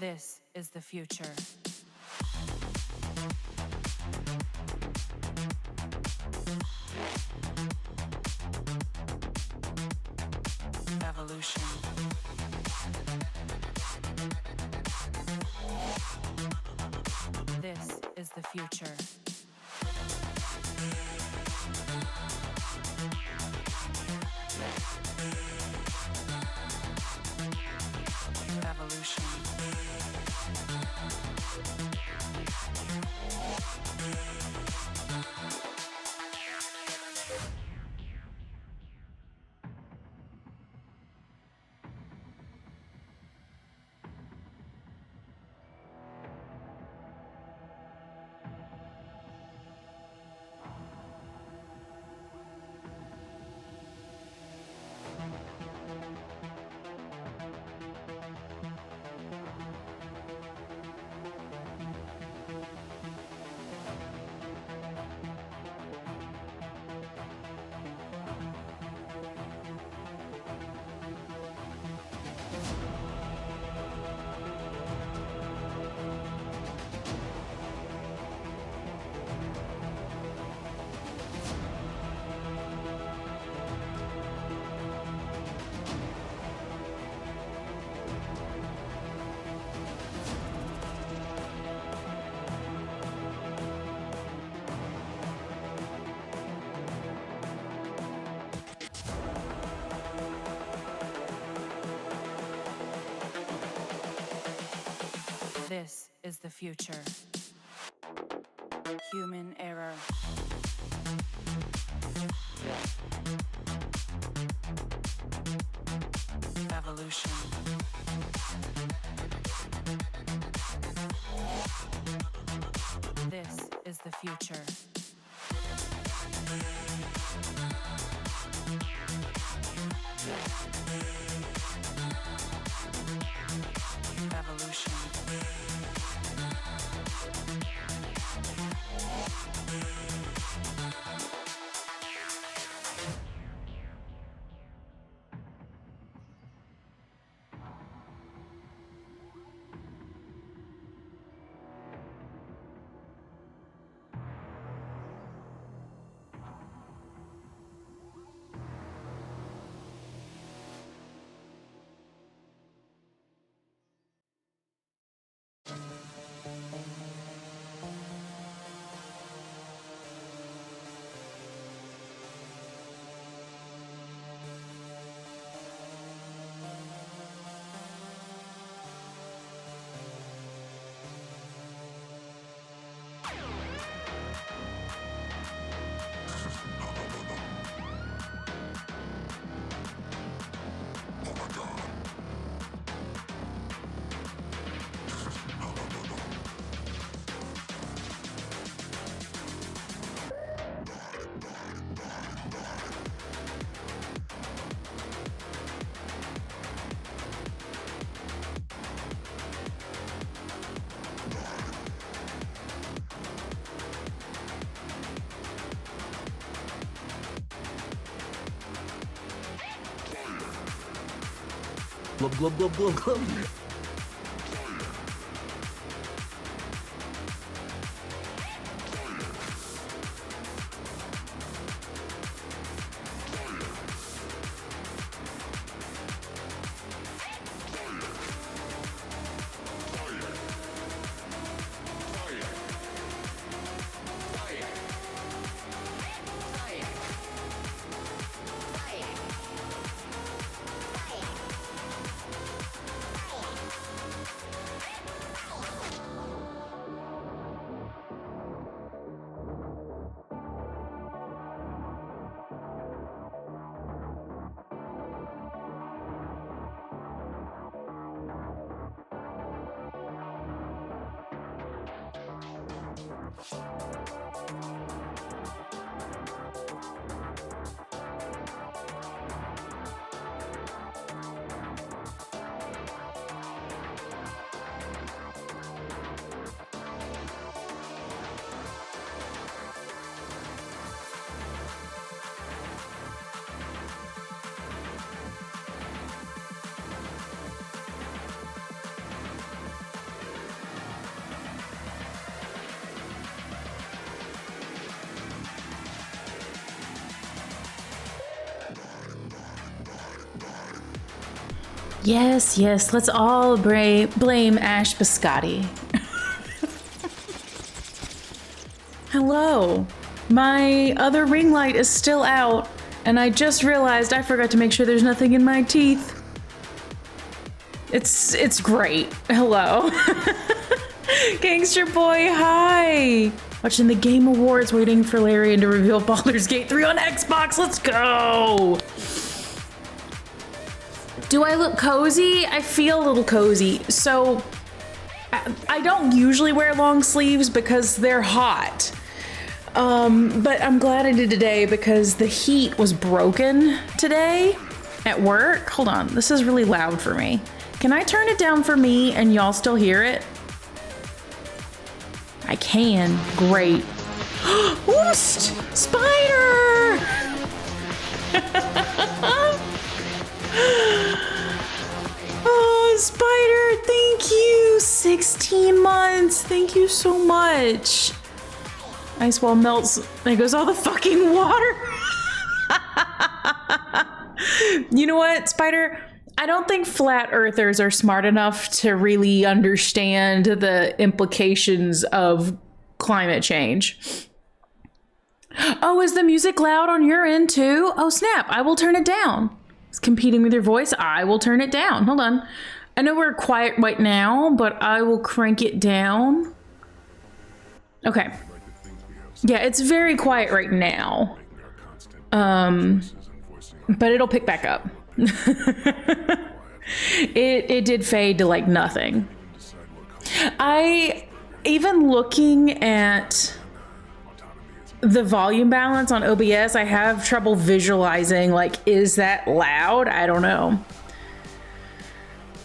This is the future. Evolution. This is the future. Evolution. This is the future. Human error. Evolution. This is the future. Evolution. Glub glub glub glub glub. Yes, yes, let's all blame Ash Biscotti. Hello. My other ring light is still out, and I just realized I forgot to make sure there's nothing in my teeth. It's great. Hello. Gangster boy, hi. Watching the Game Awards, waiting for Larian to reveal Baldur's Gate 3 on Xbox. Let's go. Do I look cozy? I feel a little cozy. So I don't usually wear long sleeves because they're hot. But I'm glad I did today because the heat was broken today at work. Hold on, this is really loud for me. Can I turn it down for me and y'all still hear it? I can. Great. Whoost! Spider! Oh, Spider, thank you. 16 months. Thank you so much. Ice wall melts. There goes all the fucking water. You know what, Spider? I don't think flat earthers are smart enough to really understand the implications of climate change. Oh, is the music loud on your end too? Oh, snap. I will turn it down. It's competing with your voice. I will turn it down. Hold on. I know we're quiet right now, but I will crank it down. Okay. Yeah, it's very quiet right now. But it'll pick back up. It did fade to like nothing. Even looking at the volume balance on OBS, I have trouble visualizing, like, is that loud? I don't know.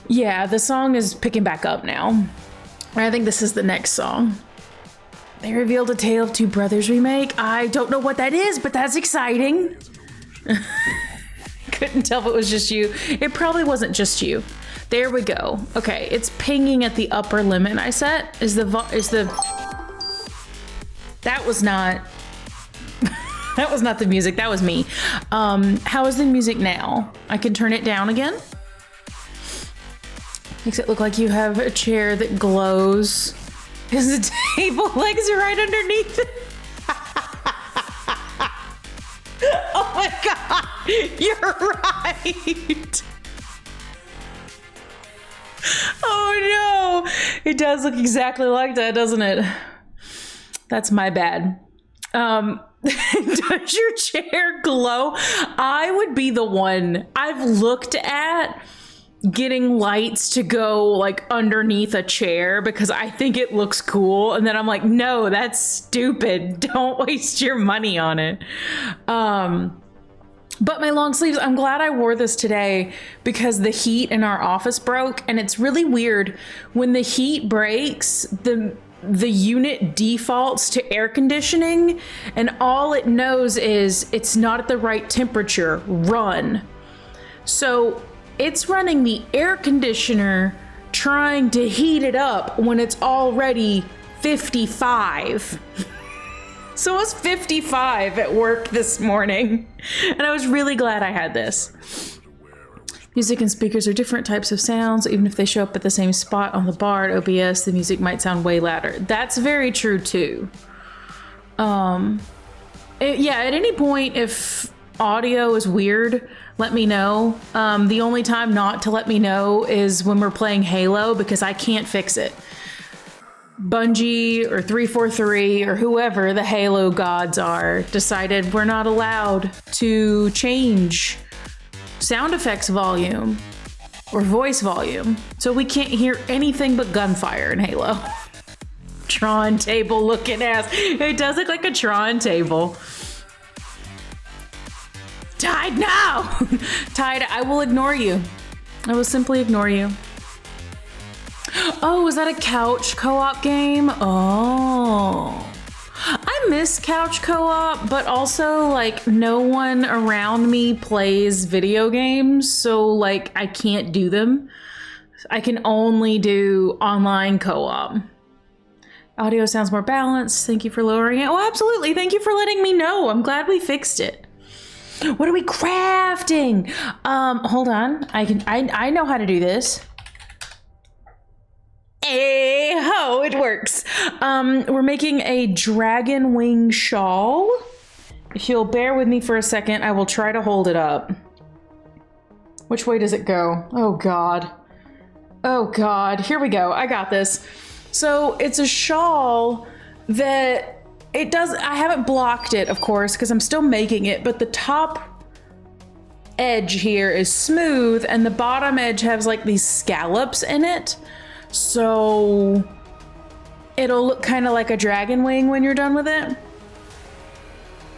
Yeah, the song is picking back up now. I think this is the next song. They revealed a Tale of Two Brothers remake. I don't know what that is, but that's exciting. Couldn't tell if it was just you. It probably wasn't just you. There we go. Okay, it's pinging at the upper limit I set. That was not that was not the music, that was me. How is the music now? I can turn it down again. Makes it look like you have a chair that glows. Is the table legs are right underneath it? Oh my god, you're right. Oh no, it does look exactly like that, doesn't it? That's my bad. Does your chair glow? I would be the one. I've looked at getting lights to go like underneath a chair because I think it looks cool, and then I'm like, no, that's stupid. Don't waste your money on it. But my long sleeves, I'm glad I wore this today because the heat in our office broke, and it's really weird when the heat breaks, the unit defaults to air conditioning, and all it knows is it's not at the right temperature, run. So it's running the air conditioner trying to heat it up when it's already 55. So it was 55 at work this morning, and I was really glad I had this. Music and speakers are different types of sounds. Even if they show up at the same spot on the bar at OBS, the music might sound way louder. That's very true too. Yeah, at any point, if audio is weird, let me know. The only time not to let me know is when we're playing Halo, because I can't fix it. Bungie or 343 or whoever the Halo gods are decided we're not allowed to change sound effects volume or voice volume, so we can't hear anything but gunfire in Halo. Tron table looking ass. It does look like a Tron table. Tide, now! Tide, I will ignore you. I will simply ignore you. Oh, is that a couch co-op game? Oh. I miss couch co-op, but also, like, no one around me plays video games, so, like, I can't do them. I can only do online co-op. Audio sounds more balanced. Thank you for lowering it. Oh, absolutely. Thank you for letting me know. I'm glad we fixed it. What are we crafting? Hold on. I know how to do this. Hey ho, it works. We're making a dragon wing shawl. If you'll bear with me for a second, I will try to hold it up. Which way does it go? Oh God. Oh God, here we go. I got this. So it's a shawl that it does, I haven't blocked it, of course, because I'm still making it, but the top edge here is smooth and the bottom edge has like these scallops in it. So it'll look kind of like a dragon wing when you're done with it.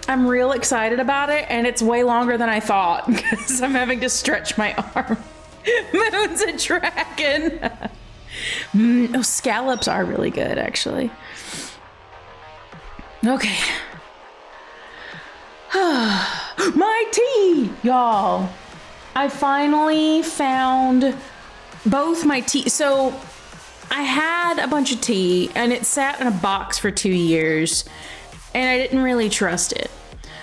I'm real excited about it, and it's way longer than I thought because I'm having to stretch my arm. Moon's a dragon. Oh, scallops are really good, actually. Okay. My tea, y'all. I finally found both my tea. So I had a bunch of tea, and it sat in a box for 2 years, and I didn't really trust it.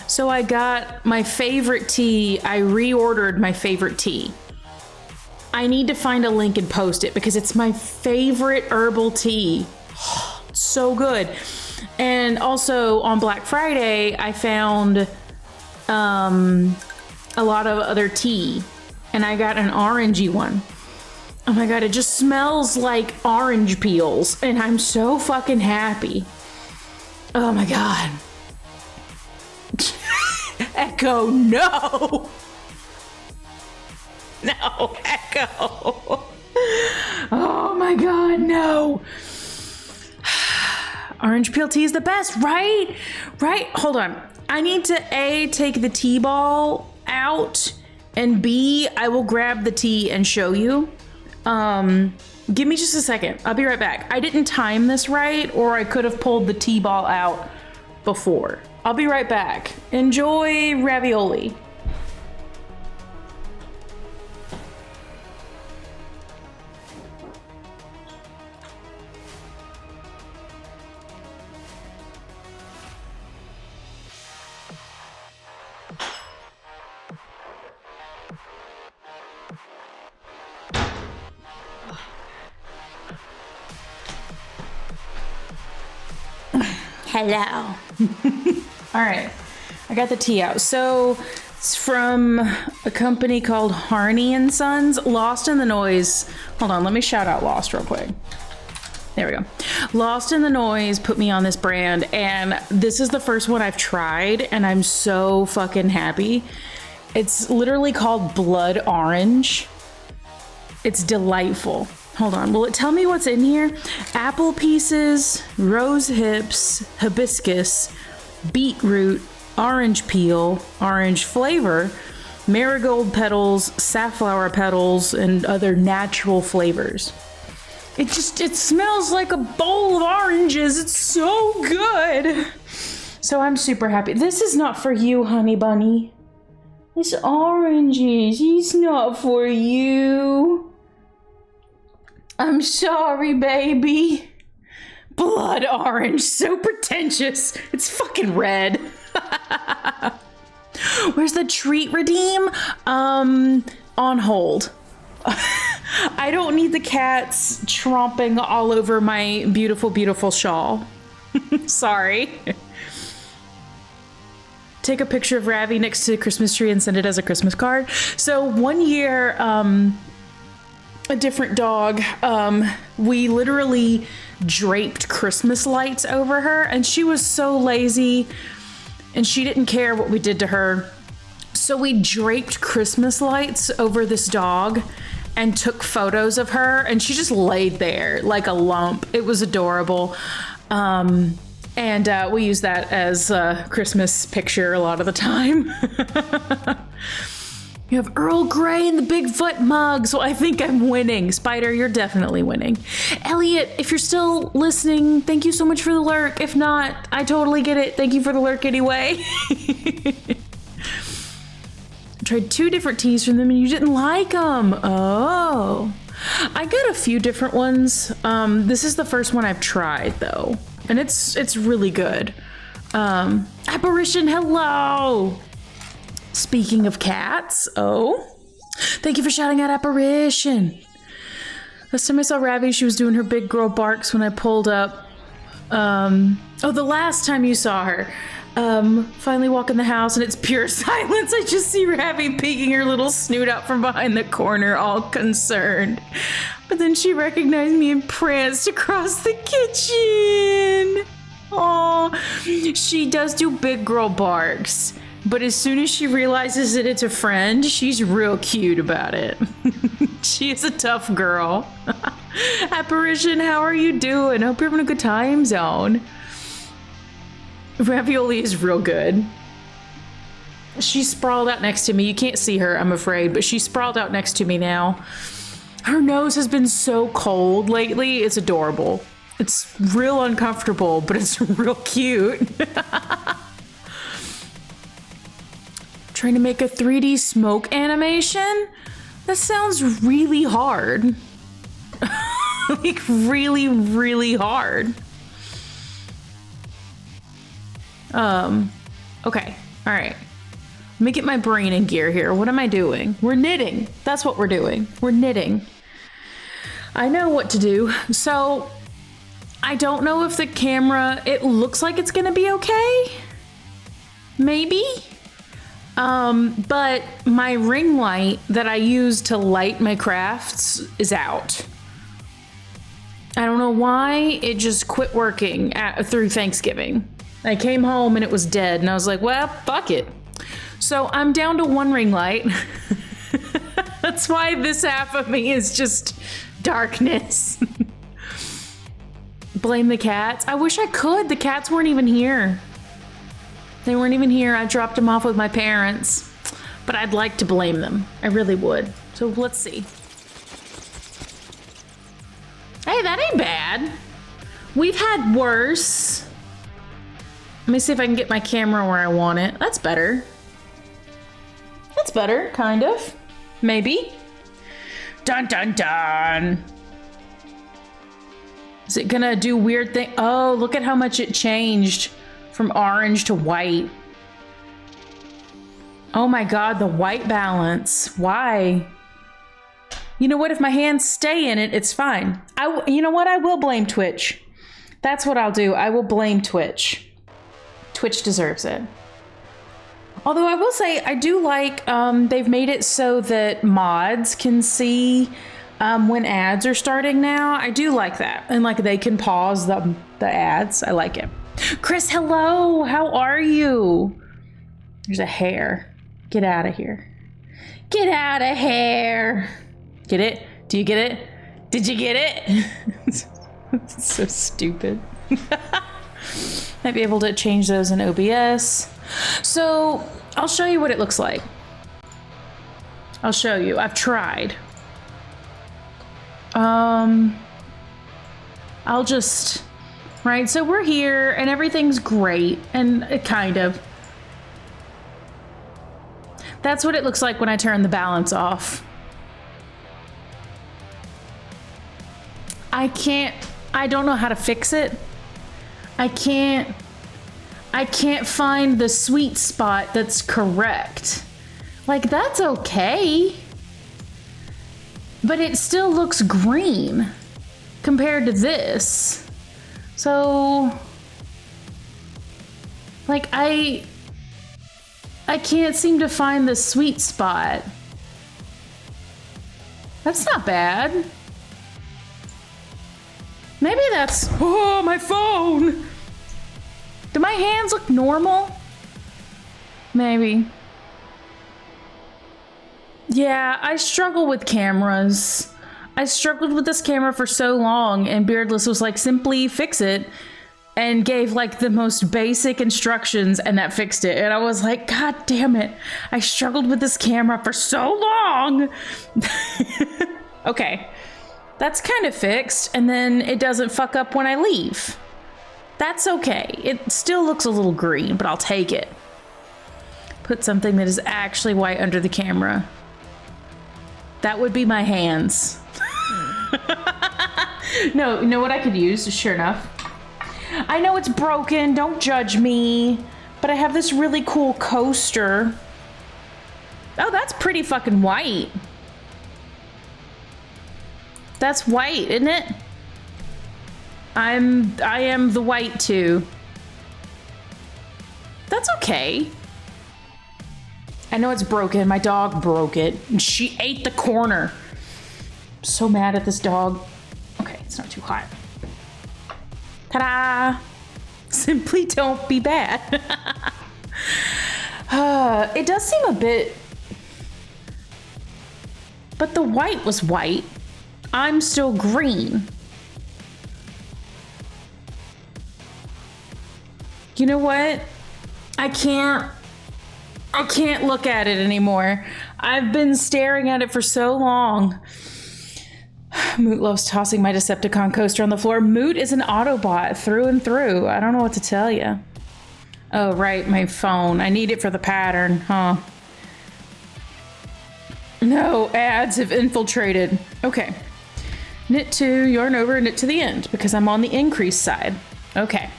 So I got my favorite tea. I reordered my favorite tea. I need to find a link and post it because it's my favorite herbal tea. So good. And also on Black Friday, I found a lot of other tea, and I got an orangey one. Oh my God, it just smells like orange peels, and I'm so fucking happy. Oh my God. Echo, no. No, Echo. Oh my God, no. Orange peel tea is the best, right? Right? Hold on. I need to A, take the tea ball out, and B, I will grab the tea and show you. Give me just a second. I'll be right back. I didn't time this right, or I could have pulled the tea ball out before. I'll be right back. Enjoy ravioli. Hello. All right, I got the tea out. So it's from a company called Harney and Sons. Lost in the Noise. Hold on, let me shout out Lost real quick. There we go. Lost in the Noise put me on this brand, and this is the first one I've tried, and I'm so fucking happy. It's literally called Blood Orange. It's delightful. Hold on, will it tell me what's in here? Apple pieces, rose hips, hibiscus, beetroot, orange peel, orange flavor, marigold petals, safflower petals, and other natural flavors. It smells like a bowl of oranges. It's so good. So I'm super happy. This is not for you, honey bunny. It's oranges. It's not for you. I'm sorry, baby. Blood orange, so pretentious. It's fucking red. Where's the treat redeem? On hold. I don't need the cats tromping all over my beautiful, beautiful shawl. Sorry. Take a picture of Ravi next to the Christmas tree and send it as a Christmas card. So one year, a different dog, we literally draped Christmas lights over her, and she was so lazy and she didn't care what we did to her. So we draped Christmas lights over this dog and took photos of her, and she just laid there like a lump. It was adorable. And we use that as a Christmas picture a lot of the time. You have Earl Grey and the Bigfoot mug, so I think I'm winning. Spider, you're definitely winning. Elliot, if you're still listening, thank you so much for the lurk. If not, I totally get it. Thank you for the lurk anyway. I tried 2 different teas from them and you didn't like them. Oh. I got a few different ones. This is the first one I've tried though, and it's really good. Apparition, hello. Speaking of cats, thank you for shouting out Apparition. Last time I saw Ravi, she was doing her big girl barks when I pulled up. The last time you saw her. Finally walk in the house and it's pure silence. I just see Ravi peeking her little snoot out from behind the corner, all concerned. But then she recognized me and pranced across the kitchen. Aw, she does do big girl barks. But as soon as she realizes that it's a friend, she's real cute about it. She is a tough girl. Apparition, how are you doing? Hope you're having a good time zone. Ravioli is real good. She's sprawled out next to me. You can't see her, I'm afraid, but she's sprawled out next to me now. Her nose has been so cold lately. It's adorable. It's real uncomfortable, but it's real cute. Trying to make a 3D smoke animation? That sounds really hard. Like really, really hard. Okay, all right. Let me get my brain in gear here. What am I doing? We're knitting. That's what we're doing. We're knitting. I know what to do. So I don't know if the camera, it looks like it's gonna be okay. Maybe. But my ring light that I use to light my crafts is out. I don't know why, it just quit working through Thanksgiving. I came home and it was dead and I was like, well, fuck it. So I'm down to one ring light. That's why this half of me is just darkness. Blame the cats. I wish I could. The cats weren't even here. They weren't even here. I dropped them off with my parents, but I'd like to blame them. I really would. So let's see. Hey, that ain't bad. We've had worse. Let me see if I can get my camera where I want it. That's better. That's better, kind of. Maybe. Dun, dun, dun. Is it gonna do weird thing? Oh, look at how much it changed from orange to white. Oh my God, the white balance. Why? You know what? If my hands stay in it, it's fine. You know what? I will blame Twitch. That's what I'll do. I will blame Twitch. Twitch deserves it. Although I will say, I do like, they've made it so that mods can see when ads are starting now. I do like that. And like they can pause the ads. I like it. Chris, hello. How are you? There's a hair. Get out of here. Get out of here. Get it? Do you get it? Did you get it? It's so stupid. Might be able to change those in OBS. So I'll show you what it looks like. I'll show you. I've tried. I'll just, right? So we're here and everything's great and kind of. That's what it looks like when I turn the balance off. I don't know how to fix it. I can't find the sweet spot that's correct. Like, that's okay. But it still looks green compared to this. So, like, I can't seem to find the sweet spot. That's not bad. Maybe that's, oh, my phone. Do my hands look normal? Maybe. Yeah, I struggle with cameras. I struggled with this camera for so long and Beardless was like, simply fix it, and gave like the most basic instructions and that fixed it. And I was like, God damn it. I struggled with this camera for so long. Okay. That's kind of fixed, and then it doesn't fuck up when I leave. That's okay. It still looks a little green, but I'll take it. Put something that is actually white under the camera. That would be my hands. No, you know what I could use? Sure enough. I know it's broken, don't judge me, but I have this really cool coaster Oh, that's pretty fucking white. That's white, isn't it? I am the white too. That's okay. I know it's broken. My dog broke it. And she ate the corner. I'm so mad at this dog. Okay, it's not too hot. Ta-da! Simply don't be bad. It does seem a bit... But the white was white. I'm still green. You know what? I can't look at it anymore. I've been staring at it for so long. Moot loves tossing my Decepticon coaster on the floor. Moot is an Autobot through and through. I don't know what to tell you. Oh, right, my phone. I need it for the pattern, huh? No, ads have infiltrated. Okay. Knit 2, yarn over, knit to the end, because I'm on the increase side. Okay.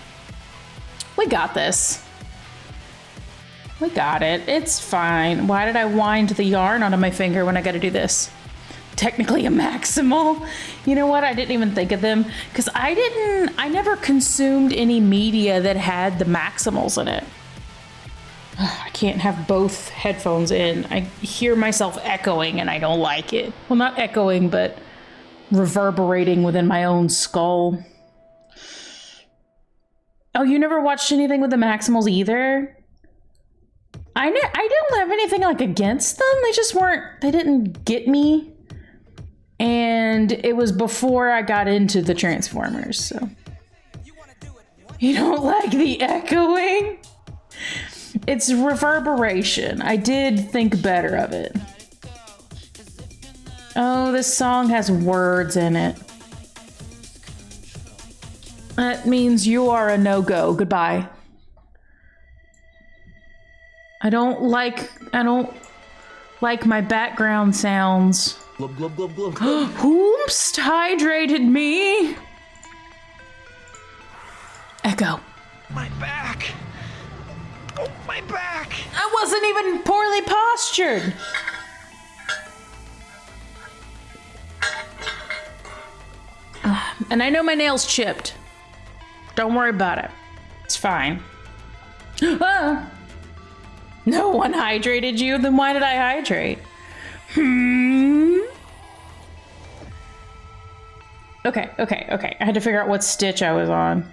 We got this. We got it. It's fine. Why did I wind the yarn onto my finger when I gotta do this? Technically a maximal. You know what? I didn't even think of them because I never consumed any media that had the maximals in it. I can't have both headphones in. I hear myself echoing and I don't like it. Well, not echoing, but reverberating within my own skull. Oh, you never watched anything with the maximals either? I don't have anything like against them. They didn't get me. And it was before I got into the Transformers, so. You don't like the echoing? It's reverberation. I did think better of it. Oh, this song has words in it. That means you are a no-go. Goodbye. I don't like my background sounds. Glub, glub, glub, glub, glub. Whoops, hydrated me. Echo. My back. Oh, my back. I wasn't even poorly postured. And I know my nail's chipped. Don't worry about it. It's fine. Ah. No one hydrated you? Then why did I hydrate? Okay. I had to figure out what stitch I was on.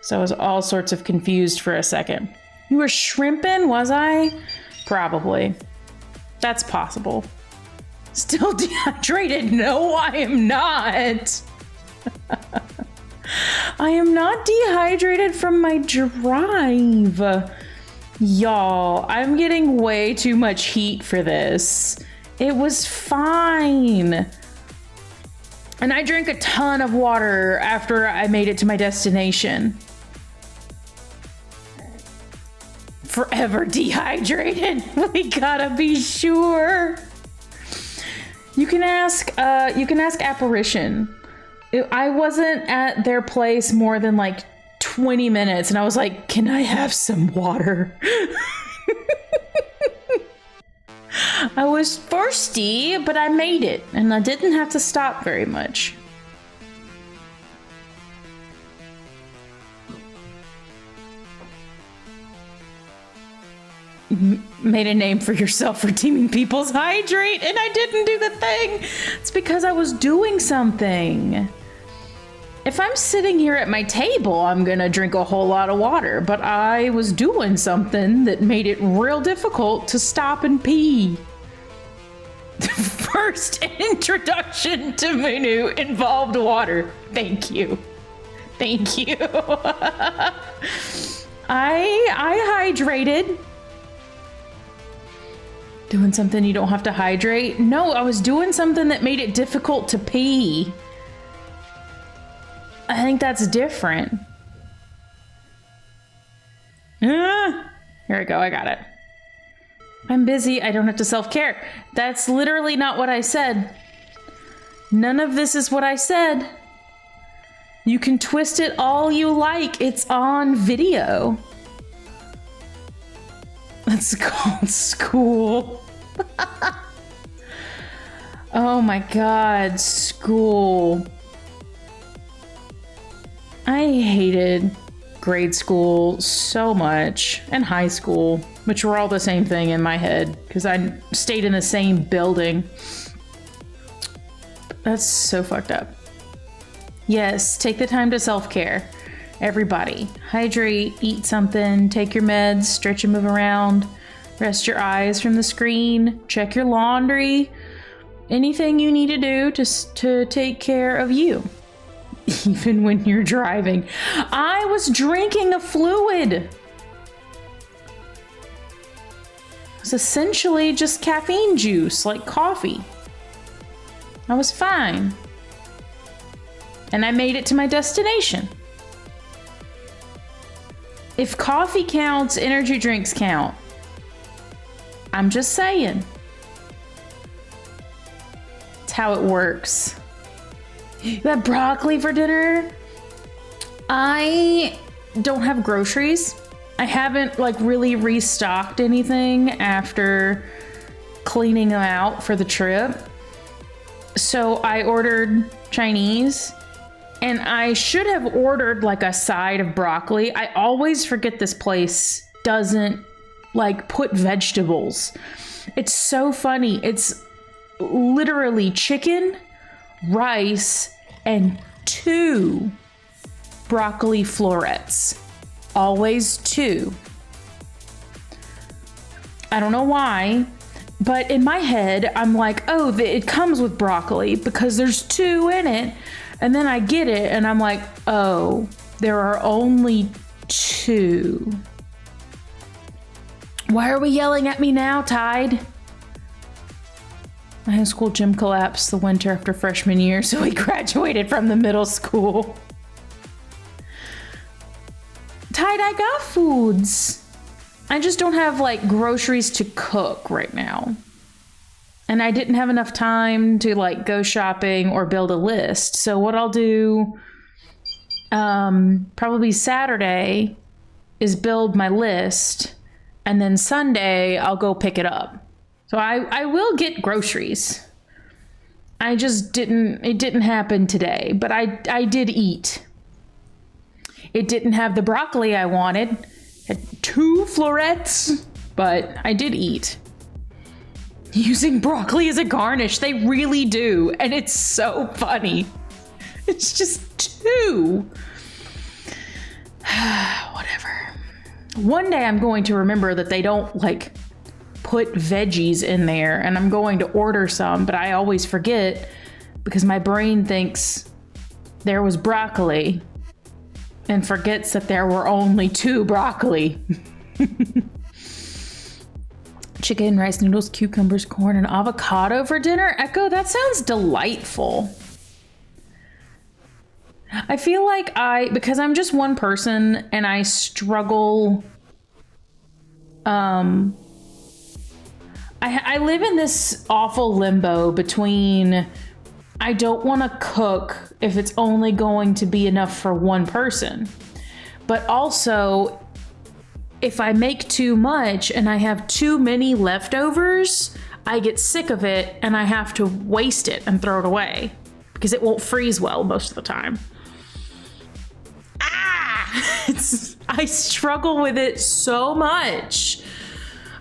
So I was all sorts of confused for a second. You were shrimping, was I? Probably. That's possible. Still dehydrated? No, I am not. I am not dehydrated from my drive. Y'all, I'm getting way too much heat for this. It was fine. And I drank a ton of water after I made it to my destination. Forever dehydrated. We gotta be sure. You can ask Apparition. I wasn't at their place more than like 20 minutes and I was like, can I have some water? I was thirsty, but I made it and I didn't have to stop very much. Made a name for yourself, redeeming people's hydrate, and I didn't do the thing. It's because I was doing something. If I'm sitting here at my table, I'm gonna drink a whole lot of water, but I was doing something that made it real difficult to stop and pee. The first introduction to Manu involved water. Thank you. Thank you. I hydrated. Doing something you don't have to hydrate? No, I was doing something that made it difficult to pee. I think that's different. Here we go, I got it. I'm busy, I don't have to self-care. That's literally not what I said. None of this is what I said. You can twist it all you like, it's on video. That's called school. Oh my God, school. I hated grade school so much, and high school, which were all the same thing in my head because I stayed in the same building. That's so fucked up. Yes, take the time to self-care. Everybody, hydrate, eat something, take your meds, stretch and move around, rest your eyes from the screen, check your laundry, anything you need to do to take care of you. Even when you're driving. I was drinking a fluid. It was essentially just caffeine juice, like coffee. I was fine. And I made it to my destination. If coffee counts, energy drinks count. I'm just saying. It's how it works. You had broccoli for dinner? I don't have groceries. I haven't like really restocked anything after cleaning them out for the trip. So I ordered Chinese, and I should have ordered like a side of broccoli. I always forget this place doesn't like put vegetables. It's so funny. It's literally chicken, rice, and 2 broccoli florets. Always 2. I don't know why, but in my head, I'm like, oh, it comes with broccoli because there's 2 in it. And then I get it and I'm like, oh, there are only 2. Why are we yelling at me now, Tide? My high school gym collapsed the winter after freshman year, so we graduated from the middle school. Tide, I got foods. I just don't have like groceries to cook right now. And I didn't have enough time to like go shopping or build a list. So what I'll do probably Saturday is build my list, and then Sunday I'll go pick it up. So I will get groceries. It didn't happen today, but I did eat. It didn't have the broccoli I wanted. It had 2 florets, but I did eat. Using broccoli as a garnish, they really do, and it's so funny. It's just 2. Whatever. One day I'm going to remember that they don't like put veggies in there, and I'm going to order some, but I always forget because my brain thinks there was broccoli and forgets that there were only 2 broccoli. Chicken, rice noodles, cucumbers, corn, and avocado for dinner. Echo, that sounds delightful. I feel like because I'm just one person and I struggle, I live in this awful limbo between I don't want to cook if it's only going to be enough for one person, but also if I make too much and I have too many leftovers, I get sick of it and I have to waste it and throw it away because it won't freeze well most of the time. I struggle with it so much.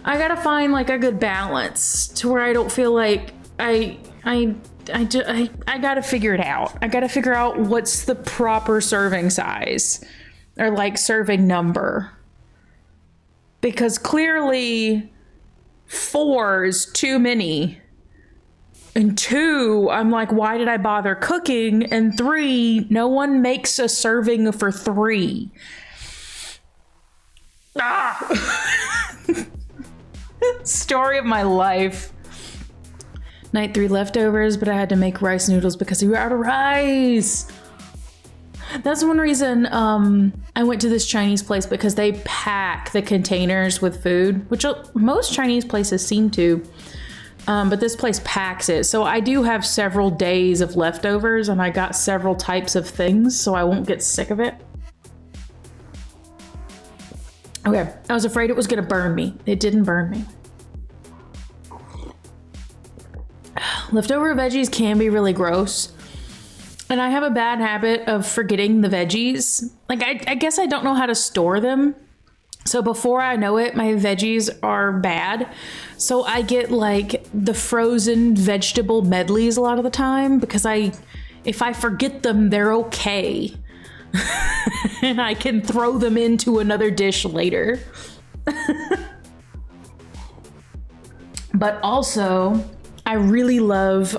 I gotta find like a good balance to where I don't feel like I gotta figure it out. I gotta figure out what's the proper serving size or like serving number. Because clearly 4 is too many. And 2, I'm like, why did I bother cooking? And 3, no one makes a serving for 3. Story of my life. Night 3 leftovers, but I had to make rice noodles because we were out of rice. That's one reason I went to this Chinese place, because they pack the containers with food, which most Chinese places seem to. But this place packs it. So I do have several days of leftovers, and I got several types of things, so I won't get sick of it. Okay, I was afraid it was gonna burn me. It didn't burn me. Leftover veggies can be really gross. And I have a bad habit of forgetting the veggies. Like, I guess I don't know how to store them. So before I know it, my veggies are bad. So I get like the frozen vegetable medleys a lot of the time because if I forget them, they're okay. And I can throw them into another dish later. But also, I really love,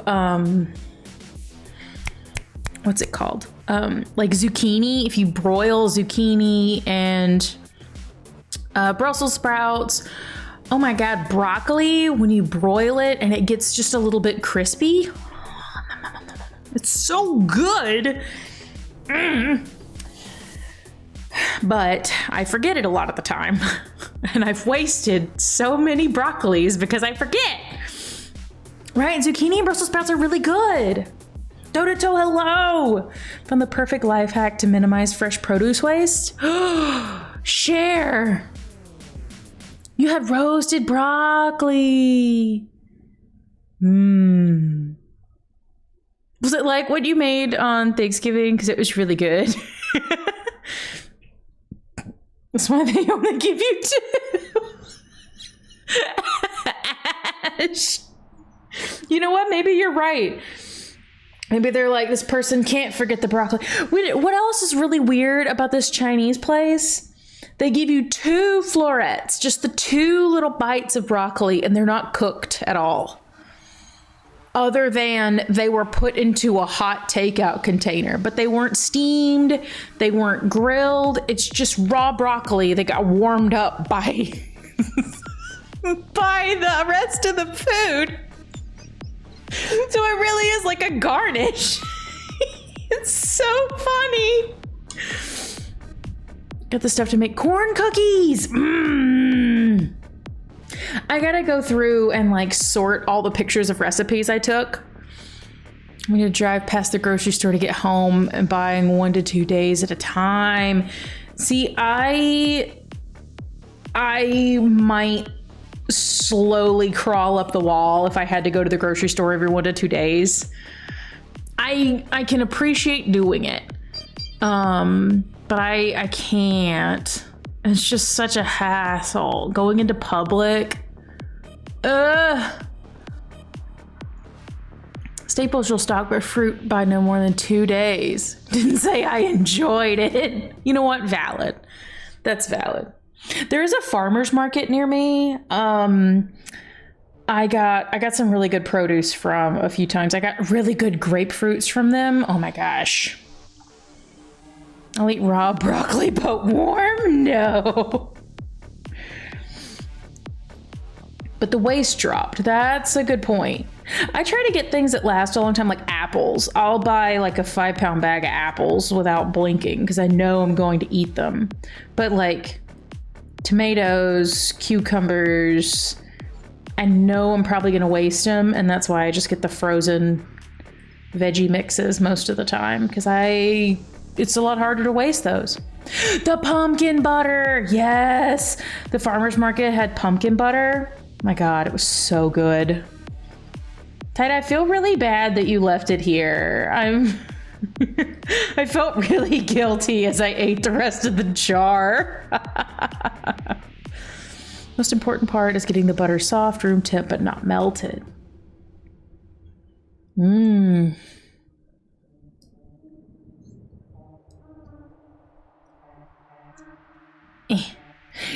what's it called? Like zucchini. If you broil zucchini and Brussels sprouts. Oh my God, broccoli, when you broil it and it gets just a little bit crispy. It's so good. But I forget it a lot of the time. And I've wasted so many broccolis because I forget. Right, zucchini and Brussels sprouts are really good. Dodoto, hello! Found the perfect life hack to minimize fresh produce waste. Share! You had roasted broccoli. Was it like what you made on Thanksgiving? Because it was really good. That's why they only give you 2. Ash. You know what? Maybe you're right. Maybe they're like, this person can't forget the broccoli. What else is really weird about this Chinese place? They give you 2 florets, just the 2 little bites of broccoli, and they're not cooked at all. Other than they were put into a hot takeout container, but they weren't steamed, they weren't grilled. It's just raw broccoli that got warmed up by, by the rest of the food. So it really is like a garnish. It's so funny. Got the stuff to make corn cookies. I gotta go through and like sort all the pictures of recipes I took. I'm gonna drive past the grocery store to get home and buying 1 to 2 days at a time. See, I might slowly crawl up the wall if I had to go to the grocery store every 1 to 2 days. I can appreciate doing it. But I can't. It's just such a hassle. Going into public. Staples will stock their fruit by no more than 2 days. Didn't say I enjoyed it. You know what? Valid. That's valid. There is a farmer's market near me. I got some really good produce from a few times. I got really good grapefruits from them. Oh my gosh. I'll eat raw broccoli, but warm? No. But the waste dropped. That's a good point. I try to get things that last a long time, like apples. I'll buy like a 5-pound bag of apples without blinking because I know I'm going to eat them. But like tomatoes, cucumbers, I know I'm probably going to waste them. And that's why I just get the frozen veggie mixes most of the time because it's a lot harder to waste those. The pumpkin butter. Yes. The farmer's market had pumpkin butter. My God, it was so good. Tide, I feel really bad that you left it here. I felt really guilty as I ate the rest of the jar. Most important part is getting the butter soft, room temp, but not melted.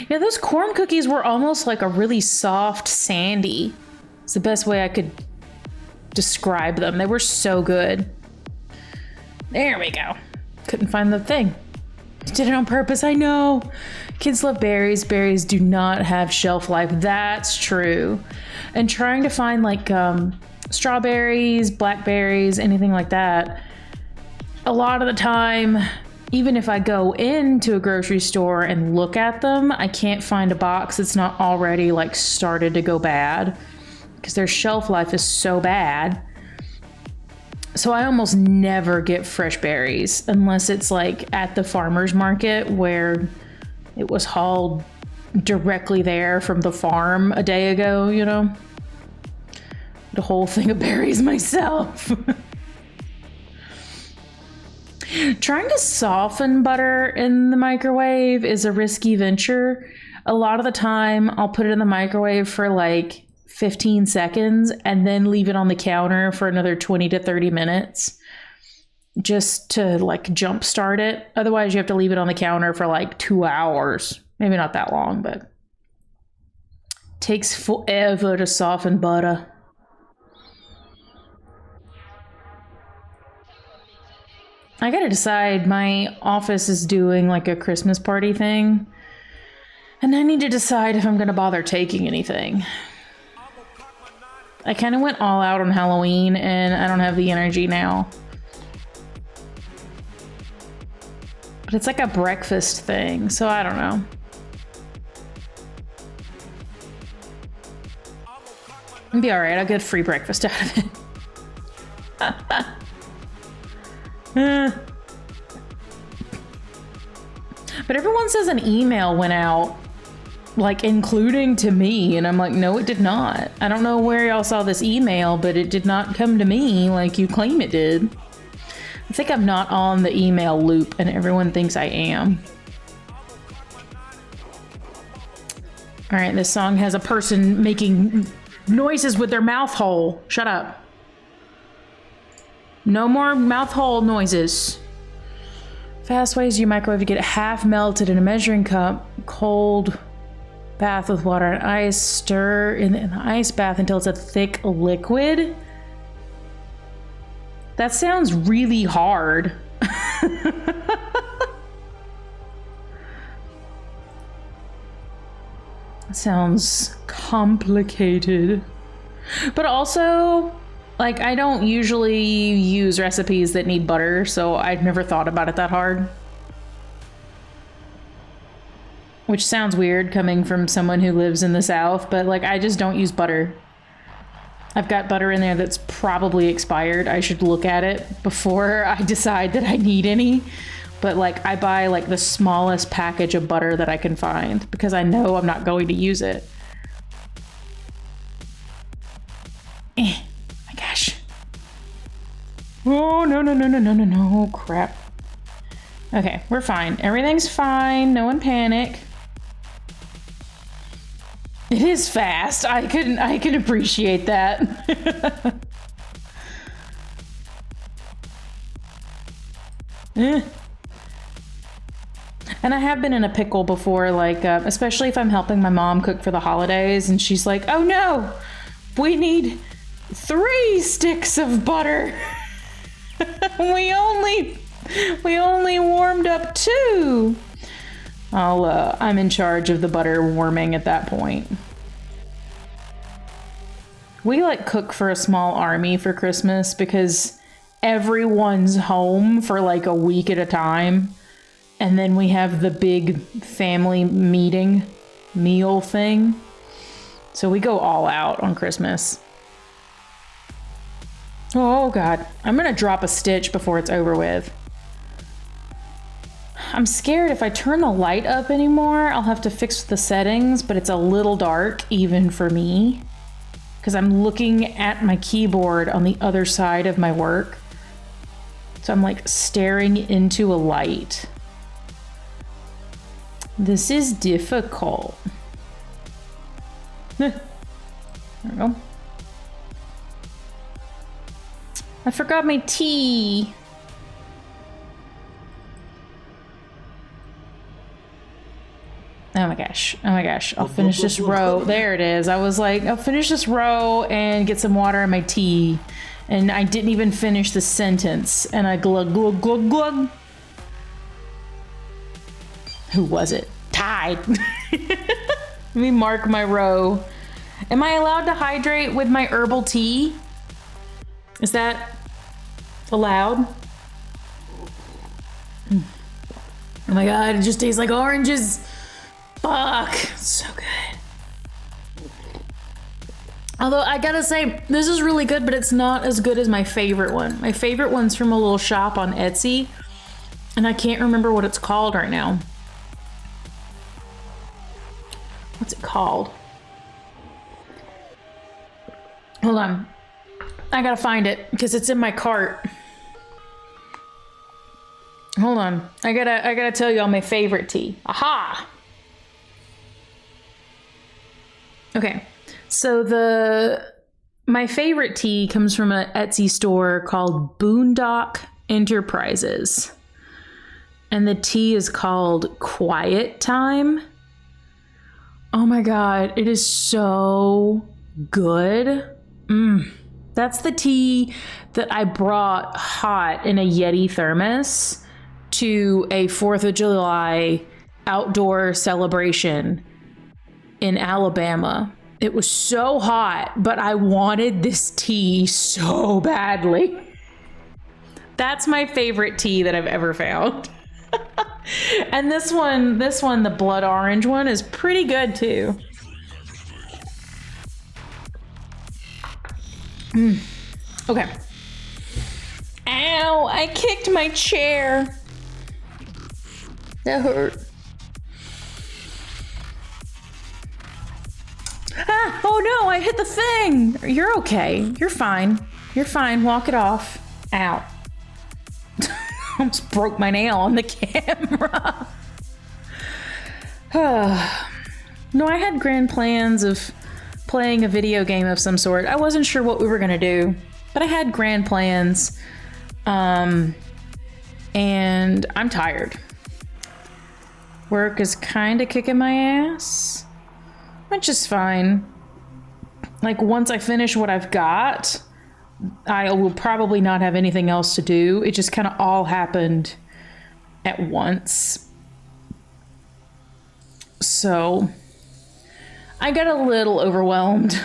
Yeah, those corn cookies were almost like a really soft sandy. It's the best way I could describe them. They were so good. There we go. Couldn't find the thing. Did it on purpose, I know. Kids love berries. Berries do not have shelf life. That's true. And trying to find like strawberries, blackberries, anything like that, a lot of the time, even if I go into a grocery store and look at them, I can't find a box that's not already like started to go bad because their shelf life is so bad. So I almost never get fresh berries unless it's like at the farmer's market where it was hauled directly there from the farm a day ago, you know? But a whole thing of berries myself. Trying to soften butter in the microwave is a risky venture. A lot of the time, I'll put it in the microwave for like 15 seconds and then leave it on the counter for another 20 to 30 minutes just to like jumpstart it. Otherwise, you have to leave it on the counter for like 2 hours. Maybe not that long, but it takes forever to soften butter. I gotta decide, my office is doing like a Christmas party thing, and I need to decide if I'm gonna bother taking anything. I kind of went all out on Halloween, and I don't have the energy now. But it's like a breakfast thing, so I don't know. It'll be alright, I'll get free breakfast out of it. But everyone says an email went out, like including to me, and I'm like, no, it did not. I don't know where y'all saw this email, but it did not come to me like you claim it did. I think I'm not on the email loop, and everyone thinks I am. All right, this song has a person making noises with their mouth hole. Shut up. No more mouth hole noises. Fast ways you microwave to get it half melted in a measuring cup. Cold bath with water and ice. Stir in the ice bath until it's a thick liquid. That sounds really hard. Sounds complicated. But also, like, I don't usually use recipes that need butter, so I've never thought about it that hard. Which sounds weird coming from someone who lives in the South, but like, I just don't use butter. I've got butter in there that's probably expired. I should look at it before I decide that I need any. But like, I buy like the smallest package of butter that I can find because I know I'm not going to use it. My gosh. Oh, no, crap. Okay, we're fine. Everything's fine. No one panic. It is fast. I can appreciate that. And I have been in a pickle before, like, especially if I'm helping my mom cook for the holidays, and she's like, oh no, we need 3 sticks of butter. we only warmed up 2. I'm in charge of the butter warming at that point. We like cook for a small army for Christmas because everyone's home for like a week at a time. And then we have the big family meal thing. So we go all out on Christmas. Oh God, I'm gonna drop a stitch before it's over with. I'm scared if I turn the light up anymore, I'll have to fix the settings, but it's a little dark even for me because I'm looking at my keyboard on the other side of my work. So I'm like staring into a light. This is difficult. There we go. I forgot my tea. Oh my gosh. I'll finish this row. There it is. I was like, I'll finish this row and get some water in my tea. And I didn't even finish the sentence. And I glug, glug, glug, glug. Who was it? Tide. Let me mark my row. Am I allowed to hydrate with my herbal tea? Is that allowed? Oh my God, it just tastes like oranges. Fuck, so good. Although I gotta say, this is really good, but it's not as good as my favorite one. My favorite one's from a little shop on Etsy, and I can't remember what it's called right now. What's it called? Hold on. I gotta find it because it's in my cart. Hold on. I gotta tell y'all my favorite tea. Aha! Okay. So my favorite tea comes from an Etsy store called Boondock Enterprises. And the tea is called Quiet Time. Oh my god, it is so good. That's the tea that I brought hot in a Yeti thermos to a 4th of July outdoor celebration in Alabama. It was so hot, but I wanted this tea so badly. That's my favorite tea that I've ever found. And this one, the blood orange one, is pretty good too. Okay. Ow, I kicked my chair. That hurt. Ah, oh no, I hit the thing. You're okay. You're fine. You're fine. Walk it off. Ow. Almost broke my nail on the camera. No, I had grand plans of playing a video game of some sort. I wasn't sure what we were gonna do, but I had grand plans. And I'm tired. Work is kind of kicking my ass, which is fine. Like, once I finish what I've got, I will probably not have anything else to do. It just kind of all happened at once. So I got a little overwhelmed.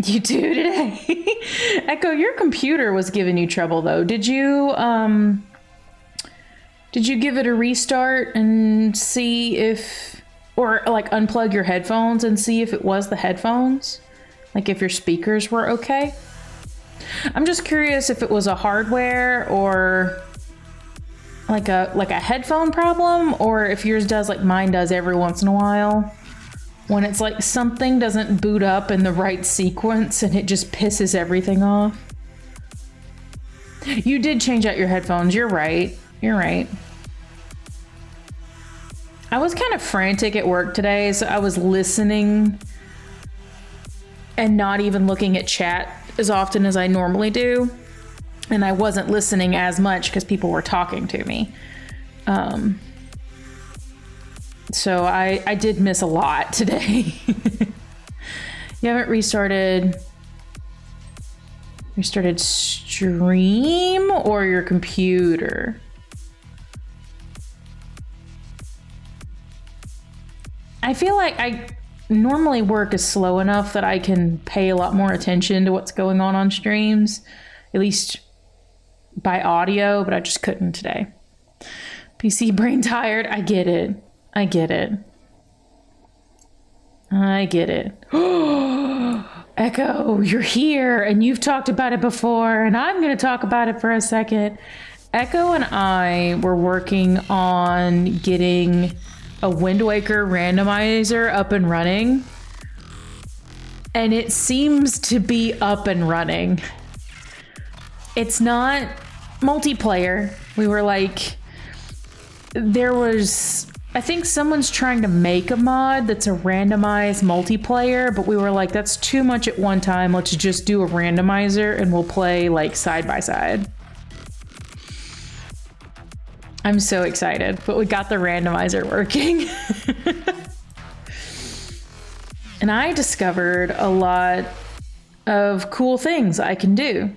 You do today? Echo, your computer was giving you trouble though. Did you give it a restart and see if, or like unplug your headphones and see if it was the headphones? Like if your speakers were okay? I'm just curious if it was a hardware or like a headphone problem, or if yours does like mine does every once in a while. When it's like something doesn't boot up in the right sequence and it just pisses everything off. You did change out your headphones. You're right. You're right. I was kind of frantic at work today, so I was listening and not even looking at chat as often as I normally do. And I wasn't listening as much because people were talking to me. So I did miss a lot today. You haven't restarted stream or your computer? I feel like I normally work is slow enough that I can pay a lot more attention to what's going on streams, at least by audio, but I just couldn't today. PC brain tired. I get it. I get it. I get it. Echo, you're here and you've talked about it before, and I'm going to talk about it for a second. Echo and I were working on getting a Wind Waker randomizer up and running, and it seems to be up and running. It's not multiplayer. We were like, I think someone's trying to make a mod that's a randomized multiplayer, but we were like, that's too much at one time. Let's just do a randomizer and we'll play like side by side. I'm so excited, but we got the randomizer working. And I discovered a lot of cool things I can do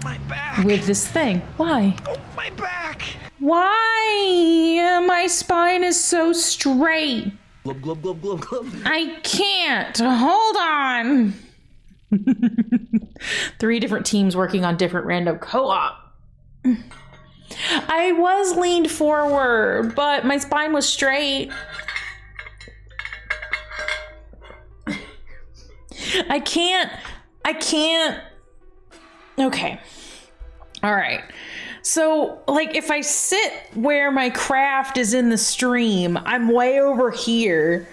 My back. with this thing. Why? Oh, my back. Why? My spine is so straight. Glub, glub, glub, glub, glub. I can't. Hold on. 3 different teams working on different random co-op. I was leaned forward, but my spine was straight. I can't. Okay. All right. So, like, if I sit where my craft is in the stream, I'm way over here,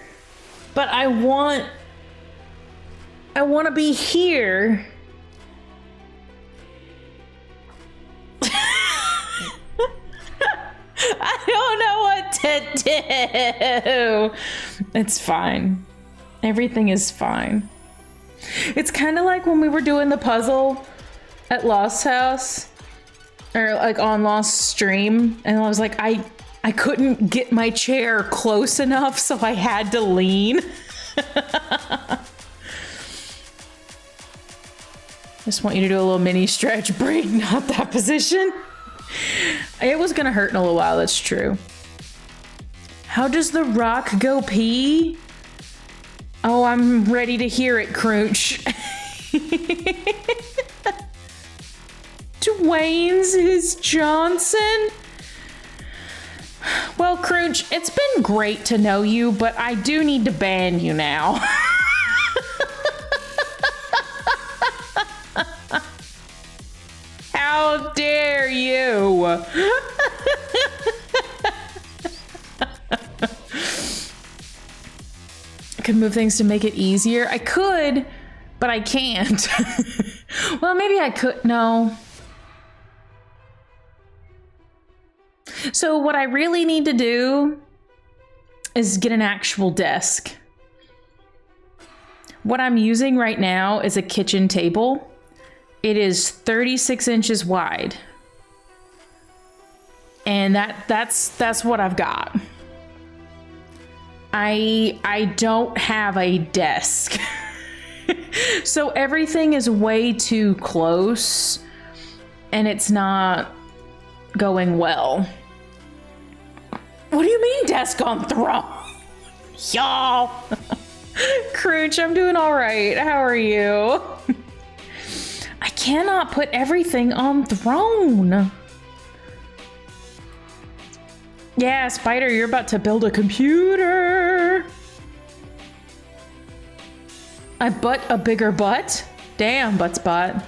but I want to be here to do. It's fine. Everything is fine. It's kind of like when we were doing the puzzle at Lost's house, or like on Lost's stream, and I was like, I couldn't get my chair close enough, so I had to lean. Just want you to do a little mini stretch break, not that position. It was gonna hurt in a little while, that's true. How does the rock go pee? Oh, I'm ready to hear it, Crunch. Dwayne's his Johnson? Well, Crunch, it's been great to know you, but I do need to ban you now. How dare you? I could move things to make it easier. I could, but I can't. Well, maybe I could. No. So what I really need to do is get an actual desk. What I'm using right now is a kitchen table. It is 36 inches wide. And that's what I've got. I don't have a desk. So everything is way too close and it's not going well. What do you mean desk on throne? Y'all. Crunch, I'm doing all right. How are you? I cannot put everything on throne. Yeah, Spider, you're about to build a computer. I butt a bigger butt? Damn, butt spot.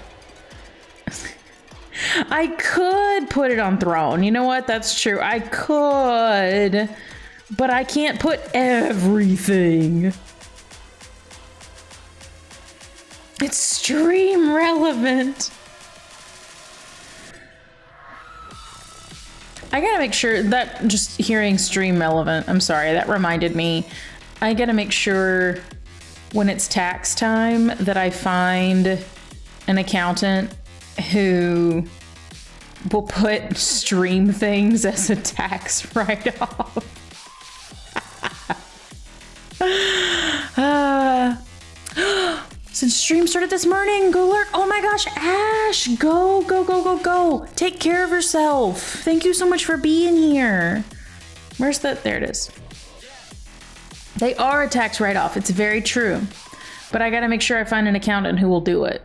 I could put it on throne. You know what? That's true. I could, but I can't put everything. It's stream relevant. I gotta make sure that just hearing stream relevant, I'm sorry, that reminded me. I gotta make sure when it's tax time that I find an accountant who will put stream things as a tax write-off. Since stream started this morning, go lurk. Oh my gosh, Ash, go. Take care of yourself. Thank you so much for being here. Where's that? There it is. They are a tax write-off. It's very true. But I gotta make sure I find an accountant who will do it.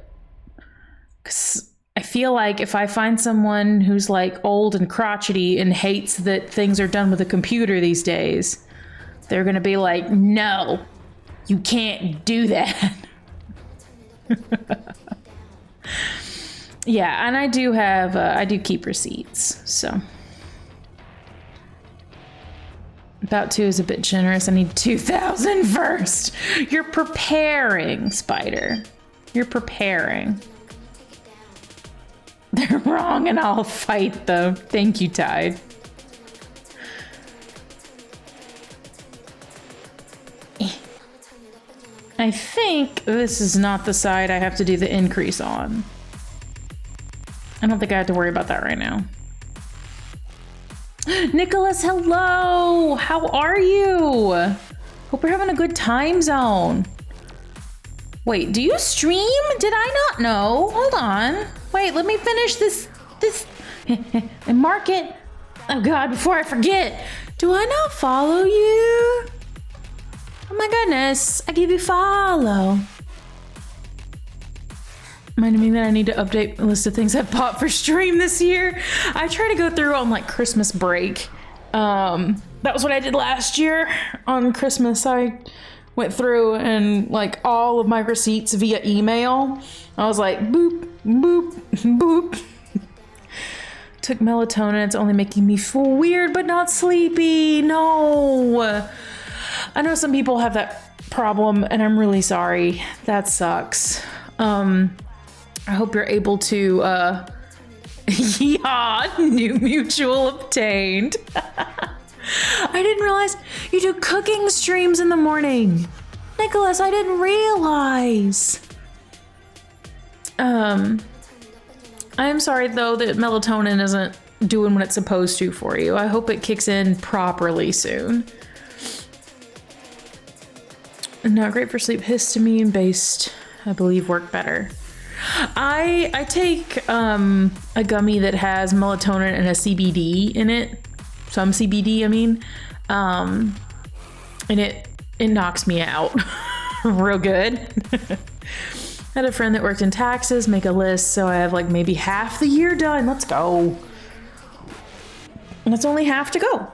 Because I feel like if I find someone who's like old and crotchety and hates that things are done with a computer these days, they're gonna be like, no, you can't do that. Yeah, and I do have, I do keep receipts, so. About 2 is a bit generous. I need 2,000 first. You're preparing, Spider. You're preparing. They're wrong and I'll fight them. Thank you, Tide. I think this is not the side I have to do the increase on. I don't think I have to worry about that right now. Nicholas, hello! How are you? Hope you're having a good time zone. Wait, do you stream? Did I not know? Hold on. Wait, let me finish this and mark it. Oh God, before I forget. Do I not follow you? Oh my goodness, I gave you follow. Reminded me that I need to update a list of things I bought for stream this year. I try to go through on like Christmas break. That was what I did last year on Christmas. I went through and like all of my receipts via email. I was like, boop, boop, boop. Took melatonin. It's only making me feel weird, but not sleepy. No. I know some people have that problem and I'm really sorry. That sucks. I hope you're able to, yeah, new mutual obtained. I didn't realize you do cooking streams in the morning. Nicholas, I didn't realize. I'm sorry though that melatonin isn't doing what it's supposed to for you. I hope it kicks in properly soon. Not great for sleep. Histamine based, I believe, work better. I take a gummy that has melatonin and a CBD in it. Some CBD, I mean. And it knocks me out real good. I had a friend that worked in taxes, make a list, so I have like maybe half the year done. Let's go. And it's only half to go.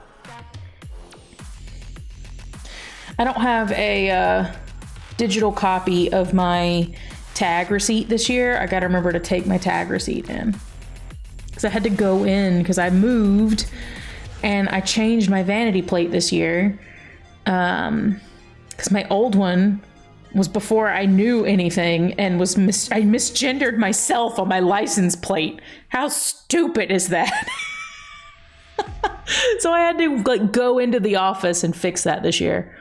I don't have a digital copy of my tag receipt this year. I gotta remember to take my tag receipt in. Because I had to go in because I moved and I changed my vanity plate this year. Because my old one was before I knew anything and was I misgendered myself on my license plate. How stupid is that? So I had to like go into the office and fix that this year.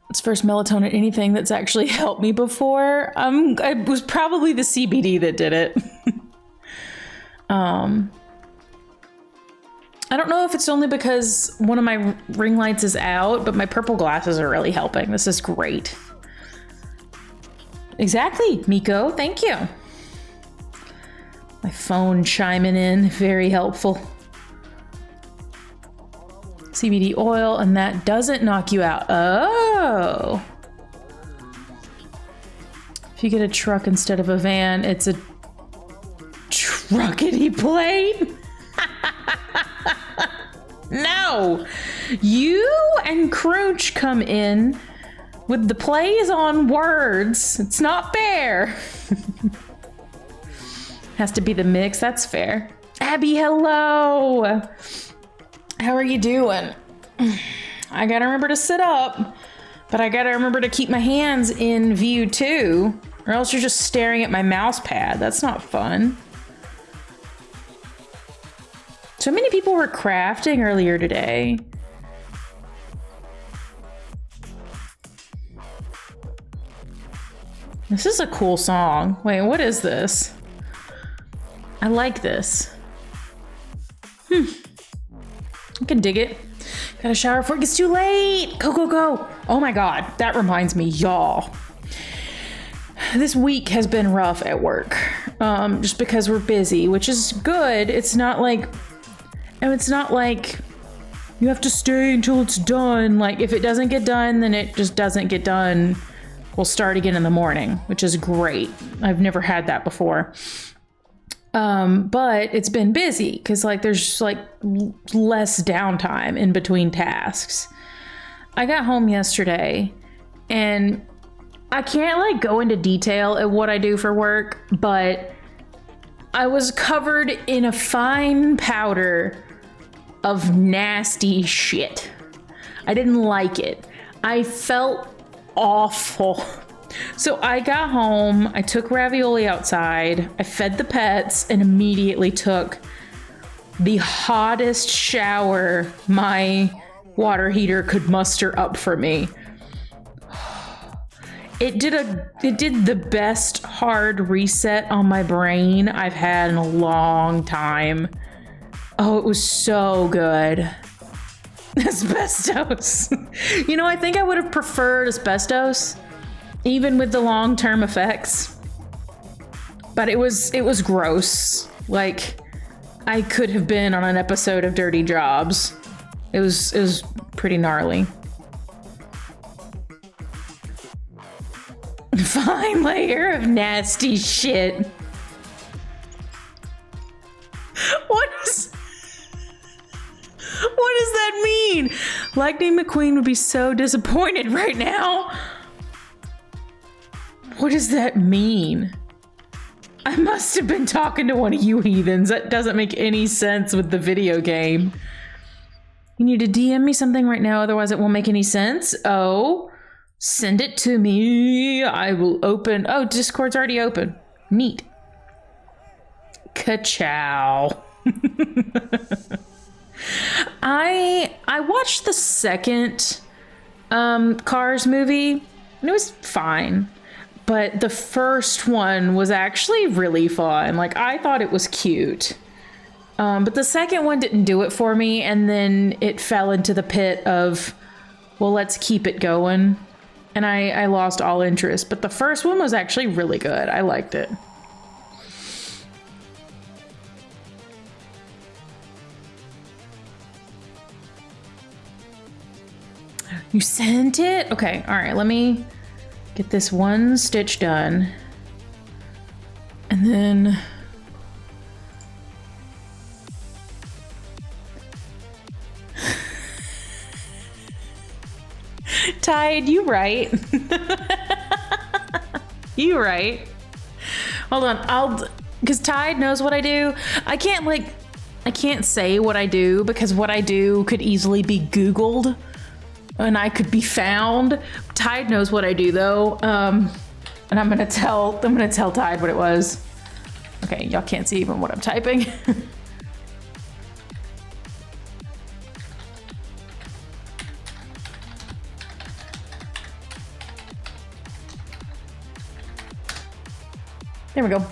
It's first melatonin anything that's actually helped me before. It was probably the CBD that did it. I don't know if it's only because one of my ring lights is out, but my purple glasses are really helping. This is great. Exactly, Miko. Thank you. My phone chiming in, very helpful. CBD oil, and that doesn't knock you out. Oh. If you get a truck instead of a van, it's a truckety plane. No, you and Crunch come in with the plays on words. It's not fair. Has to be the mix. That's fair. Abby, hello. How are you doing? I gotta remember to sit up, but I gotta remember to keep my hands in view too, or else you're just staring at my mouse pad. That's not fun. So many people were crafting earlier today. This is a cool song. Wait, what is this? I like this. I can dig it. Gotta shower before it gets too late. Go, go, go. Oh my God, that reminds me, y'all. This week has been rough at work. Just because we're busy, which is good. It's not like you have to stay until it's done. Like if it doesn't get done, then it just doesn't get done. We'll start again in the morning, which is great. I've never had that before. But it's been busy because like there's like less downtime in between tasks. I got home yesterday and I can't like go into detail at what I do for work, but I was covered in a fine powder of nasty shit. I didn't like it. I felt awful. So I got home, I took ravioli outside, I fed the pets, and immediately took the hottest shower my water heater could muster up for me. It did the best hard reset on my brain I've had in a long time. Oh, it was so good. Asbestos. You know, I think I would have preferred asbestos, even with the long-term effects. But it was gross. Like, I could have been on an episode of Dirty Jobs. It was pretty gnarly. Fine layer of nasty shit. What does that mean? Lightning McQueen would be so disappointed right now. What does that mean? I must have been talking to one of you heathens. That doesn't make any sense with the video game. You need to DM me something right now, otherwise it won't make any sense. Oh, send it to me. I will open. Oh, Discord's already open. Neat. Ka-chow. I watched the second Cars movie and it was fine. But the first one was actually really fun. Like, I thought it was cute. But the second one didn't do it for me, and then it fell into the pit of, well, let's keep it going. And I lost all interest. But the first one was actually really good. I liked it. You sent it? Okay, all right, let me get this one stitch done. And then... Tide, you right. You right. Hold on, because Tide knows what I do. I can't say what I do because what I do could easily be Googled and I could be found. Tide knows what I do though. And I'm gonna tell Tide what it was. Okay, y'all can't see even what I'm typing. There we go.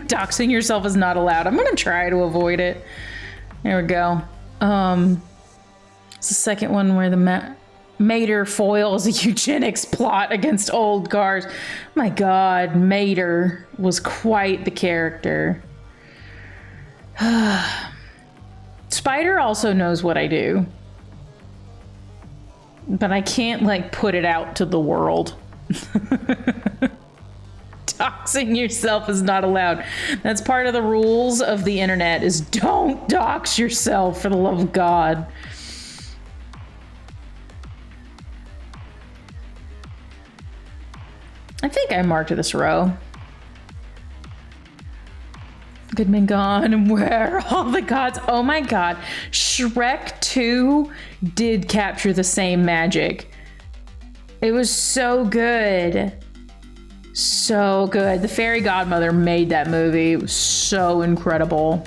Doxing yourself is not allowed. I'm gonna try to avoid it. There we go. It's the second one where the Mater foils a eugenics plot against old cars. My God, Mater was quite the character. Spider also knows what I do. But I can't, like, put it out to the world. Doxing yourself is not allowed. That's part of the rules of the internet, is don't dox yourself, for the love of God. I think I marked this row. Goodman gone, and where are all the gods? Oh my God. Shrek 2 did capture the same magic. It was so good. So good. The fairy godmother made that movie. It was so incredible.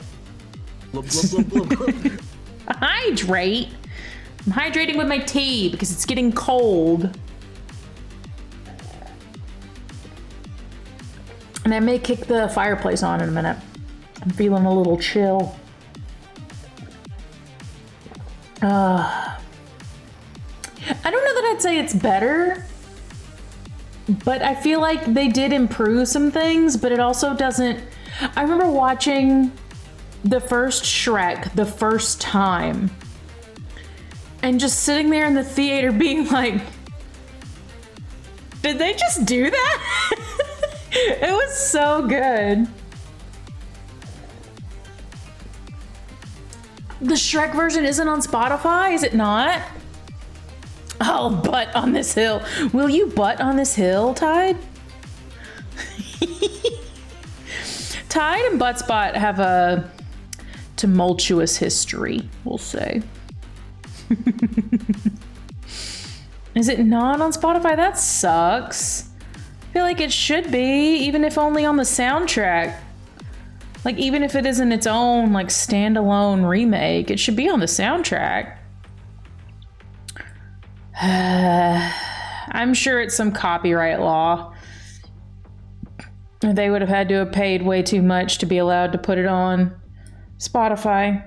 Hydrate. I'm hydrating with my tea because it's getting cold. And I may kick the fireplace on in a minute. I'm feeling a little chill. I don't know that I'd say it's better, but I feel like they did improve some things, but it also doesn't... I remember watching the first Shrek the first time and just sitting there in the theater being like, did they just do that? It was so good. The Shrek version isn't on Spotify, is it not? I'll butt on this hill. Will you butt on this hill, Tide? Tide and Buttspot have a tumultuous history, we'll say. Is it not on Spotify? That sucks. I feel like it should be, even if only on the soundtrack. Like, even if it isn't its own, like, standalone remake, it should be on the soundtrack. I'm sure it's some copyright law. They would have had to have paid way too much to be allowed to put it on Spotify.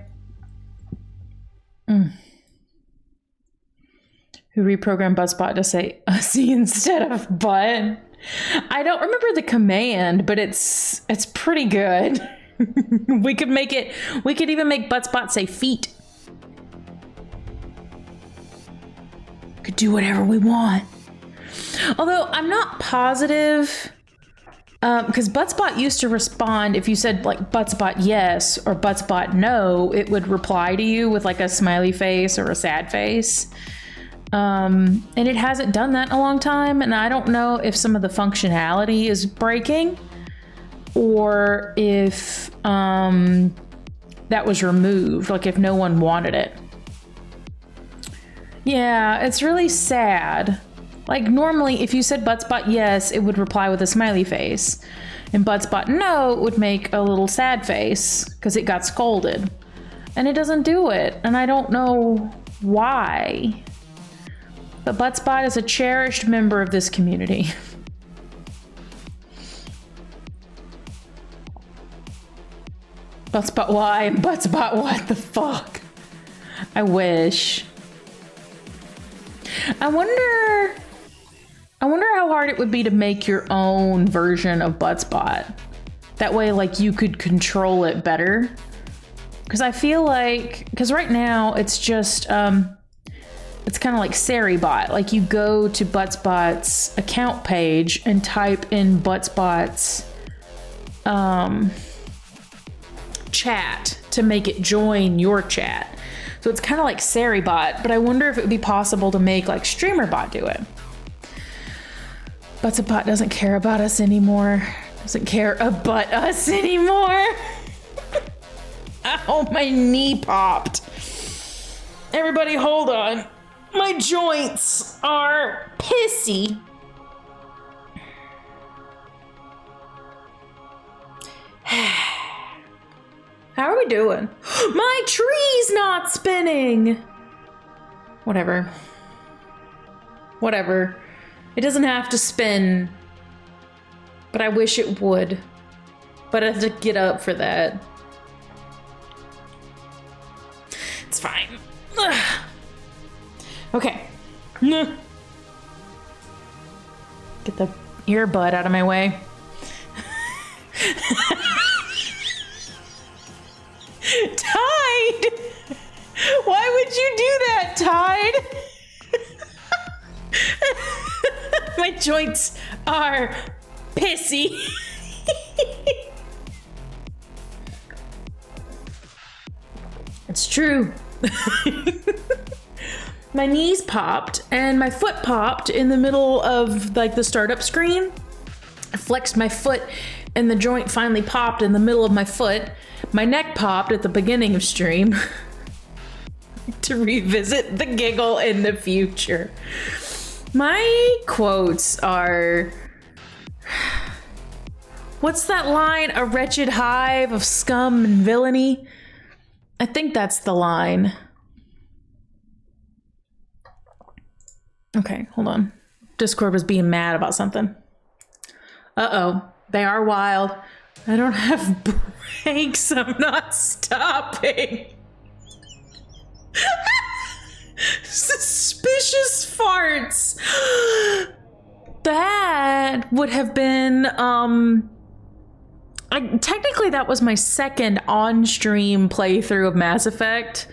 Who reprogrammed Buttspot to say "ussy" instead of "butt"? I don't remember the command, but it's pretty good. We could even make Buttspot say "feet." Could do whatever we want. Although I'm not positive, because Buttspot used to respond if you said like Buttspot yes or Buttspot no, it would reply to you with like a smiley face or a sad face. And it hasn't done that in a long time, and I don't know if some of the functionality is breaking or if that was removed, like if no one wanted it. Yeah, it's really sad. Like normally if you said Buttspot yes, it would reply with a smiley face. And Buttspot no would make a little sad face because it got scolded. And it doesn't do it, and I don't know why. But Buttspot is a cherished member of this community. Buttspot why and Buttspot what the fuck? I wish. I wonder how hard it would be to make your own version of Buttspot. That way, like, you could control it better. Because I feel like, because right now it's just, it's kind of like Seribot. Like, you go to Buttspot's account page and type in Buttspot's chat to make it join your chat. So it's kind of like Seribot, but I wonder if it would be possible to make like StreamerBot do it. Buttspot doesn't care about us anymore. Doesn't care about us anymore. Ow, my knee popped. Everybody hold on. My joints are pissy. How are we doing? My tree's not spinning. Whatever. Whatever. It doesn't have to spin. But I wish it would. But I have to get up for that. It's fine. Ugh. Okay. Get the earbud out of my way. Tide! Why would you do that, Tide? My joints are pissy. It's true. My knees popped and my foot popped in the middle of like the startup screen. I flexed my foot and the joint finally popped in the middle of my foot. My neck popped at the beginning of stream. To revisit the giggle in the future. My quotes are... What's that line? A wretched hive of scum and villainy? I think that's the line. Okay, hold on. Discord was being mad about something. Uh-oh. They are wild. I don't have brakes. I'm not stopping. Suspicious farts. That would have been, technically that was my second on-stream playthrough of Mass Effect.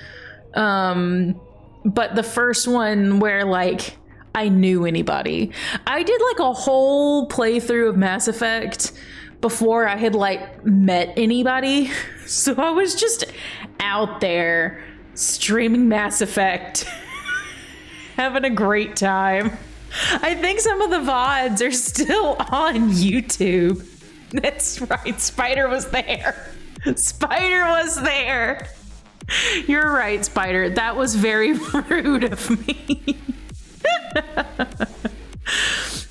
But the first one where, like, I knew anybody. I did, like, a whole playthrough of Mass Effect before I had, like, met anybody. So I was just out there streaming Mass Effect, having a great time. I think some of the VODs are still on YouTube. That's right, Spider was there. Spider was there. You're right, Spider. That was very rude of me.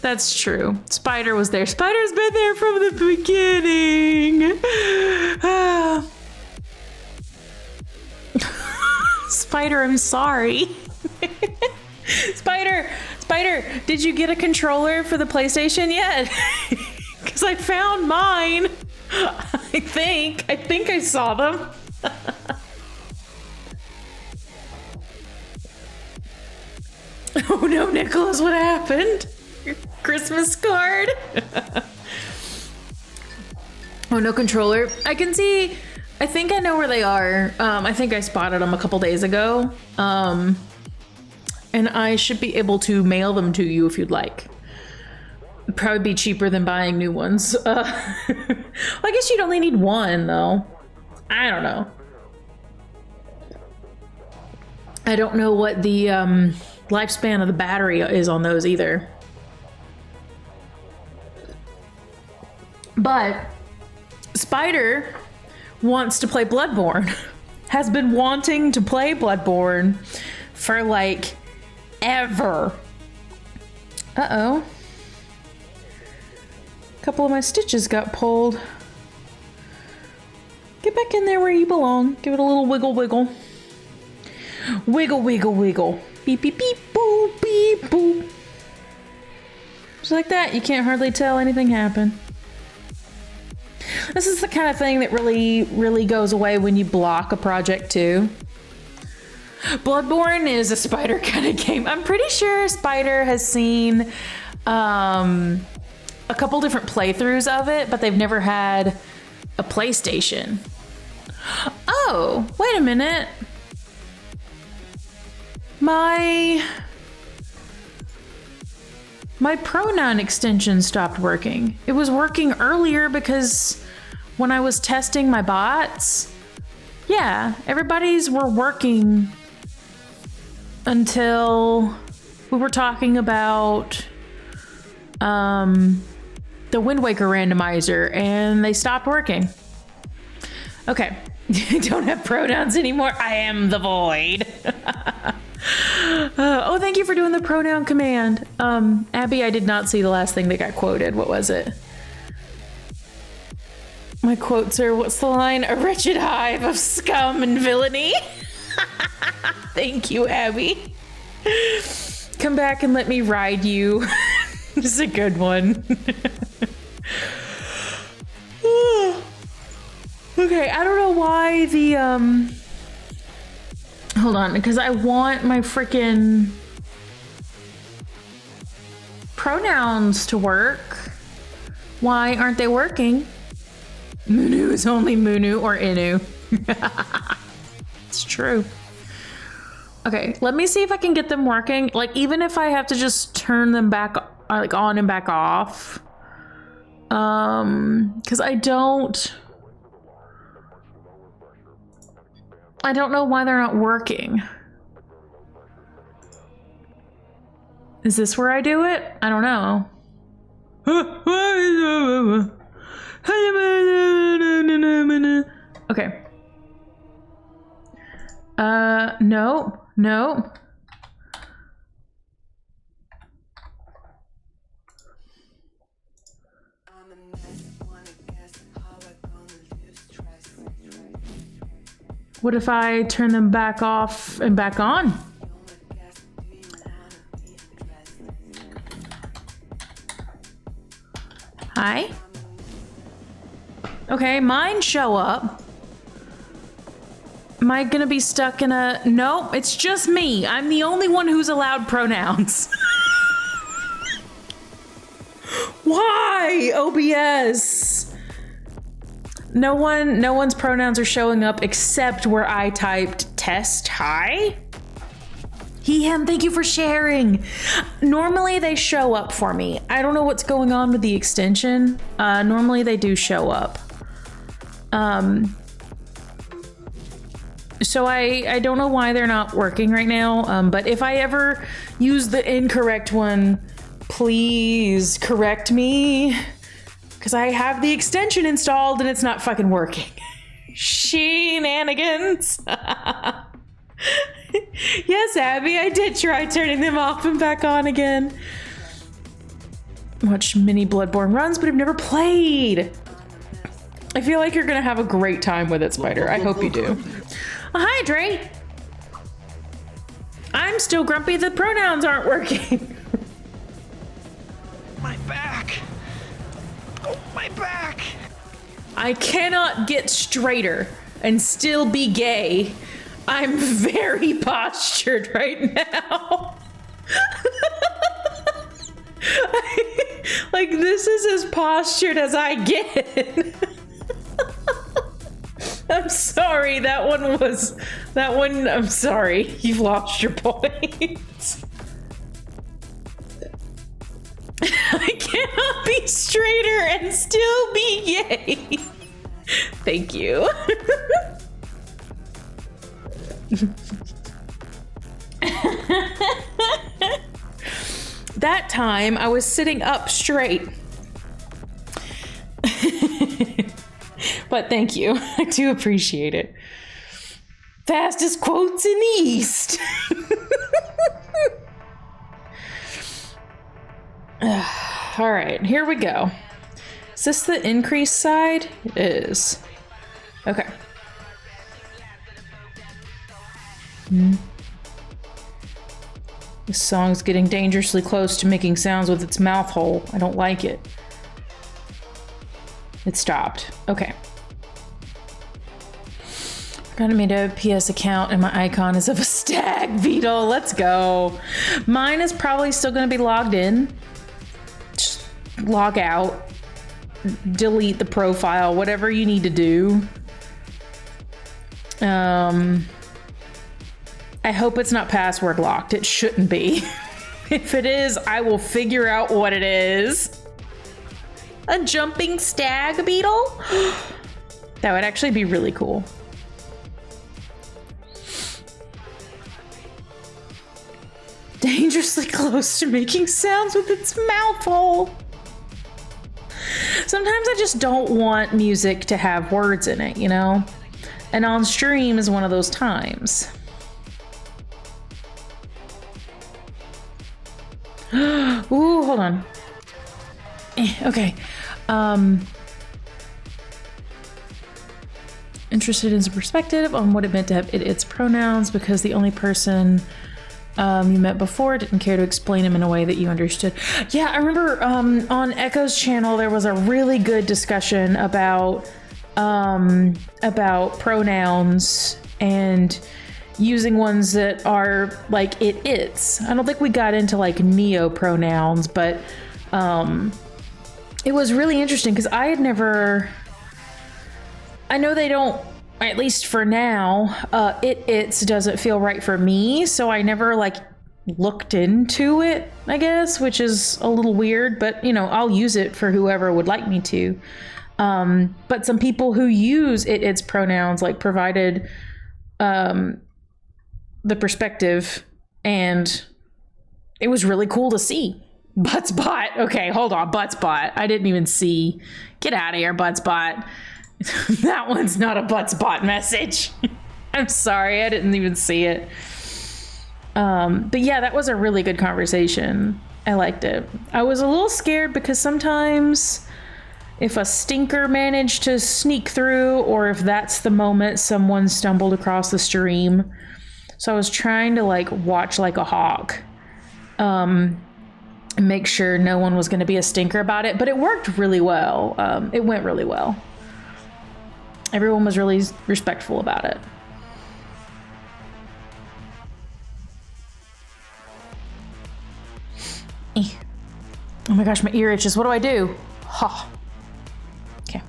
That's true. Spider was there. Spider's been there from the beginning. Spider, I'm sorry. Spider, did you get a controller for the PlayStation yet? Because I found mine. I think I saw them. Oh no, Nicholas, what happened? Your Christmas card? Oh, no controller. I can see, I think I know where they are. I think I spotted them a couple days ago. And I should be able to mail them to you if you'd like. It'd probably be cheaper than buying new ones. Well, I guess you'd only need one, though. I don't know. I don't know what the lifespan of the battery is on those either. But Spider wants to play Bloodborne. Has been wanting to play Bloodborne for like ever. Uh-oh. couple of my stitches got pulled. Get back in there where you belong. Give it a little wiggle wiggle. Wiggle wiggle wiggle. Beep beep beep boop beep boop. Just like that, you can't hardly tell anything happened. This is the kind of thing that really goes away when you block a project too. Bloodborne is a Spider kind of game. I'm pretty sure Spider has seen a couple different playthroughs of it, but they've never had a PlayStation. Oh, wait a minute. My pronoun extension stopped working. It was working earlier because when I was testing my bots, yeah, everybody's were working until we were talking about the Wind Waker randomizer and they stopped working. Okay, I don't have pronouns anymore. I am the void. Oh, thank you for doing the pronoun command. Abby, I did not see the last thing that got quoted. What was it? My quotes are, what's the line? A wretched hive of scum and villainy. Thank you, Abby. Come back and let me ride you. This is a good one. Okay, I don't know why the, hold on, because I want my freaking pronouns to work. Why aren't they working? Munu is only Munu or Inu. It's true. Okay, let me see if I can get them working. Like, even if I have to just turn them back, like, on and back off. Because I don't know why they're not working. Is this where I do it? I don't know. Okay. No. What if I turn them back off and back on? Hi? Okay, mine show up. Am I gonna be stuck in a... Nope, it's just me. I'm the only one who's allowed pronouns. Why, OBS? No one's pronouns are showing up except where I typed test hi. He, him, thank you for sharing. Normally they show up for me. I don't know what's going on with the extension. Normally they do show up. So I don't know why they're not working right now. But if I ever use the incorrect one, please correct me. Because I have the extension installed and it's not fucking working. Shenanigans. Yes, Abby, I did try turning them off and back on again. Watched many Bloodborne runs, but I've never played. I feel like you're gonna have a great time with it, Spider. I hope you do. Oh, hi, Dre. I'm still grumpy the pronouns aren't working. My back. Oh, my back. I cannot get straighter and still be gay. I'm very postured right now. Like, this is as postured as I get. I'm sorry, I'm sorry. You've lost your point. I cannot be straighter and still be gay. Thank you. That time I was sitting up straight. But thank you. I do appreciate it. Fastest quotes in the East. All right, here we go. Is this the increase side? It is. Okay. This song's getting dangerously close to making sounds with its mouth hole. I don't like it. It stopped. Okay. Forgot I made a PS account and my icon is of a stag beetle. Let's go. Mine is probably still going to be logged in. Just log out. Delete the profile. Whatever you need to do. I hope it's not password locked. It shouldn't be. If it is, I will figure out what it is. A jumping stag beetle? That would actually be really cool. Dangerously close to making sounds with its mouth hole. Sometimes I just don't want music to have words in it, you know? And on stream is one of those times. Ooh, hold on. Okay. Interested in some perspective on what it meant to have its pronouns because the only person you met before didn't care to explain them in a way that you understood. Yeah, I remember on Echo's channel there was a really good discussion about pronouns and using ones that are like it's. I don't think we got into like neo pronouns, but it was really interesting because I had never. I know they don't, at least for now, it's doesn't feel right for me, so I never like looked into it, I guess, which is a little weird, but you know, I'll use it for whoever would like me to. But some people who use its pronouns like provided the perspective, and it was really cool to see. Buttspot. Okay, hold on. Buttspot. I didn't even see. Get out of here, Buttspot. That one's not a Buttspot message. I'm sorry. I didn't even see it. But yeah, that was a really good conversation. I liked it. I was a little scared because sometimes if a stinker managed to sneak through or if that's the moment someone stumbled across the stream. So I was trying to like watch like a hawk. And make sure no one was going to be a stinker about it, but it worked really well. It went really well. Everyone was really respectful about it. Oh my gosh, my ear itches. What do I do? Ha. Okay.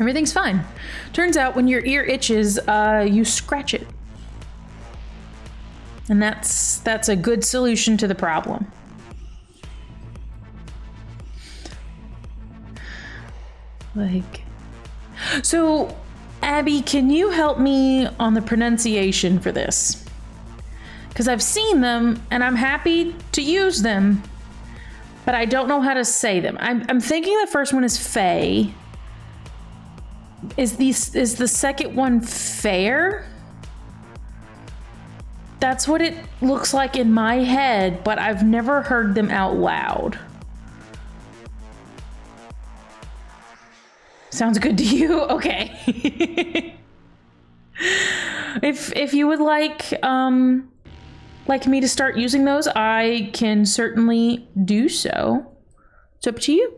Everything's fine. Turns out when your ear itches, you scratch it. And that's a good solution to the problem. Like, so Abby, can you help me on the pronunciation for this? Because I've seen them and I'm happy to use them, but I don't know how to say them. I'm thinking the first one is Faye. Is the second one fair? That's what it looks like in my head, but I've never heard them out loud. Sounds good to you? Okay. If you would like me to start using those, I can certainly do so. It's up to you.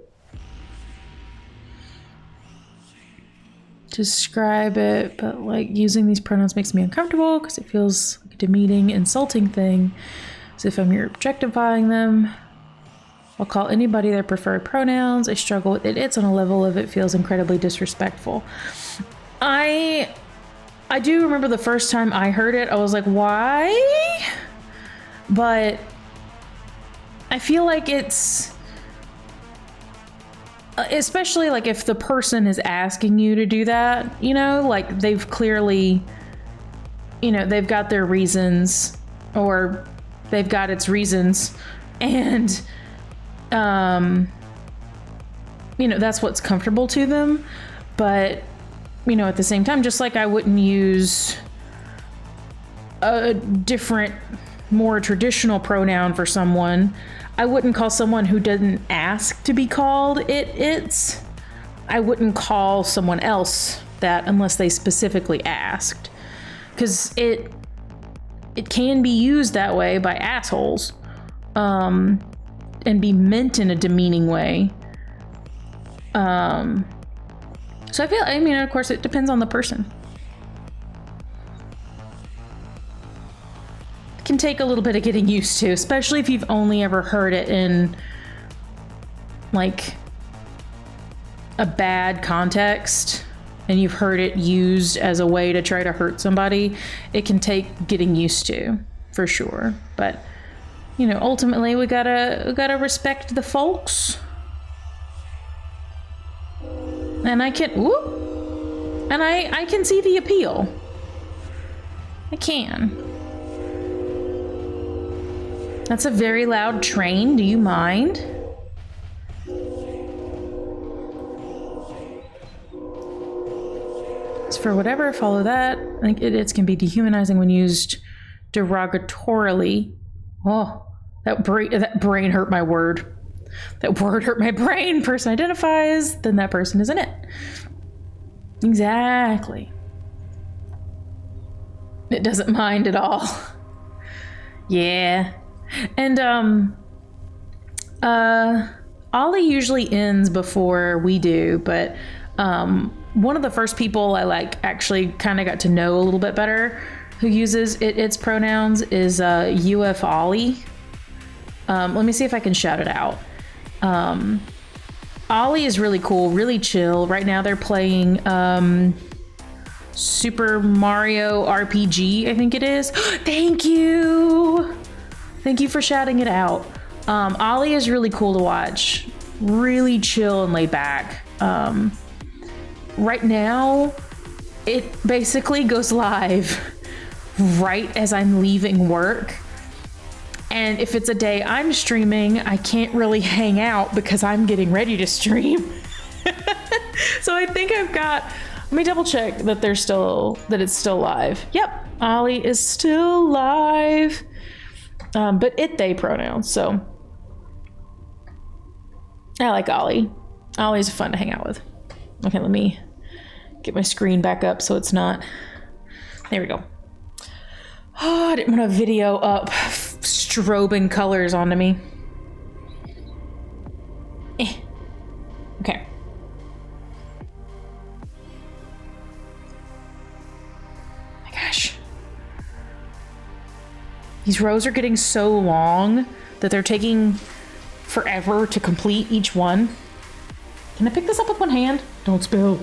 Describe it, but like using these pronouns makes me uncomfortable because it feels like a demeaning, insulting thing, as if I'm objectifying them. I'll call anybody their preferred pronouns. I struggle with it's on a level of it feels incredibly disrespectful. I do remember the first time I heard it, I was like, why? But I feel like it's, especially like if the person is asking you to do that, you know, like they've clearly, you know, they've got their reasons or they've got its reasons, and you know, that's what's comfortable to them. But, you know, at the same time, just like I wouldn't use a different, more traditional pronoun for someone, I wouldn't call someone who didn't ask to be called it's. I wouldn't call someone else that unless they specifically asked. Because it can be used that way by assholes. And be meant in a demeaning way. So I mean, of course, it depends on the person. It can take a little bit of getting used to, especially if you've only ever heard it in, like, a bad context, and you've heard it used as a way to try to hurt somebody. It can take getting used to, for sure. But, you know, ultimately, we gotta respect the folks. And I can, and I can see the appeal. I can. That's a very loud train. Do you mind? As for whatever, follow that. I think it can be dehumanizing when used derogatorily. Oh, that brain hurt my word. That word hurt my brain. Person identifies, then that person isn't it. Exactly. It doesn't mind at all. Yeah. And Ollie usually ends before we do, but one of the first people I actually kind of got to know a little bit better who uses its pronouns is UF Ollie. Let me see if I can shout it out. Ollie is really cool, really chill. Right now they're playing Super Mario RPG, I think it is. Thank you! Thank you for shouting it out. Ollie is really cool to watch. Really chill and laid back. Right now, it basically goes live right as I'm leaving work. And if it's a day I'm streaming, I can't really hang out because I'm getting ready to stream. So I think I've got, let me double check that that it's still live. Yep, Ollie is still live. But they pronouns, so I like Ollie. Ollie's fun to hang out with. Okay, let me get my screen back up so it's not, there we go. Oh, I didn't want to video up strobing colors onto me. Okay. My gosh. These rows are getting so long that they're taking forever to complete each one. Can I pick this up with one hand? Don't spill.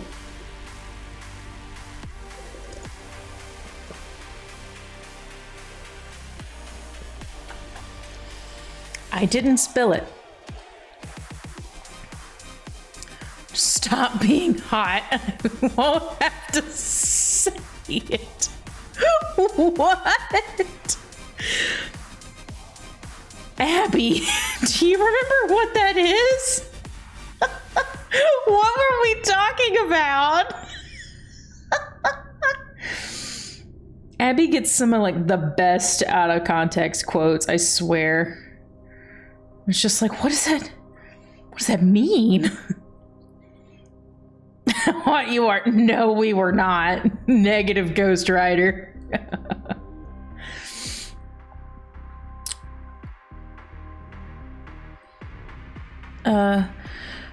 I didn't spill it. Stop being hot. I won't have to say it. What? Abby, do you remember what that is? What were we talking about? Abby gets some of the best out of context quotes, I swear. It's just like, what does that mean? What you are? No, we were not. Negative Ghost Rider.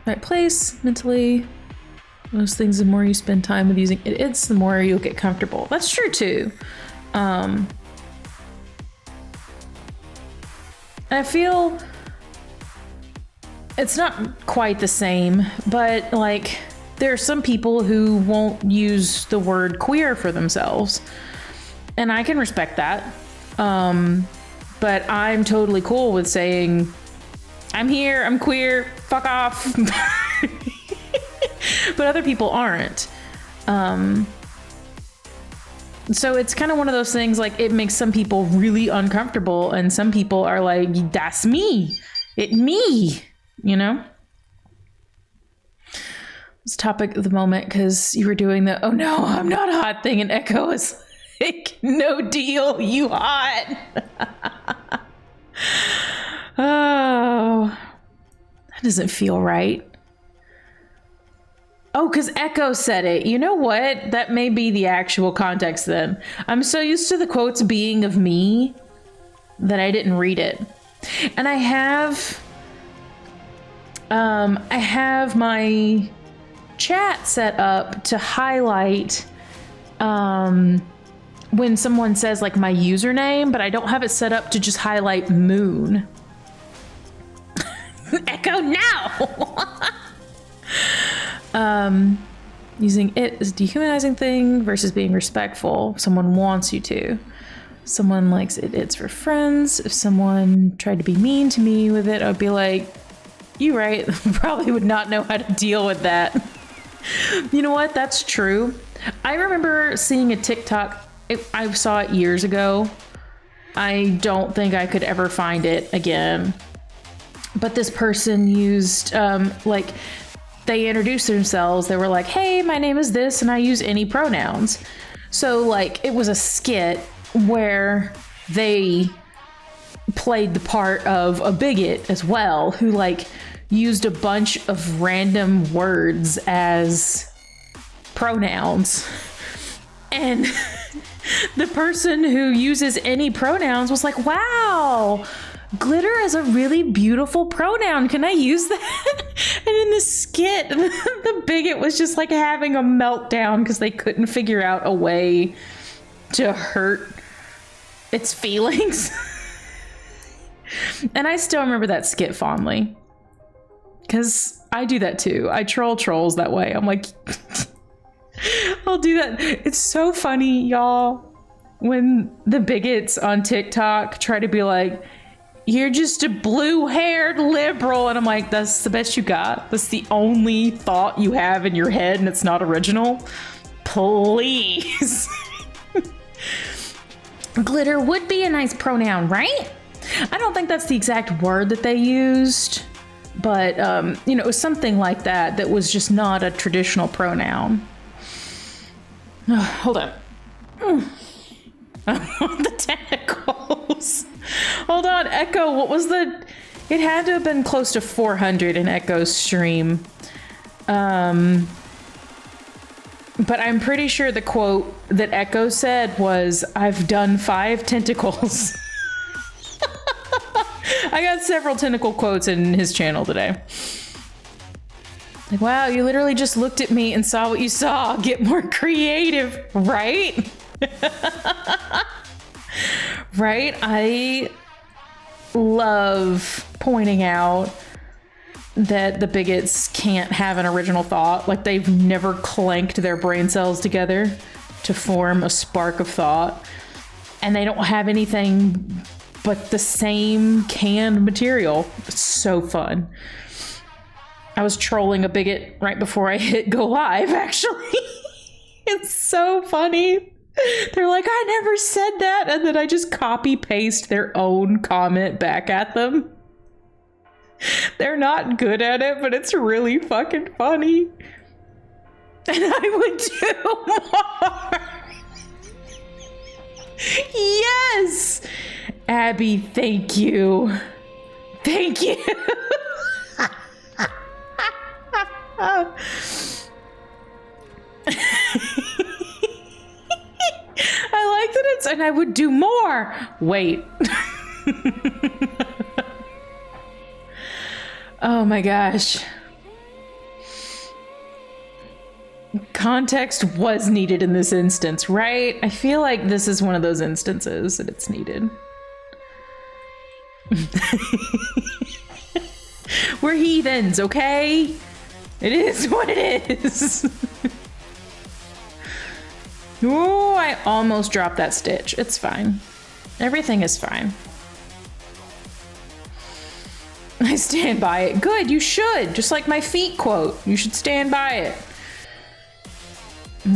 Right place, mentally. Most things, the more you spend time with using it's the more you'll get comfortable. That's true too. I feel it's not quite the same, but there are some people who won't use the word queer for themselves, and I can respect that. But I'm totally cool with saying, I'm here, I'm queer, fuck off. But other people aren't. So it's kind of one of those things, it makes some people really uncomfortable, and some people are like, that's me. It me, you know? It's topic of the moment because you were doing the, oh no, I'm not hot thing, and Echo is like, no deal, you hot. Oh, that doesn't feel right. Oh, because Echo said it. You know what? That may be the actual context then. I'm so used to the quotes being of me that I didn't read it. And I have my chat set up to highlight when someone says like my username, but I don't have it set up to just highlight Moon. Echo now. Using it as a dehumanizing thing versus being respectful. Someone wants you to. Someone likes it. It's for friends. If someone tried to be mean to me with it, I'd be like, you right. Probably would not know how to deal with that. You know what? That's true. I remember seeing a TikTok. I saw it years ago. I don't think I could ever find it again. But this person used, they introduced themselves. They were like, hey, my name is this, and I use any pronouns. So, like, it was a skit where they played the part of a bigot as well, who, like, used a bunch of random words as pronouns. And the person who uses any pronouns was like, wow, glitter is a really beautiful pronoun. Can I use that? And in the skit, the bigot was just like having a meltdown because they couldn't figure out a way to hurt its feelings. And I still remember that skit fondly because I do that too. I troll trolls that way. I'm like, I'll do that. It's so funny, y'all, when the bigots on TikTok try to be like, you're just a blue-haired liberal. And I'm like, that's the best you got? That's the only thought you have in your head and it's not original? Please. Glitter would be a nice pronoun, right? I don't think that's the exact word that they used, but, it was something like that that was just not a traditional pronoun. Hold on. I want the tentacles. Hold on, Echo, what was the... It had to have been close to 400 in Echo's stream. But I'm pretty sure the quote that Echo said was, I've done 5 tentacles. I got several tentacle quotes in his channel today. Like, wow, you literally just looked at me and saw what you saw. Get more creative, right? Right? I love pointing out that the bigots can't have an original thought. Like, they've never clanked their brain cells together to form a spark of thought. And they don't have anything but the same canned material. It's so fun. I was trolling a bigot right before I hit go live, actually. It's so funny. They're like, I never said that. And then I just copy paste their own comment back at them. They're not good at it, but it's really fucking funny. And I would do more. Yes. Abby, thank you. Thank you. I like that it's, and I would do more. Wait. Oh my gosh. Context was needed in this instance, right? I feel like this is one of those instances that it's needed. We're heathens, okay? It is what it is. Oh, I almost dropped that stitch. It's fine. Everything is fine. I stand by it. Good, you should. Just like my feet quote. You should stand by it.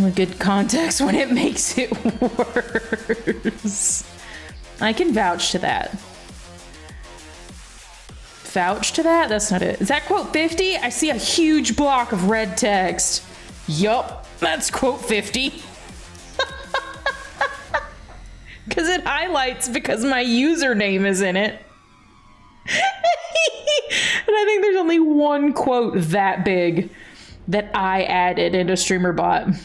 A good context when it makes it worse. I can vouch to that. Vouch to that? That's not it. Is that quote 50? I see a huge block of red text. Yup, that's quote 50. Because it highlights because my username is in it. think there's only one quote that big that I added in a StreamerBot.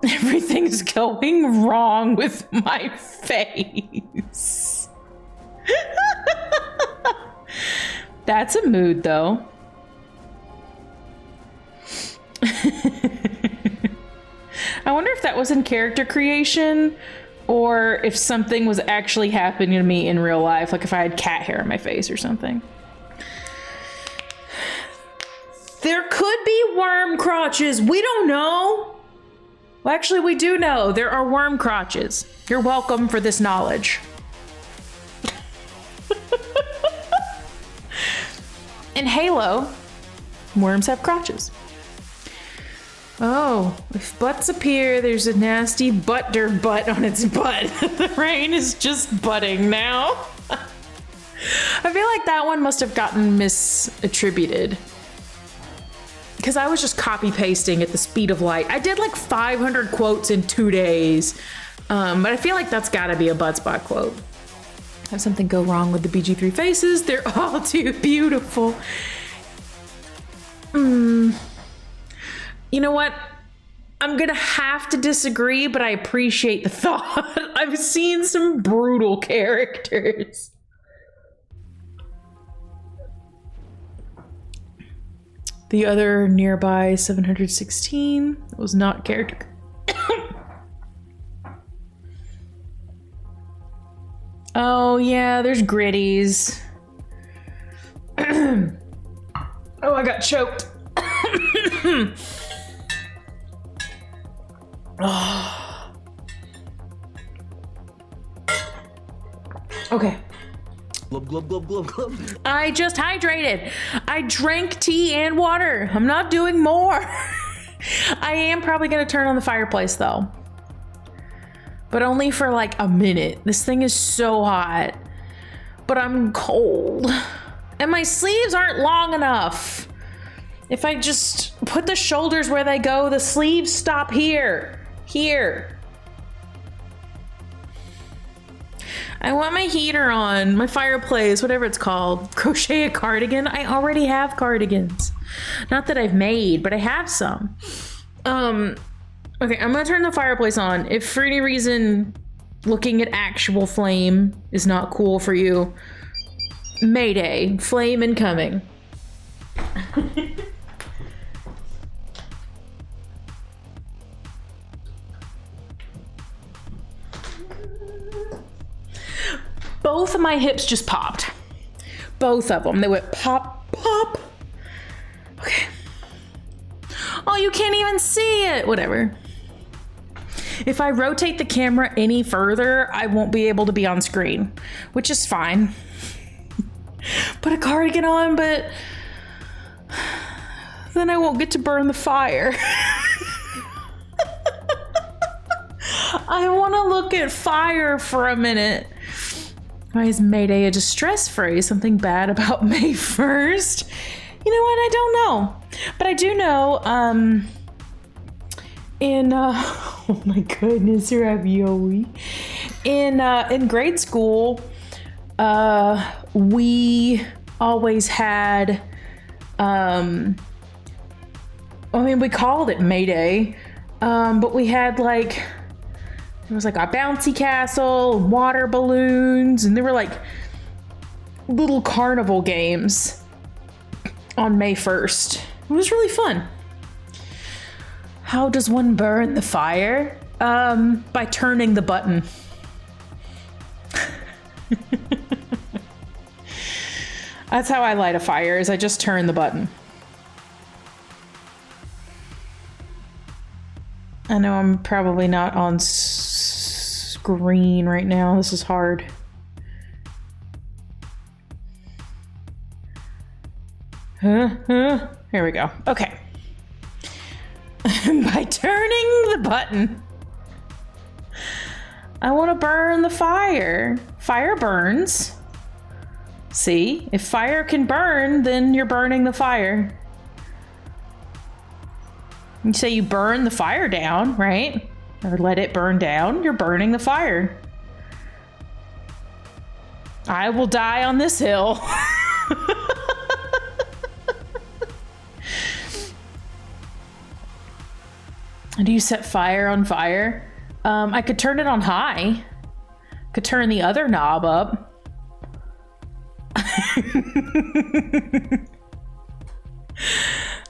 Everything's going wrong with my face. That's a mood, though. I wonder if that was in character creation or if something was actually happening to me in real life, like if I had cat hair on my face or something. There could be worm crotches. We don't know. Well, actually, we do know. There are worm crotches. You're welcome for this knowledge. In Halo, worms have crotches. Oh, if butts appear, there's a nasty butter butt on its butt. The rain is just butting now. I feel like that one must have gotten misattributed. Because I was just copy pasting at the speed of light. I did like 500 quotes in 2 days. But I feel like that's gotta be a Buttspot quote. Have something go wrong with the BG3 faces. They're all too beautiful. You know what? I'm gonna have to disagree, but I appreciate the thought. I've seen some brutal characters. The other nearby 716 was not character. Oh yeah, there's gritties. Oh, I got choked. Okay. Glub, glub, glub, glub, glub. I just hydrated. I drank tea and water. I'm not doing more. I am probably gonna turn on the fireplace though. But only for like a minute. This thing is so hot. But I'm cold. And my sleeves aren't long enough. If I just put the shoulders where they go, the sleeves stop here. Here. I want my heater on, my fireplace, whatever it's called. Crochet a cardigan? I already have cardigans. Not that I've made, but I have some. Okay, I'm gonna turn the fireplace on. If for any reason looking at actual flame is not cool for you, mayday, flame incoming. Both of my hips just popped. Both of them. They went pop, pop. Okay. Oh, you can't even see it. Whatever. If I rotate the camera any further, I won't be able to be on screen, which is fine. Put a cardigan on, but then I won't get to burn the fire. I want to look at fire for a minute. Why is May Day a distress phrase? Something bad about May 1st? You know what? I don't know. But I do know, oh my goodness, ravioli. In grade school, we always had, we called it May Day, but we had like, it was like a bouncy castle, water balloons, and there were like little carnival games on May 1st. It was really fun. How does one burn the fire? By turning the button. That's how I light a fire, is I just turn the button. I know I'm probably not on screen right now. This is hard. Here we go. Okay. By turning the button, I want to burn the fire. Fire burns. See? If fire can burn, then you're burning the fire. You say you burn the fire down, right? Or let it burn down, you're burning the fire. I will die on this hill. Do you set fire on fire? I could turn it on high. Could turn the other knob up.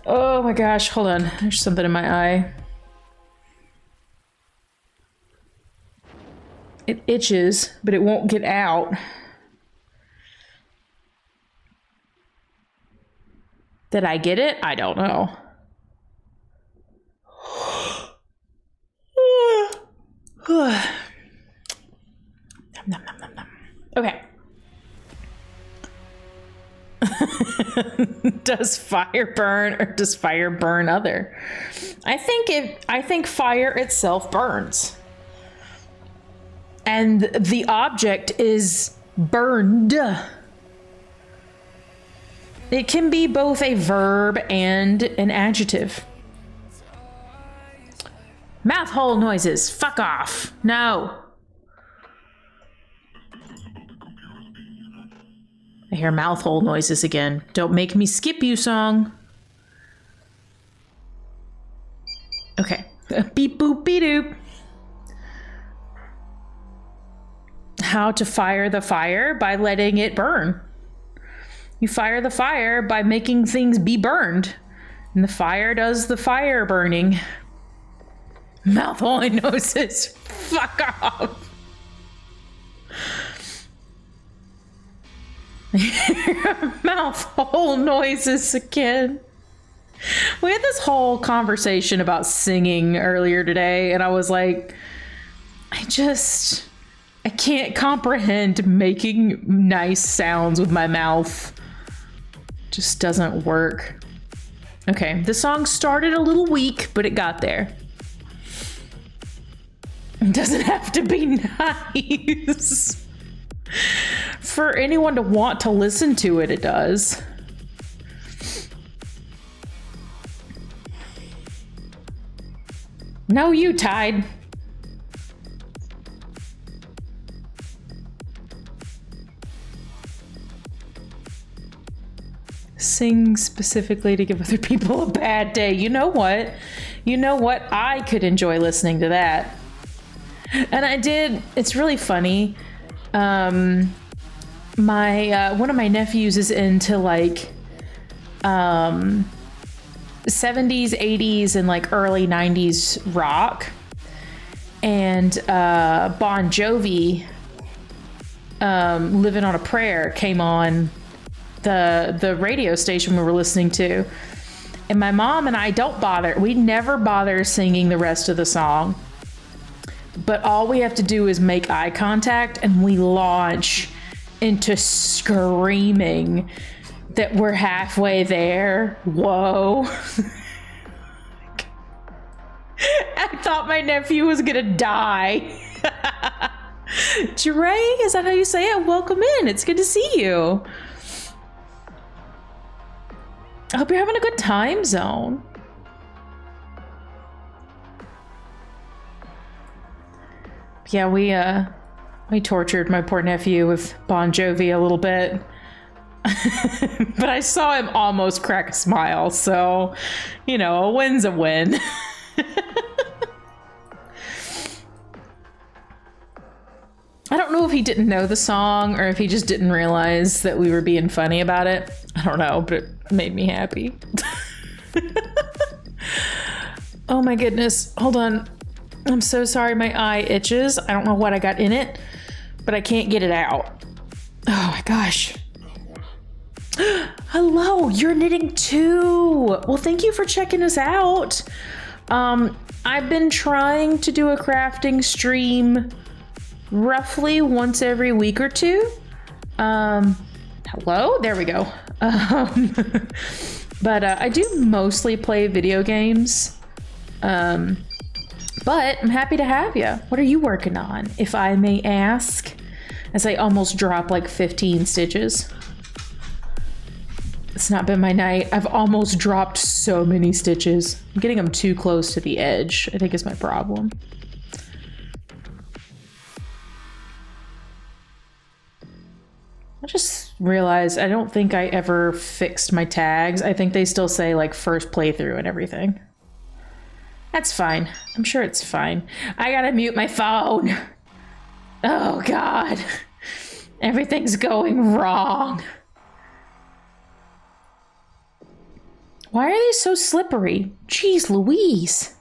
Oh my gosh, hold on. There's something in my eye. It itches, but it won't get out. Did I get it? I don't know. Okay. Does fire burn or does fire burn other? I think fire itself burns. And the object is burned. It can be both a verb and an adjective. Mouth hole noises. Fuck off. No. I hear mouth hole noises again. Don't make me skip you, song. Okay. Beep boop beep doop. How to fire the fire? By letting it burn. You fire the fire by making things be burned. And the fire does the fire burning. Mouth hole noises. Fuck off. Mouth hole noises again. We had this whole conversation about singing earlier today, and I was like, I can't comprehend making nice sounds with my mouth. Just doesn't work. Okay, the song started a little weak, but it got there. It doesn't have to be nice. For anyone to want to listen to it, it does. No, you, Tide. Sing specifically to give other people a bad day. You know what? You know what? I could enjoy listening to that. And I did. It's really funny. One of my nephews is into like 70s, 80s, and like early 90s rock. And Bon Jovi, Living on a Prayer, came on the radio station we were listening to. And my mom and I we never bother singing the rest of the song. But all we have to do is make eye contact, and we launch into screaming that we're halfway there. Whoa. I thought my nephew was gonna die. Jure, is that how you say it? Welcome in. It's good to see you. I hope you're having a good time zone. Yeah, we tortured my poor nephew with Bon Jovi a little bit. But I saw him almost crack a smile, so, you know, a win's a win. I don't know if he didn't know the song or if he just didn't realize that we were being funny about it. I don't know, but it made me happy. Oh my goodness. Hold on. I'm so sorry my eye itches. I don't know what I got in it, but I can't get it out. Oh my gosh. Hello, you're knitting too. Well, thank you for checking us out. I've been trying to do a crafting stream roughly once every week or two. Hello? There we go. But I do mostly play video games. But I'm happy to have you. What are you working on, if I may ask? As I almost drop like 15 stitches. It's not been my night. I've almost dropped so many stitches. I'm getting them too close to the edge, I think is my problem. I just realized I don't think I ever fixed my tags. I think they still say like first playthrough and everything. That's fine. I'm sure it's fine. I gotta mute my phone. Oh God. Everything's going wrong. Why are they so slippery? Jeez Louise.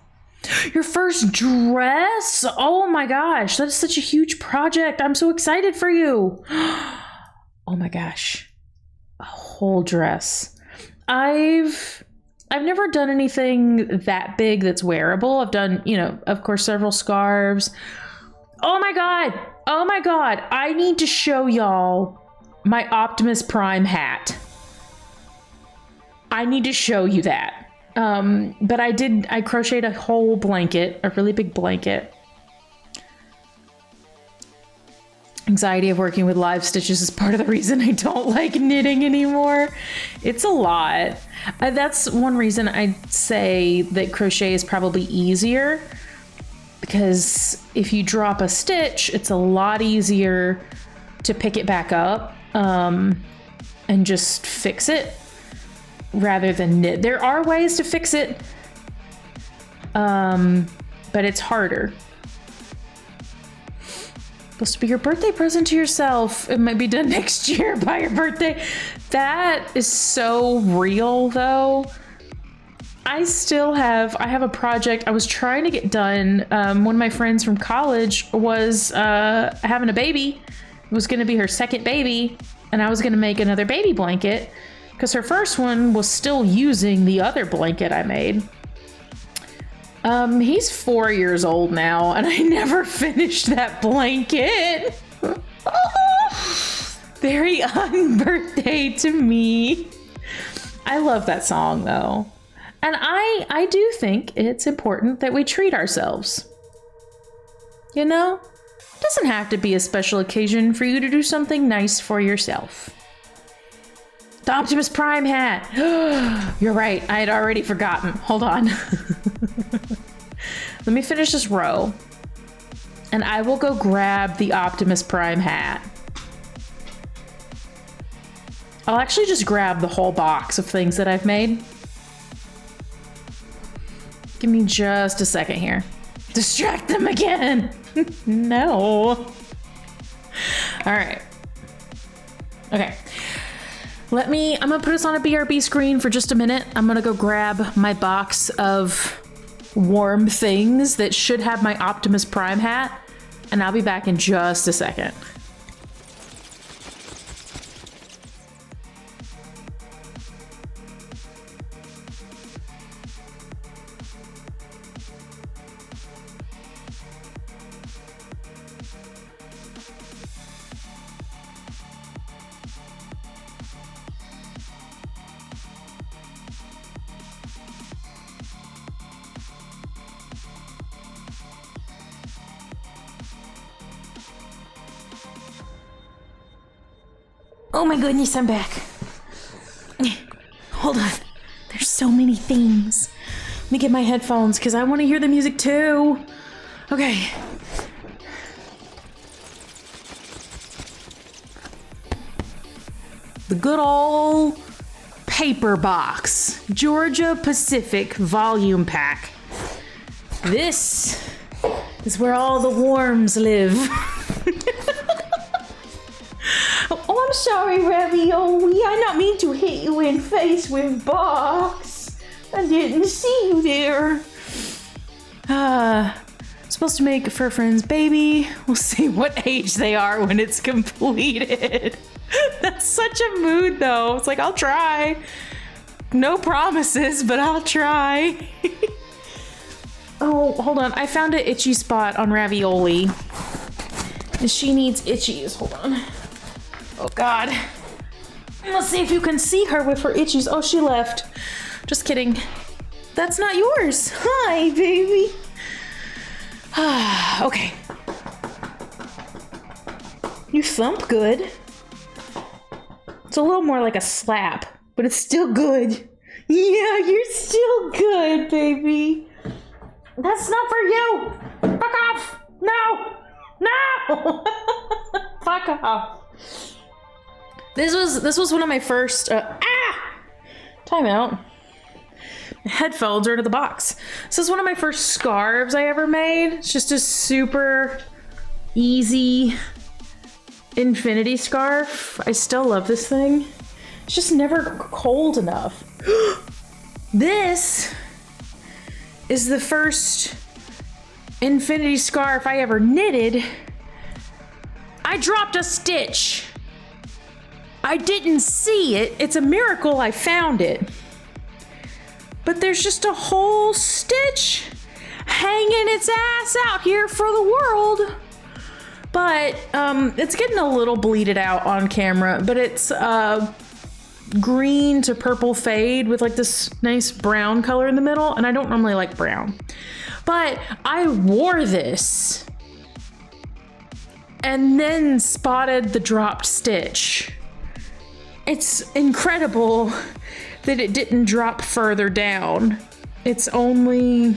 Your first dress? Oh my gosh, that is such a huge project. I'm so excited for you. Oh my gosh. A whole dress. I've never done anything that big that's wearable. I've done, you know, of course, several scarves. Oh my God. Oh my God. I need to show y'all my Optimus Prime hat. I need to show you that. But I crocheted a whole blanket, a really big blanket. Anxiety of working with live stitches is part of the reason I don't like knitting anymore. It's a lot. That's one reason I'd say that crochet is probably easier, because if you drop a stitch, it's a lot easier to pick it back up and just fix it rather than knit. There are ways to fix it, but it's harder. Supposed to be your birthday present to yourself. It might be done next year by your birthday. That is so real though. I have a project I was trying to get done. One of my friends from college was having a baby. It was going to be her second baby, and I was going to make another baby blanket because her first one was still using the other blanket I made. He's 4 years old now, and I never finished that blanket. Very unbirthday to me. I love that song though. And I do think it's important that we treat ourselves. You know? It doesn't have to be a special occasion for you to do something nice for yourself. The Optimus Prime hat. You're right. I had already forgotten. Hold on. Let me finish this row. And I will go grab the Optimus Prime hat. I'll actually just grab the whole box of things that I've made. Give me just a second here. Distract them again. No. All right. Okay. I'm gonna put us on a BRB screen for just a minute. I'm gonna go grab my box of warm things that should have my Optimus Prime hat, and I'll be back in just a second. Oh my goodness, I'm back. Hold on. There's so many things. Let me get my headphones because I want to hear the music too. Okay. The good old paper box. Georgia Pacific volume pack. This is where all the worms live. Oh, I'm sorry, Ravioli. I not mean to hit you in face with box. I didn't see you there. Supposed to make Fur Friend's baby. We'll see what age they are when it's completed. That's such a mood, though. It's like, I'll try. No promises, but I'll try. Oh, hold on. I found an itchy spot on Ravioli. She needs itchies. Hold on. Oh, God. Let's see if you can see her with her itchies. Oh, she left. Just kidding. That's not yours. Hi, baby. Okay. You thump good. It's a little more like a slap, but it's still good. Yeah, you're still good, baby. That's not for you. Fuck off. No. No. Fuck off. This was one of my first time out. Headphones are into the box. This is one of my first scarves I ever made. It's just a super easy infinity scarf. I still love this thing. It's just never cold enough. This is the first infinity scarf I ever knitted. I dropped a stitch. I didn't see it. It's a miracle I found it. But there's just a whole stitch hanging its ass out here for the world. But it's getting a little bleeded out on camera, but it's green to purple fade with like this nice brown color in the middle. And I don't normally like brown, but I wore this and then spotted the dropped stitch. It's incredible that it didn't drop further down. It's only...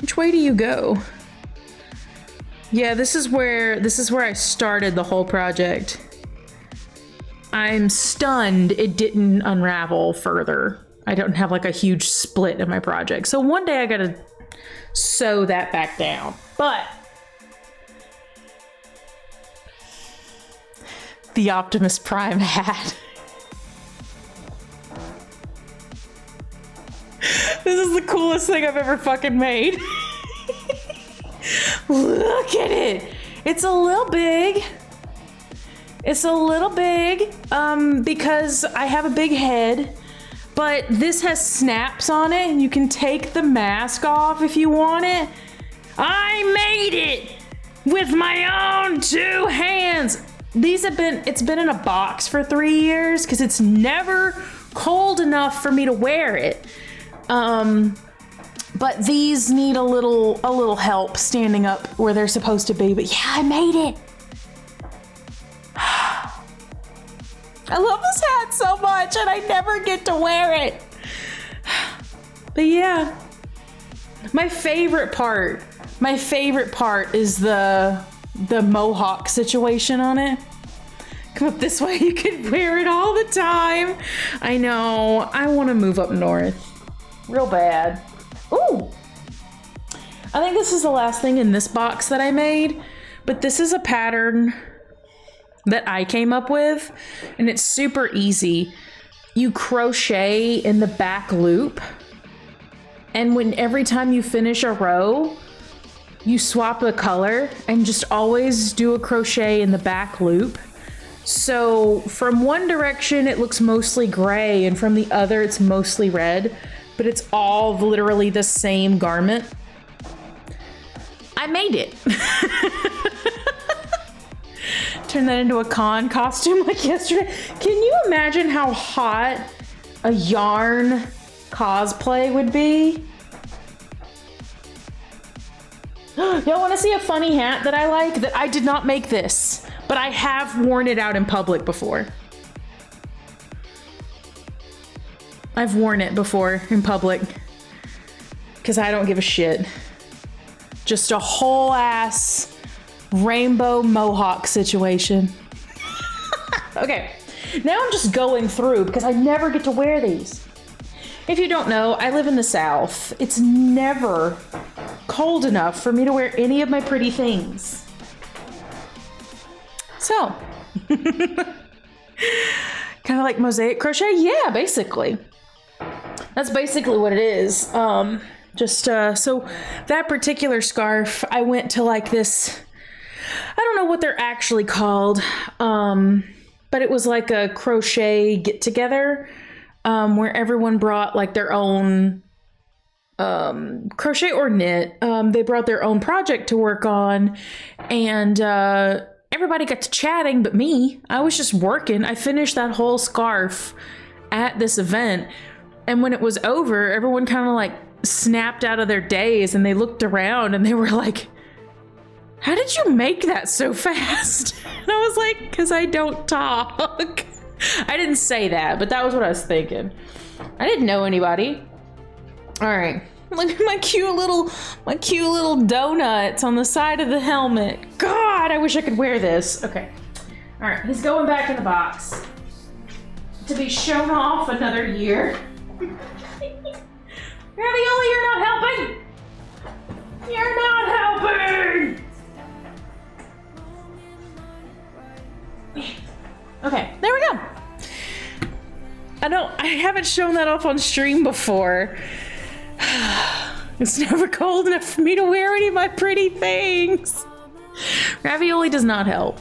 Which way do you go? Yeah, this is where I started the whole project. I'm stunned it didn't unravel further. I don't have like a huge split in my project. So one day I gotta sew that back down. But the Optimus Prime hat. This is the coolest thing I've ever fucking made. Look at it. It's a little big. It's a little big because I have a big head, but this has snaps on it and you can take the mask off if you want it. I made it with my own 2 hands. It's been in a box for 3 years because it's never cold enough for me to wear it. But these need a little help standing up where they're supposed to be. But yeah, I made it. I love this hat so much and I never get to wear it. But yeah, my favorite part is the mohawk situation on it. Come up this way, you can wear it all the time. I know, I want to move up north real bad. Ooh, I think this is the last thing in this box that I made, but this is a pattern that I came up with and it's super easy. You crochet in the back loop, and every time you finish a row, you swap the color and just always do a crochet in the back loop. So from one direction it looks mostly gray and from the other it's mostly red, but it's all literally the same garment. I made it. Turn that into a con costume like yesterday. Can you imagine how hot a yarn cosplay would be? Y'all want to see a funny hat that I like? That I did not make this, but I have worn it out in public before. I've worn it before in public because I don't give a shit. Just a whole ass rainbow mohawk situation. Okay, now I'm just going through because I never get to wear these. If you don't know, I live in the South. It's never cold enough for me to wear any of my pretty things. So, kind of like mosaic crochet? Yeah, basically. That's basically what it is. So that particular scarf, I went to like this, I don't know what they're actually called, but it was like a crochet get together where everyone brought like their own crochet or knit. They brought their own project to work on, and everybody got to chatting but me. I was just working. I finished that whole scarf at this event, and when it was over, everyone kind of like snapped out of their daze and they looked around and they were like, how did you make that so fast? And I was like, because I don't talk. I didn't say that, but that was what I was thinking. I didn't know anybody. All right, look at my cute little donuts on the side of the helmet. God, I wish I could wear this. Okay. All right, he's going back in the box to be shown off another year. Ravioli, you're not helping. You're not helping. Okay, there we go. I haven't shown that off on stream before. It's never cold enough for me to wear any of my pretty things. Ravioli does not help.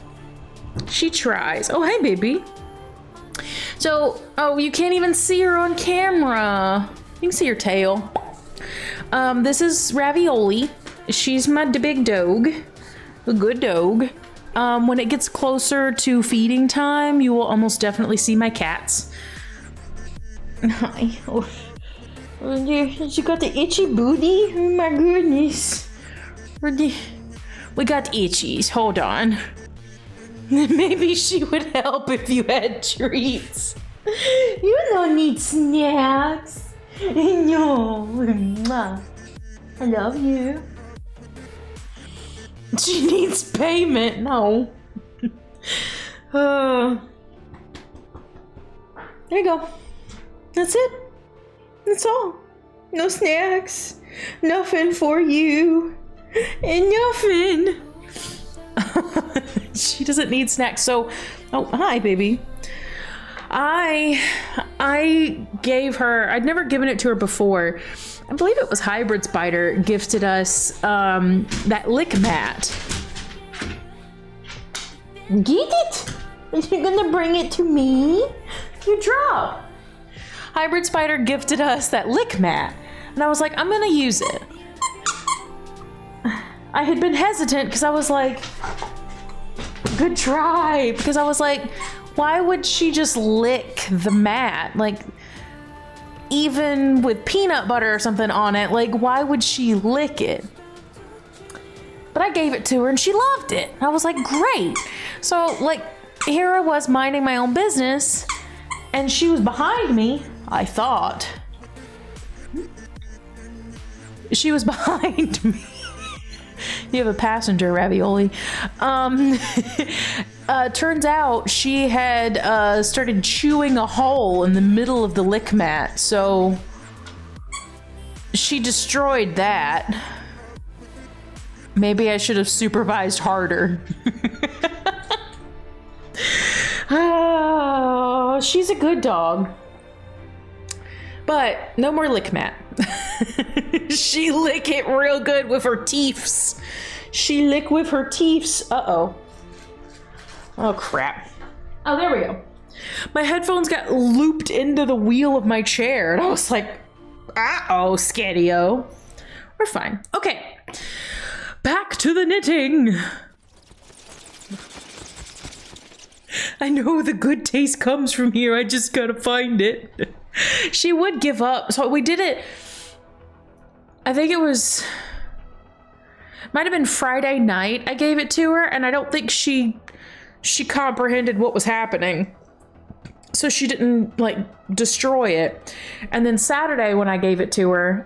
She tries. Oh, hey, baby. So, oh, you can't even see her on camera. You can see her tail. This is Ravioli. She's my big dog. A good dog. When it gets closer to feeding time, you will almost definitely see my cats. Hi. Oh. She got the itchy booty? Oh my goodness. We got itchies. Hold on. Maybe she would help if you had treats. You don't need snacks. No. I love you. She needs payment. No. There you go. That's it. That's all. No snacks. Nothing for you. And nothing. She doesn't need snacks. So, oh, hi, baby. I gave her, I'd never given it to her before. I believe it was Hybrid Spider gifted us that lick mat. Get it? Are you gonna bring it to me? You drop. Hybrid Spider gifted us that lick mat. And I was like, I'm gonna use it. I had been hesitant because I was like, good try. Because I was like, why would she just lick the mat? Like, even with peanut butter or something on it, like, why would she lick it? But I gave it to her and she loved it. I was like, great. So, like, here I was minding my own business and she was behind me, I thought. She was behind me. You have a passenger, Ravioli. Turns out she had started chewing a hole in the middle of the lick mat, so she destroyed that. Maybe I should have supervised harder. Oh, she's a good dog. But no more lick mat. She lick it real good with her teeths. She lick with her teeths. Uh-oh. Oh, crap. Oh, there we go. My headphones got looped into the wheel of my chair, and I was like, uh-oh, Scadio. We're fine. Okay. Back to the knitting. I know the good taste comes from here. I just gotta find it. She would give up. So we did it. I think it was, might have been Friday night I gave it to her, and I don't think she comprehended what was happening. So she didn't, like, destroy it. And then Saturday when I gave it to her,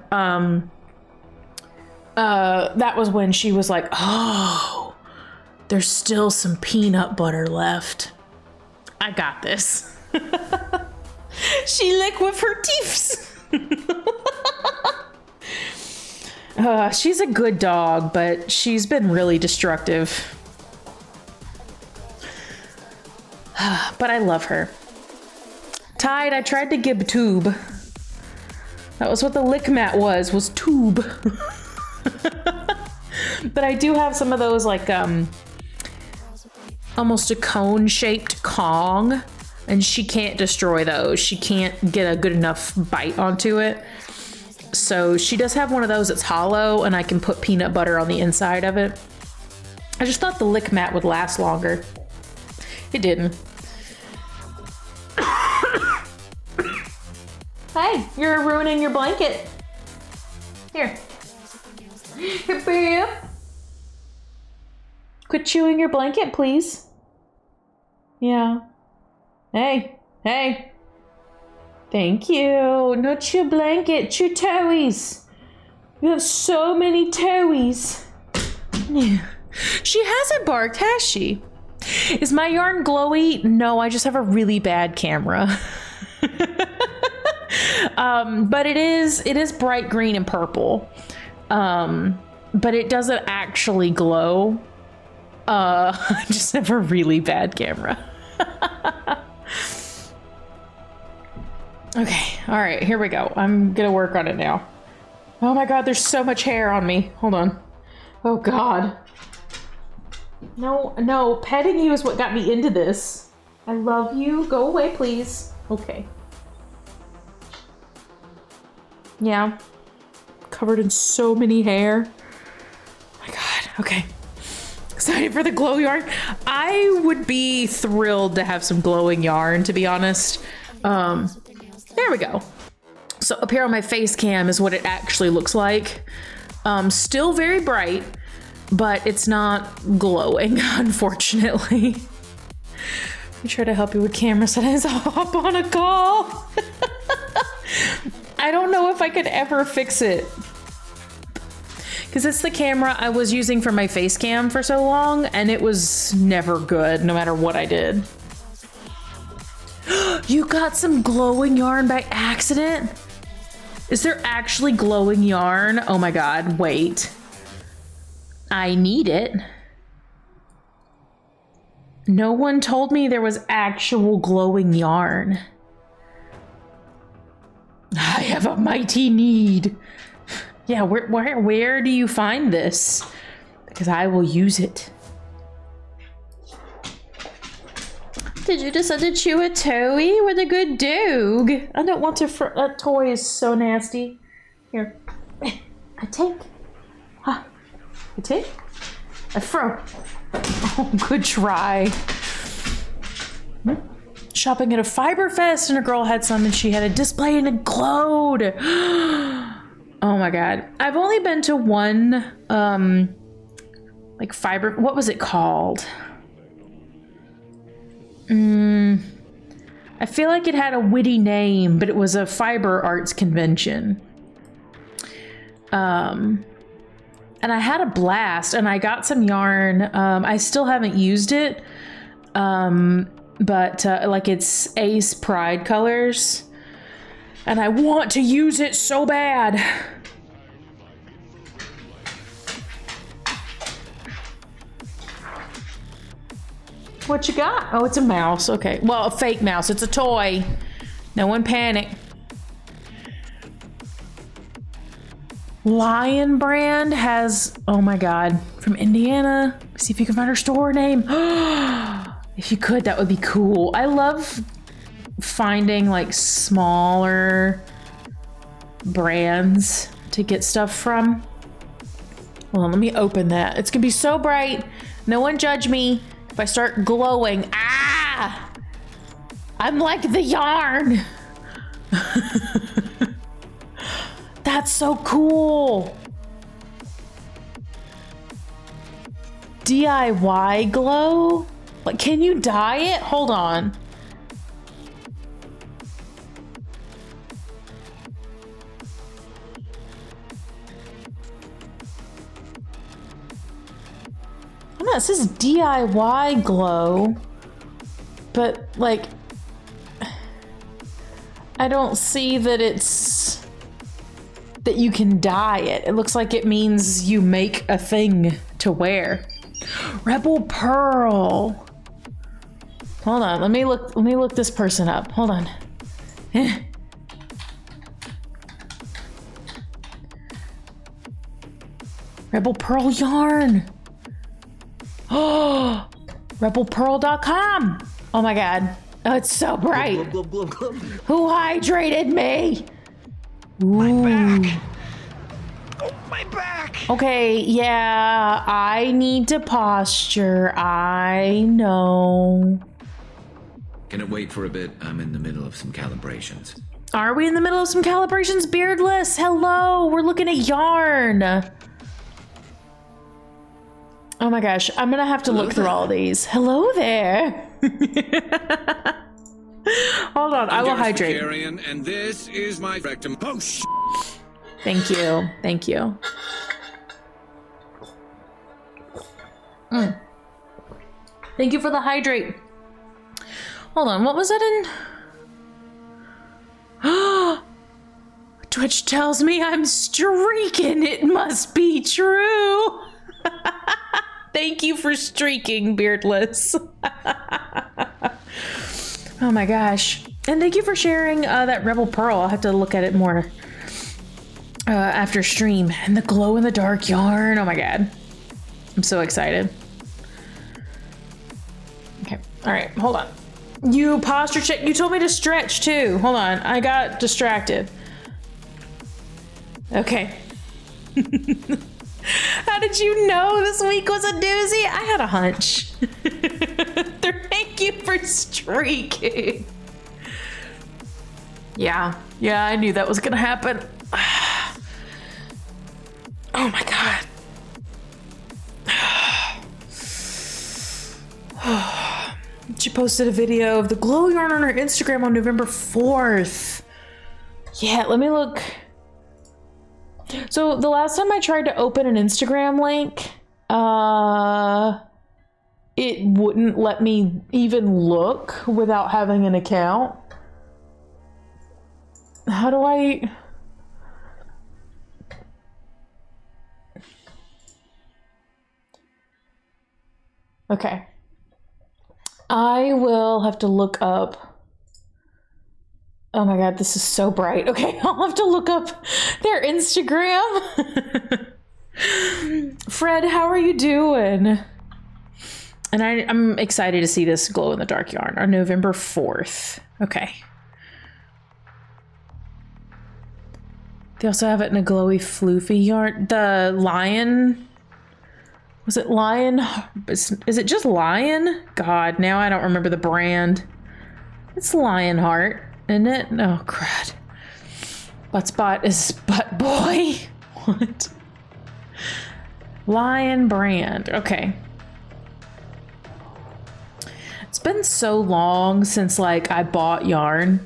that was when she was like, oh, there's still some peanut butter left. I got this. She licked with her teeth. She's a good dog, but she's been really destructive. But I love her. Tide, I tried to give tube. That was what the lick mat was tube. But I do have some of those, like, almost a cone-shaped Kong, and she can't destroy those. She can't get a good enough bite onto it. So she does have one of those that's hollow, and I can put peanut butter on the inside of it. I just thought the lick mat would last longer. It didn't. Hey, you're ruining your blanket. Here. Here, babe. Quit chewing your blanket, please. Yeah. Hey, hey. Thank you. No chew blanket, chew towies. You have so many towies. Yeah. She hasn't barked, has she? Is my yarn glowy? No, I just have a really bad camera. But it is bright green and purple. But it doesn't actually glow. I just have a really bad camera. Okay, all right, here we go. I'm gonna work on it now. Oh my god, there's so much hair on me. Hold on. Oh god. No, petting you is what got me into this. I love you. Go away, please. Okay. Yeah. Covered in so many hair. Oh my god, okay. Excited for the glow yarn. I would be thrilled to have some glowing yarn, to be honest. There we go. So up here on my face cam is what it actually looks like. Still very bright, but it's not glowing, unfortunately. Let me try to help you with camera settings. I'll hop on a call. I don't know if I could ever fix it. Because it's the camera I was using for my face cam for so long, and it was never good, no matter what I did. You got some glowing yarn by accident? Is there actually glowing yarn? Oh my god, wait. I need it. No one told me there was actual glowing yarn. I have a mighty need. Yeah, where do you find this? Because I will use it. Did you decide to chew a toy with a good dog? I don't want to. That toy is so nasty. Here, I take. Huh? I take. I throw. Oh, good try. Shopping at a fiber fest, and a girl had some, and she had a display, and it glowed. Oh my god! I've only been to one, like fiber. What was it called? I feel like it had a witty name, but it was a fiber arts convention. And I had a blast, and I got some yarn. I still haven't used it, but like it's Ace Pride colors, and I want to use it so bad. What you got? Oh, it's a mouse. Okay. Well, a fake mouse. It's a toy. No one panic. Lion Brand has, oh my god, from Indiana. See if you can find her store name. If you could, that would be cool. I love finding like smaller brands to get stuff from. Hold on, let me open that. It's gonna be so bright. No one judge me. If I start glowing, I'm like the yarn. That's so cool. DIY glow? Like, can you dye it? Hold on. Oh no, it says DIY glow, but like, I don't see that it's, that you can dye it. It looks like it means you make a thing to wear. Rebel Pearl. Hold on, let me look this person up. Hold on. Rebel Pearl yarn. Oh, rebelpearl.com. Oh my god. Oh, it's so bright. Glub, glub, glub, glub. Who hydrated me? My Ooh. back. Oh, my back. Okay, yeah, I need to posture. I know. Can it wait for a bit? I'm in the middle of some calibrations. Are we in the middle of some calibrations, Beardless? Hello, we're looking at yarn. Oh my gosh, I'm gonna have to look through all these. Hello there. Hold on, I will hydrate. And this is my rectum. Oh, Thank you, thank you. Thank you for the hydrate. Hold on, what was that in? Twitch tells me I'm streaking. It must be true. Thank you for streaking, Beardless. Oh my gosh. And thank you for sharing that Rebel Pearl. I'll have to look at it more after stream. And the glow in the dark yarn. Oh my god. I'm so excited. Okay. All right. Hold on. You posture check. You told me to stretch too. Hold on. I got distracted. Okay. How did you know this week was a doozy? I had a hunch. Thank you for streaking. Yeah, I knew that was gonna happen. Oh my god. She posted a video of the glow yarn on her Instagram on November 4th. Yeah, let me look. So the last time I tried to open an Instagram link, it wouldn't let me even look without having an account. How do I... Okay. I will have to look up... Oh my god, this is so bright. Okay, I'll have to look up their Instagram. Fred, how are you doing? And I'm excited to see this glow in the dark yarn on November 4th. Okay. They also have it in a glowy floofy yarn. The lion... Was it lion? Is it just lion? God, now I don't remember the brand. It's Lionheart. Isn't it? Oh, crud. Buttspot is Butt Boy. What? Lion brand. Okay. It's been so long since, like, I bought yarn.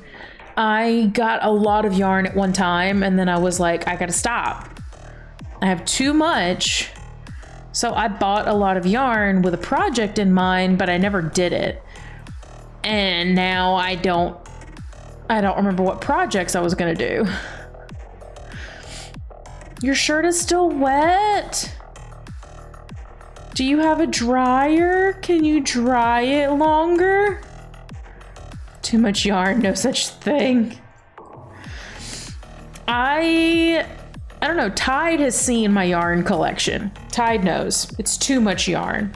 I got a lot of yarn at one time, and then I was like, I gotta stop. I have too much. So I bought a lot of yarn with a project in mind, but I never did it. And now I don't remember what projects I was gonna do. Your shirt is still wet. Do you have a dryer? Can you dry it longer? Too much yarn, no such thing. I don't know, Tide has seen my yarn collection. Tide knows. It's too much yarn.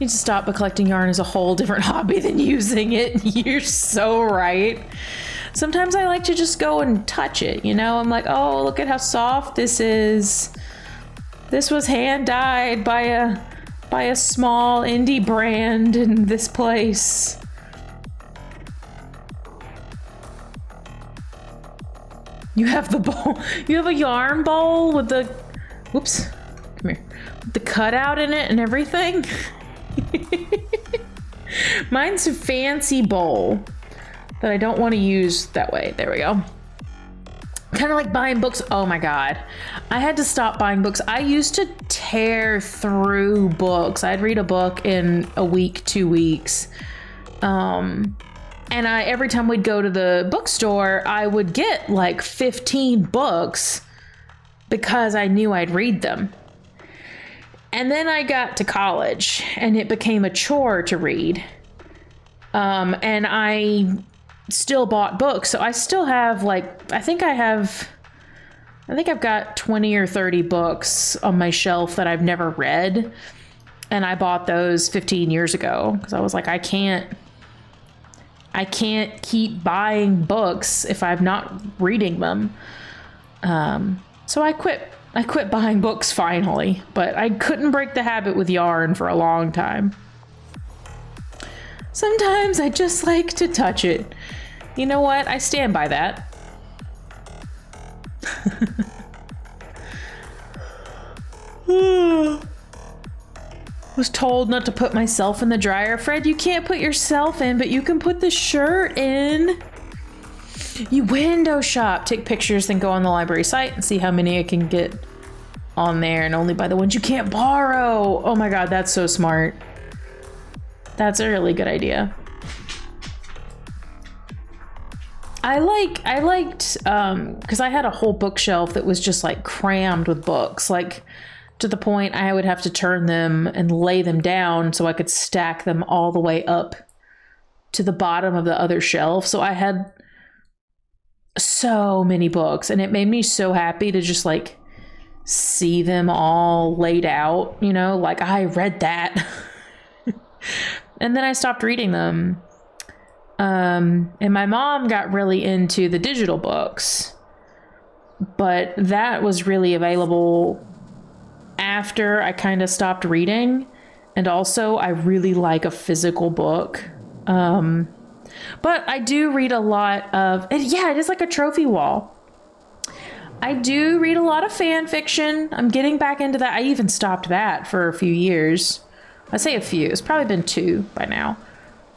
Need to stop, but collecting yarn is a whole different hobby than using it. You're so right. Sometimes I like to just go and touch it, you know? I'm like, oh, look at how soft this is. This was hand dyed by a small indie brand in this place. You have the bowl. You have a yarn bowl with the, whoops, come here, with the cutout in it and everything. Mine's a fancy bowl that I don't want to use that way. There we go. Kind of like buying books. Oh my God. I had to stop buying books. I used to tear through books. I'd read a book in a week, 2 weeks. And every time we'd go to the bookstore, I would get like 15 books because I knew I'd read them. And then I got to college and it became a chore to read. And I still bought books. So I still have I think I've got 20 or 30 books on my shelf that I've never read. And I bought those 15 years ago because I was like, I can't keep buying books if I'm not reading them. So I quit buying books finally, but I couldn't break the habit with yarn for a long time. Sometimes I just like to touch it. You know what? I stand by that. Was told not to put myself in the dryer. Fred, you can't put yourself in, but you can put the shirt in. You window shop, take pictures, then go on the library site and see how many I can get on there and only buy the ones you can't borrow. Oh my God, that's so smart. That's a really good idea. I liked, because I had a whole bookshelf that was just like crammed with books, like to the point I would have to turn them and lay them down so I could stack them all the way up to the bottom of the other shelf. So I had so many books, and it made me so happy to just like see them all laid out, you know, like I read that. And then I stopped reading them. And my mom got really into the digital books, but that was really available after I kind of stopped reading. And also I really like a physical book. But I do read a lot of, and yeah, it is like a trophy wall. I do read a lot of fan fiction. I'm getting back into that. I even stopped that for a few years. I say a few, it's probably been 2 by now.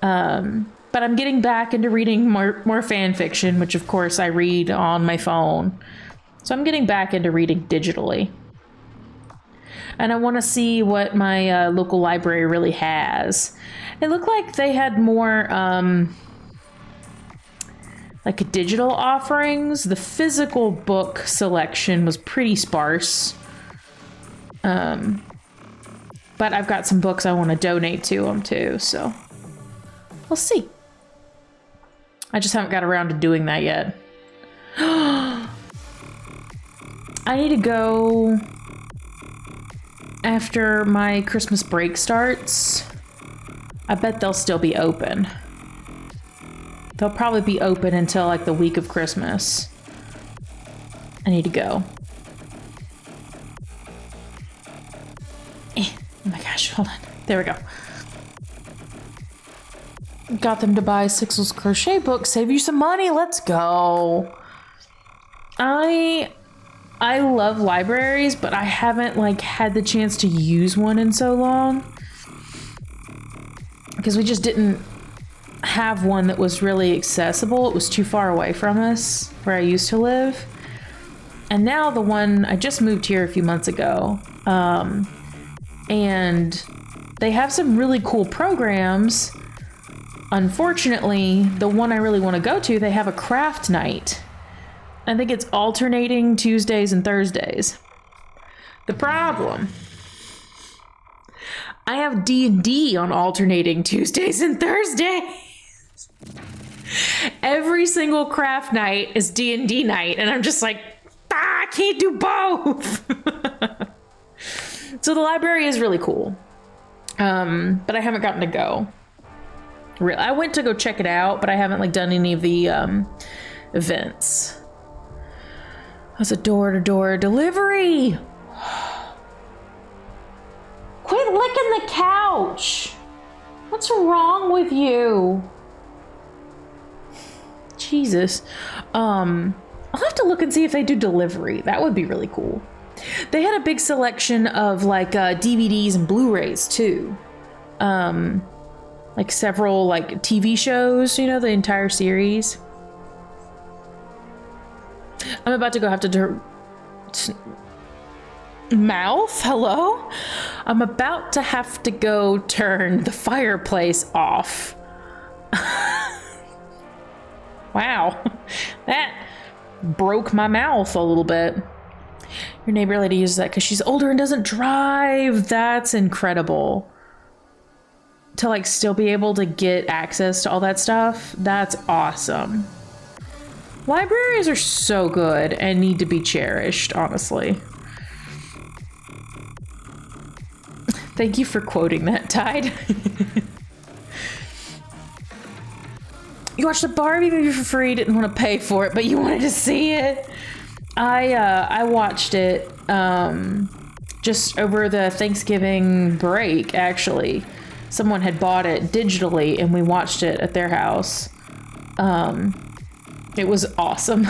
But I'm getting back into reading more fan fiction, which of course I read on my phone. So I'm getting back into reading digitally. And I want to see what my local library really has. It looked like they had more like digital offerings. The physical book selection was pretty sparse. But I've got some books I want to donate to them too, so we'll see. I just haven't got around to doing that yet. I need to go after my Christmas break starts. I bet they'll still be open. They'll probably be open until like the week of Christmas. I need to go. Oh my gosh, hold on. There we go. Got them to buy Sixel's crochet book. Save you some money. Let's go. I love libraries, but I haven't like had the chance to use one in so long. Because we just didn't have one that was really accessible. It was too far away from us where I used to live. And now the one, I just moved here a few months ago. And they have some really cool programs. Unfortunately, the one I really want to go to, they have a craft night. I think it's alternating Tuesdays and Thursdays. The problem, I have D&D on alternating Tuesdays and Thursdays. Every single craft night is D&D night, and I'm just like, I can't do both. So the library is really cool. But I haven't gotten to go. I went to go check it out, but I haven't like done any of the events. That's a door-to-door delivery. Quit licking the couch. What's wrong with you? Jesus. I'll have to look and see if they do delivery. That would be really cool. They had a big selection of like DVDs and Blu-rays too. Like several like TV shows, you know, the entire series. I'm about to go have to mouth? Hello? I'm about to have to go turn the fireplace off. Wow. That broke my mouth a little bit. Your neighbor lady uses that because she's older and doesn't drive. That's incredible. To like still be able to get access to all that stuff. That's awesome. Libraries are so good and need to be cherished, honestly. Thank you for quoting that, Tide. You watched the Barbie movie for free, didn't want to pay for it, but you wanted to see it. I watched it just over the Thanksgiving break, actually. Someone had bought it digitally and we watched it at their house. It was awesome.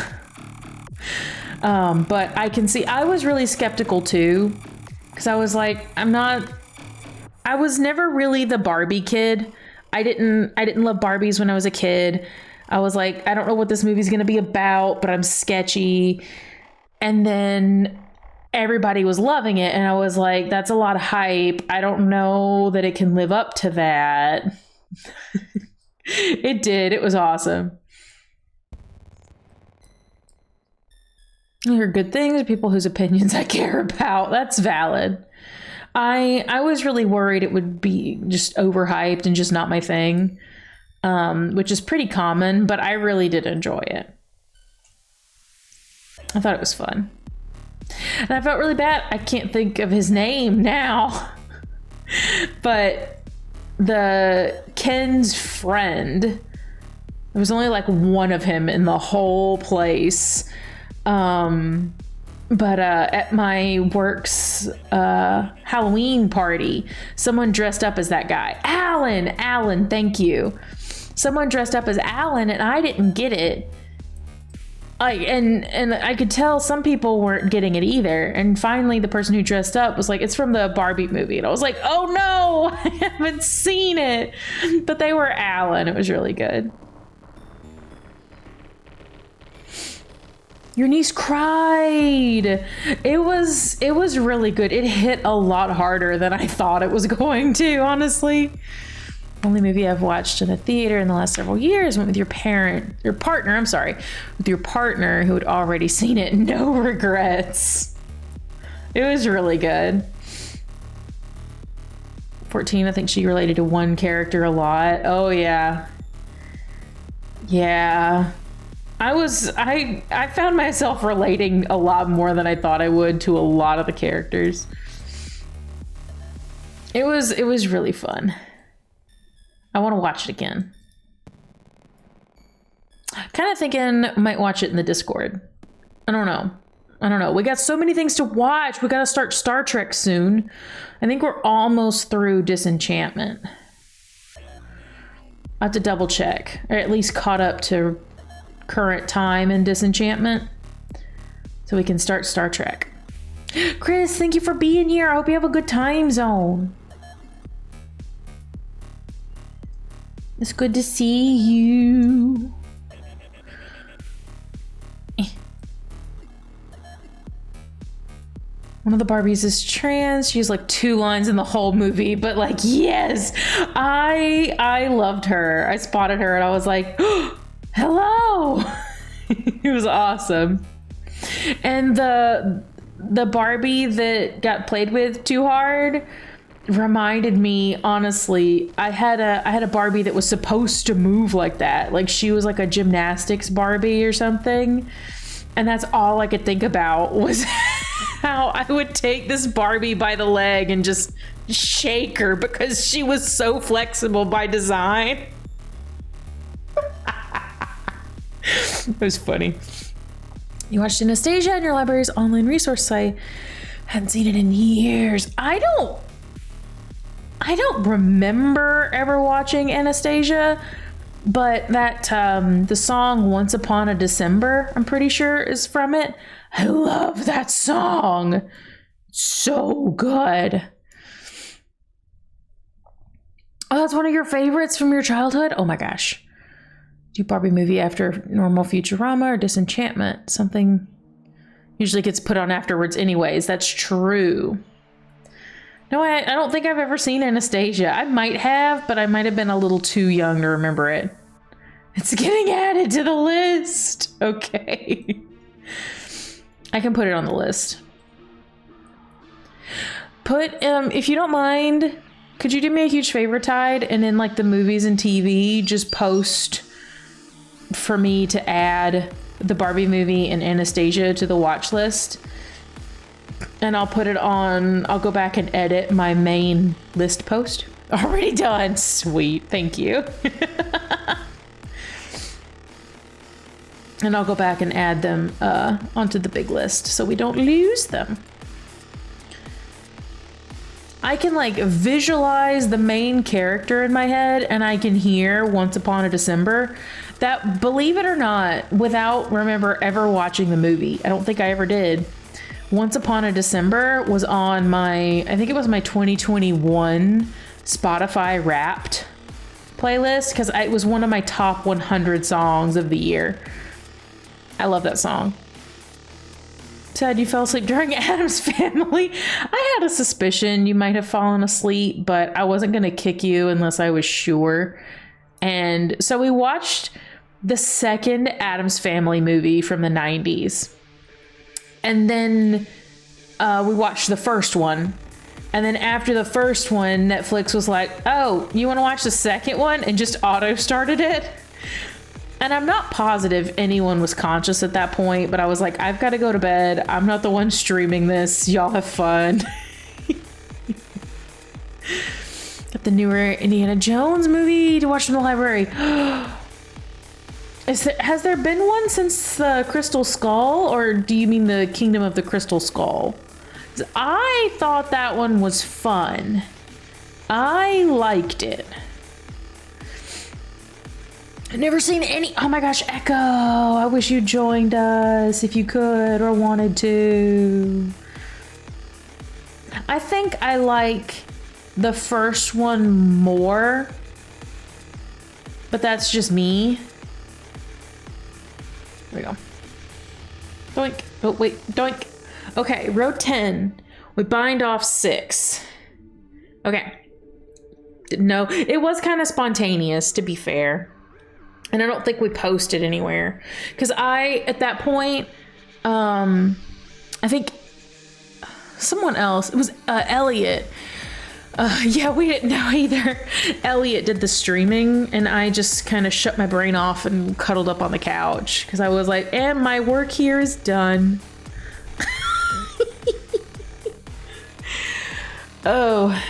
But I can see, I was really skeptical too, because I was like, I was never really the Barbie kid. I didn't love Barbies when I was a kid. I was like, I don't know what this movie's gonna be about, but I'm sketchy. And then everybody was loving it, and I was like, that's a lot of hype. I don't know that it can live up to that. It did. It was awesome. I hear good things, people whose opinions I care about. That's valid. I was really worried it would be just overhyped and just not my thing, which is pretty common, but I really did enjoy it. I thought it was fun. And I felt really bad. I can't think of his name now. But the Ken's friend, there was only like one of him in the whole place. But at my work's Halloween party, someone dressed up as that guy. Alan, thank you. Someone dressed up as Alan, and I didn't get it. And I could tell some people weren't getting it either. And finally, the person who dressed up was like, "It's from the Barbie movie." And I was like, "Oh no, I haven't seen it." But they were Alan. It was really good. Your niece cried. It was really good. It hit a lot harder than I thought it was going to, honestly. Only movie I've watched in a theater in the last several years went with your partner who had already seen it. No regrets. It was really good. 14, I think she related to one character a lot. Oh yeah. Yeah. I found myself relating a lot more than I thought I would to a lot of the characters. It was really fun. I want to watch it again. Kind of thinking I might watch it in the Discord. I don't know. We got so many things to watch. We got to start Star Trek soon. I think we're almost through Disenchantment. I have to double check, or at least caught up to current time in Disenchantment, so we can start Star Trek. Chris, thank you for being here. I hope you have a good time zone. It's good to see you. One of the Barbies is trans. She has like 2 lines in the whole movie, but like, yes, I loved her. I spotted her and I was like, oh, hello. It was awesome. And the Barbie that got played with too hard reminded me, honestly, I had a Barbie that was supposed to move like that. Like she was like a gymnastics Barbie or something. And that's all I could think about was how I would take this Barbie by the leg and just shake her because she was so flexible by design. It was funny. You watched Anastasia on your library's online resource site. Hadn't seen it in years. I don't remember ever watching Anastasia, but that the song Once Upon a December, I'm pretty sure is from it. I love that song. So good. Oh, that's one of your favorites from your childhood? Oh my gosh. Do Barbie movie after normal Futurama or Disenchantment. Something usually gets put on afterwards anyways. That's true. No, I don't think I've ever seen Anastasia. I might have, but I might have been a little too young to remember it. It's getting added to the list. Okay. I can put it on the list. If you don't mind, could you do me a huge favor, Tide? And in like the movies and TV, just post for me to add the Barbie movie and Anastasia to the watch list. And I'll put it on, I'll go back and edit my main list post. Already done. Sweet. Thank you. And I'll go back and add them onto the big list so we don't lose them. I can like visualize the main character in my head and I can hear Once Upon a December. That, believe it or not, without remember ever watching the movie. I don't think I ever did. Once Upon a December was on my, I think it was my 2021 Spotify Wrapped playlist because it was one of my top 100 songs of the year. I love that song. said you fell asleep during Adam's Family. I had a suspicion you might have fallen asleep, but I wasn't going to kick you unless I was sure. And so we watched the second Adam's Family movie from the 90s. And then we watched the first one. And then after the first one, Netflix was like, oh, you want to watch the second one? And just auto started it. And I'm not positive anyone was conscious at that point, but I was like, I've got to go to bed. I'm not the one streaming this. Y'all have fun. Got the newer Indiana Jones movie to watch in the library. Has there been one since the Crystal Skull, or do you mean the Kingdom of the Crystal Skull? I thought that one was fun. I liked it. I've never seen any. Oh my gosh, Echo. I wish you joined us if you could or wanted to. I think I like the first one more, but that's just me. There we go. Doink. Oh, wait. Doink. Okay, row 10. We bind off 6. Okay. No, it was kind of spontaneous, to be fair. And I don't think we posted anywhere. Because at that point, I think someone else, it was Elliot. Yeah, we didn't know either. Elliot did the streaming, and I just kind of shut my brain off and cuddled up on the couch. Because I was like, and my work here is done. Oh.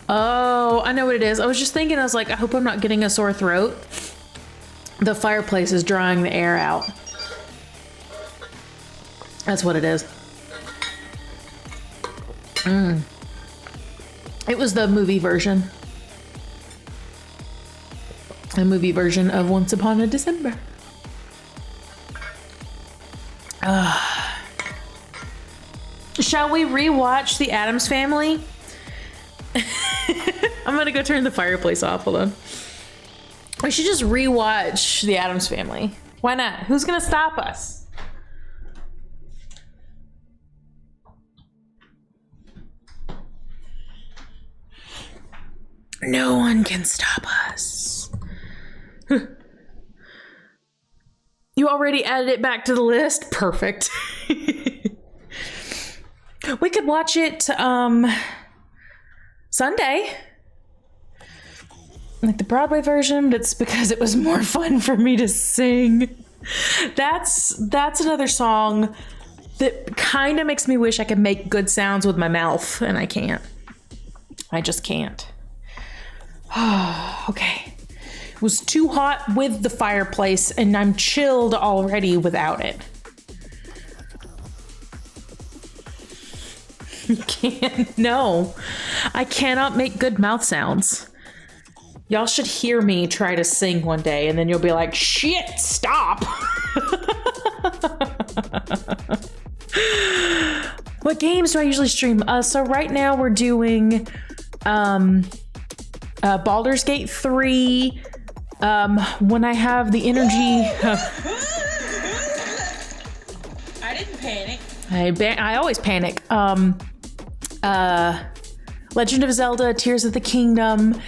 Oh, I know what it is. I was just thinking, I was like, I hope I'm not getting a sore throat. The fireplace is drying the air out. That's what it is. It was the movie version. A movie version of Once Upon a December. Shall we rewatch The Addams Family? I'm gonna go turn the fireplace off. Hold on. We should just rewatch The Addams Family. Why not? Who's gonna stop us? No one can stop us. You already added it back to the list? Perfect. We could watch it Sunday. Like the Broadway version, but it's because it was more fun for me to sing. That's another song that kind of makes me wish I could make good sounds with my mouth, and I can't. I just can't. Okay. It was too hot with the fireplace, and I'm chilled already without it. You can't. No. I cannot make good mouth sounds. Y'all should hear me try to sing one day, and then you'll be like, shit, stop. What games do I usually stream? So right now we're doing Baldur's Gate 3. When I have the energy. I didn't panic. I always panic. Legend of Zelda, Tears of the Kingdom,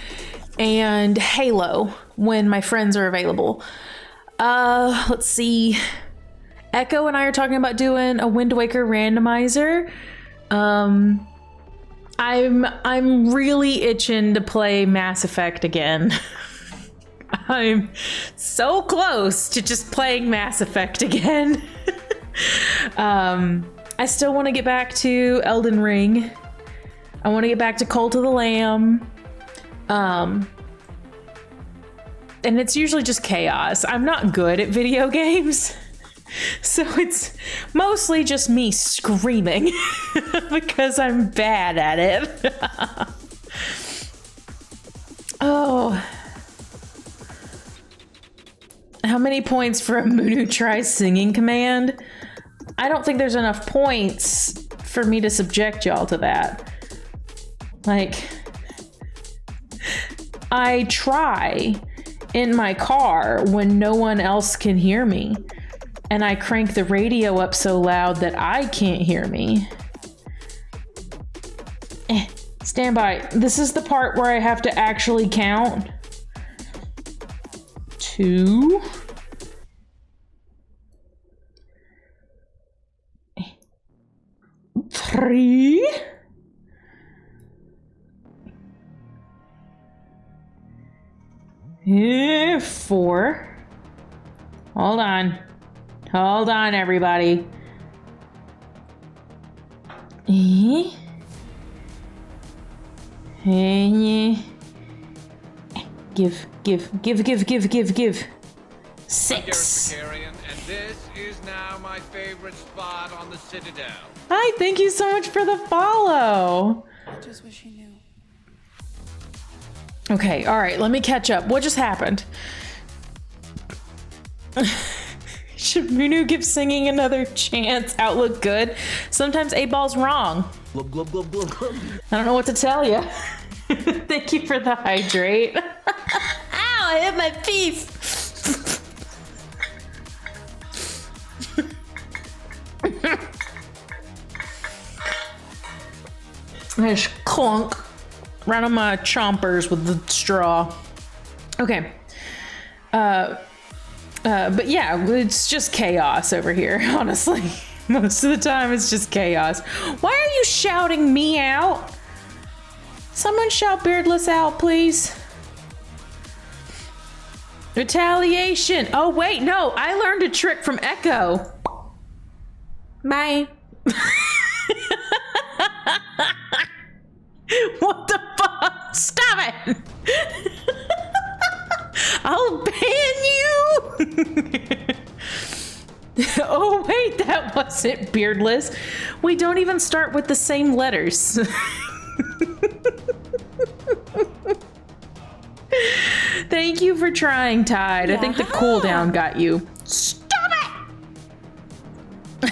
and Halo when my friends are available. Let's see. Echo and I are talking about doing a Wind Waker randomizer. I'm really itching to play Mass Effect again. I'm so close to just playing Mass Effect again. I still want to get back to Elden Ring. I want to get back to Cult of the Lamb. And it's usually just chaos. I'm not good at video games. So it's mostly just me screaming because I'm bad at it. Oh. How many points for a moon who tries singing command? I don't think there's enough points for me to subject y'all to that. Like, I try, in my car when no one else can hear me. And I crank the radio up so loud that I can't hear me. Stand by. This is the part where I have to actually count. 2. 3. 4. Hold on. Hold on, everybody. Give. 6. And this is now my favorite spot on the Citadel. Hi, thank you so much for the follow. I just wish you knew. Okay, all right, let me catch up. What just happened? Should Munu give singing another chance? Outlook good. Sometimes 8-ball's wrong. Glub, glub, glub, glub, glub. I don't know what to tell you. Thank you for the hydrate. Ow, I hit my piece. I just clunk right on my chompers with the straw. Okay. But yeah, it's just chaos over here, honestly. Most of the time, it's just chaos. Why are you shouting me out? Someone shout Beardless out, please. Retaliation. Oh, wait, no. I learned a trick from Echo. Bye. What the fuck? Stop it. I'll ban you. Oh, wait, that wasn't Beardless. We don't even start with the same letters. Thank you for trying, Tide. I think the cooldown got you. Stop it!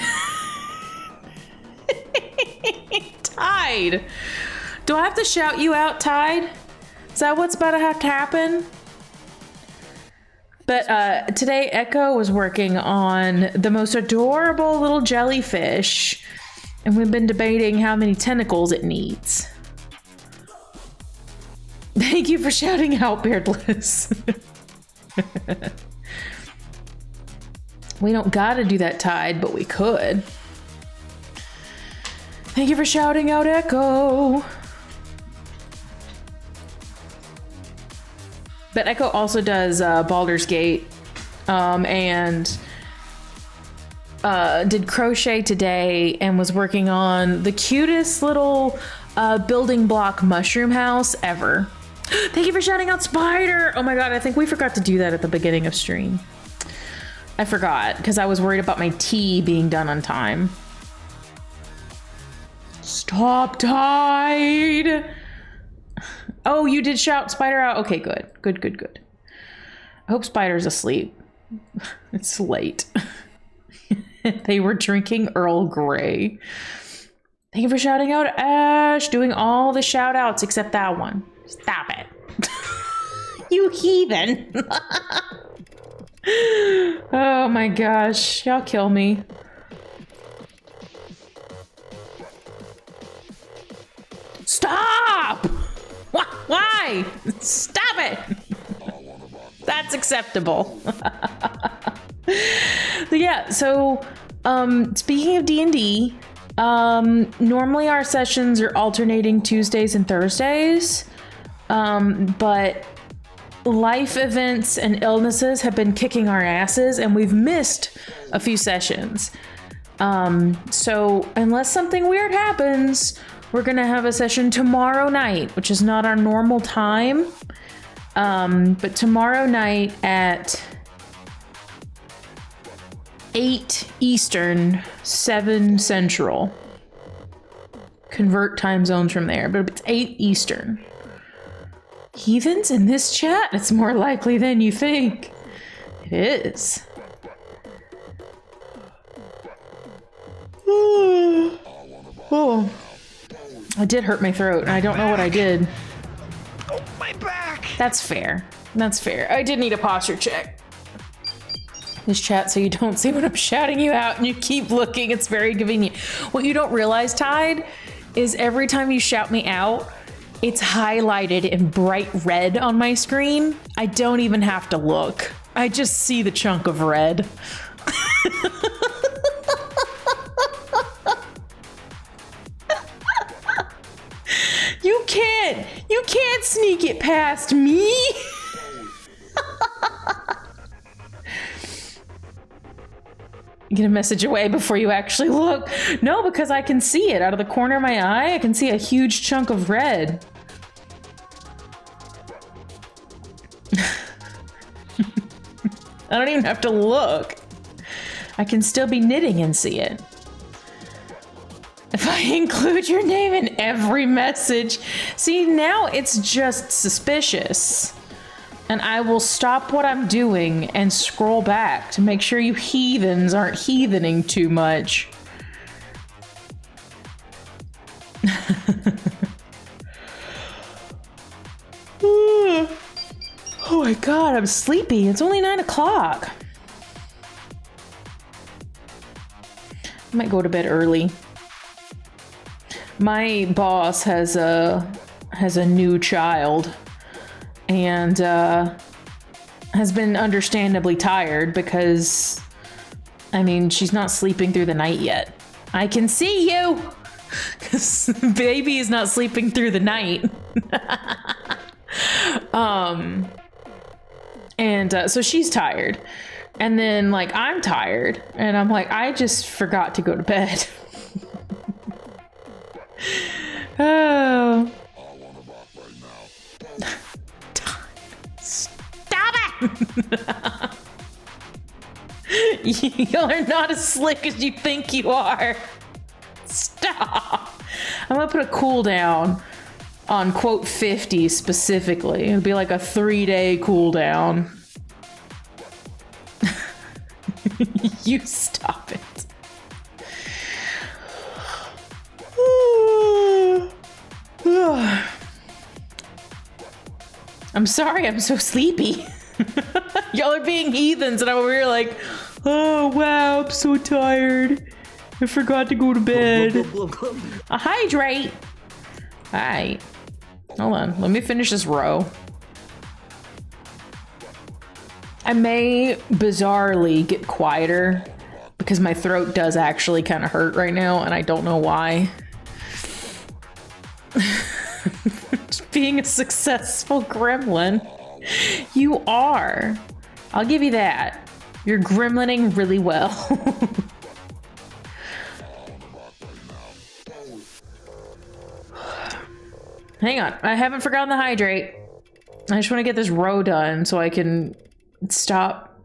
Tide. Do I have to shout you out, Tide? Is that what's about to have to happen? But today, Echo was working on the most adorable little jellyfish, and we've been debating how many tentacles it needs. Thank you for shouting out, Beardless. We don't gotta do that, Tide, but we could. Thank you for shouting out, Echo. But Echo also does Baldur's Gate and did crochet today and was working on the cutest little building block mushroom house ever. Thank you for shouting out Spider. Oh my god, I think we forgot to do that at the beginning of stream. I forgot because I was worried about my tea being done on time. Stop, Tide. Oh, you did shout Spider out? Okay, good. Good. I hope Spider's asleep. It's late. They were drinking Earl Grey. Thank you for shouting out, Ash. Doing all the shout outs except that one. Stop it. You heathen. Oh my gosh. Y'all kill me. Stop! Why? Stop it! That's acceptable. Yeah, so speaking of D&D, normally our sessions are alternating Tuesdays and Thursdays, but life events and illnesses have been kicking our asses and we've missed a few sessions. So unless something weird happens, we're gonna have a session tomorrow night, which is not our normal time. But tomorrow night at 8 Eastern, 7 Central. Convert time zones from there, but it's 8 Eastern. Heathens in this chat? It's more likely than you think. It is. Oh. I did hurt my throat, and I don't know what I did. Oh, my back! That's fair. That's fair. I did need a posture check. This chat so you don't see when I'm shouting you out and you keep looking. It's very convenient. What you don't realize, Tide, is every time you shout me out, it's highlighted in bright red on my screen. I don't even have to look. I just see the chunk of red. You can't sneak it past me. Get a message away before you actually look. No, because I can see it out of the corner of my eye. I can see a huge chunk of red. I don't even have to look. I can still be knitting and see it. If I include your name in every message, see, now it's just suspicious. And I will stop what I'm doing and scroll back to make sure you heathens aren't heathening too much. Oh my god, I'm sleepy. It's only 9 o'clock. I might go to bed early. My boss has a new child and has been understandably tired because, I mean, she's not sleeping through the night yet. I can see you because baby is not sleeping through the night. So she's tired. And then, like, I'm tired. And I'm like, I just forgot to go to bed. Oh. Stop it! Y'all are not as slick as you think you are. Stop. I'm gonna put a cooldown on quote 50 specifically. It'll be like a 3-day cooldown. You stop it. I'm sorry, I'm so sleepy. Y'all are being heathens, and I'm over here like, oh wow, I'm so tired. I forgot to go to bed. Hydrate. Alright. Hold on, let me finish this row. I may bizarrely get quieter because my throat does actually kind of hurt right now, and I don't know why. Being a successful gremlin. You are. I'll give you that. You're gremlining really well. Hang on. I haven't forgotten the hydrate. I just want to get this row done so I can stop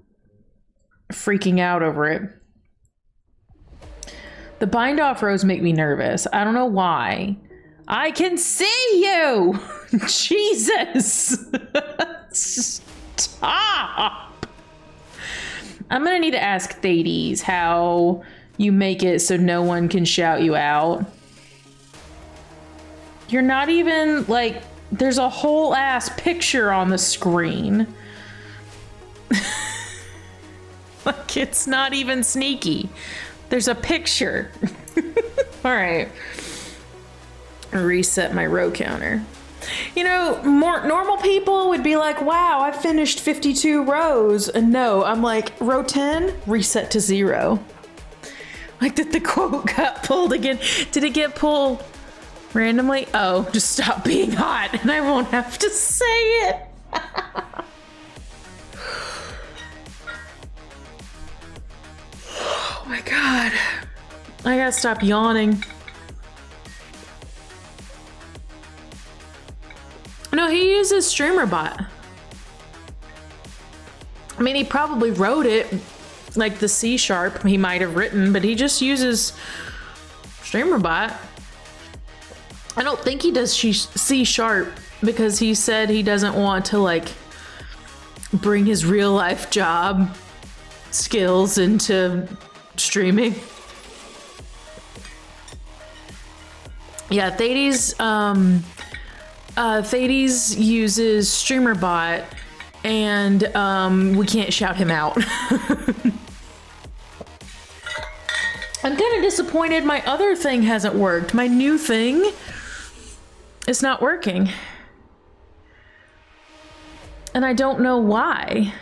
freaking out over it. The bind off rows make me nervous. I don't know why. I can see you! Jesus! Stop! I'm gonna need to ask Thades how you make it so no one can shout you out. You're not even, like, there's a whole ass picture on the screen. Like, it's not even sneaky. There's a picture. All right. Reset my row counter. You know, more normal people would be like, wow, I finished 52 rows. And no, I'm like, row 10, reset to 0. Like, did the quote got pulled again? Did it get pulled randomly? Oh, just stop being hot and I won't have to say it. Oh my God. I gotta stop yawning. No, he uses StreamerBot. I mean, he probably wrote it, like the C# he might have written, but he just uses StreamerBot. I don't think he does C# because he said he doesn't want to, like, bring his real life job skills into streaming. Yeah, Thades uses StreamerBot, and we can't shout him out. I'm kind of disappointed my other thing hasn't worked. My new thing is not working. And I don't know why.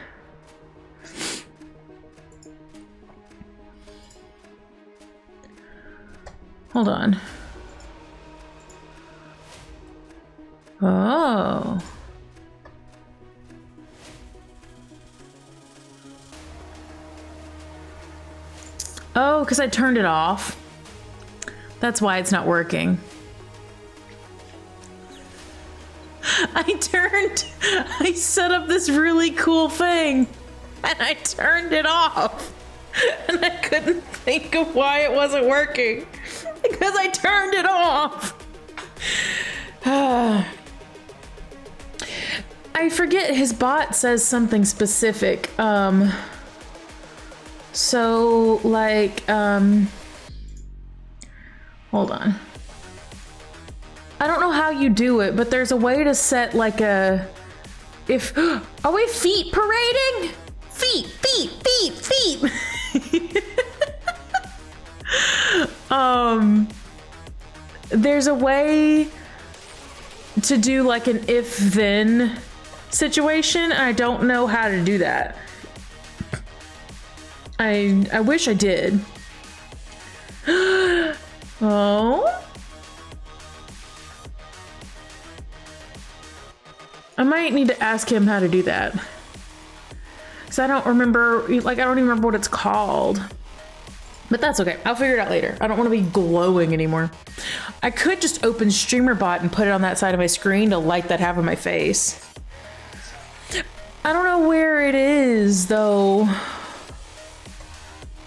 Hold on. Oh. Oh, because I turned it off. That's why it's not working. I set up this really cool thing and I turned it off. And I couldn't think of why it wasn't working because I turned it off. I forget his bot says something specific. So like, hold on. I don't know how you do it, but there's a way to set like a, are we feet parading? Feet. There's a way to do like an if-then situation. I don't know how to do that. I wish I did. Oh. I might need to ask him how to do that. Because I don't remember, like, I don't even remember what it's called. But that's okay. I'll figure it out later. I don't want to be glowing anymore. I could just open StreamerBot and put it on that side of my screen to light that half of my face. I don't know where it is, though.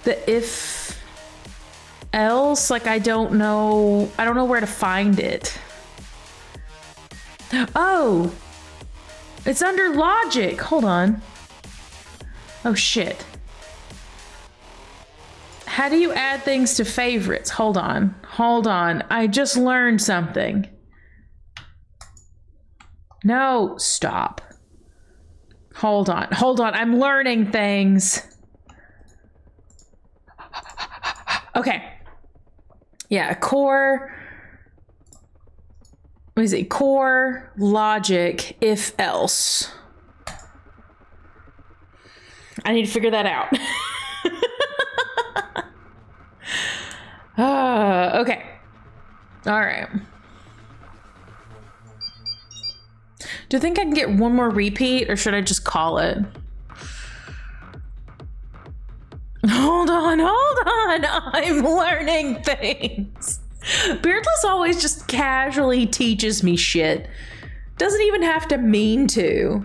The if else, like, I don't know where to find it. Oh, it's under logic. Hold on. Oh shit. How do you add things to favorites? Hold on. I just learned something. No, stop. Hold on. I'm learning things. Okay. Yeah, core. What is it? Core, logic, if else. I need to figure that out. Okay. All right. Do you think I can get one more repeat or should I just call it? Hold on. I'm learning things. Beardless always just casually teaches me shit. Doesn't even have to mean to.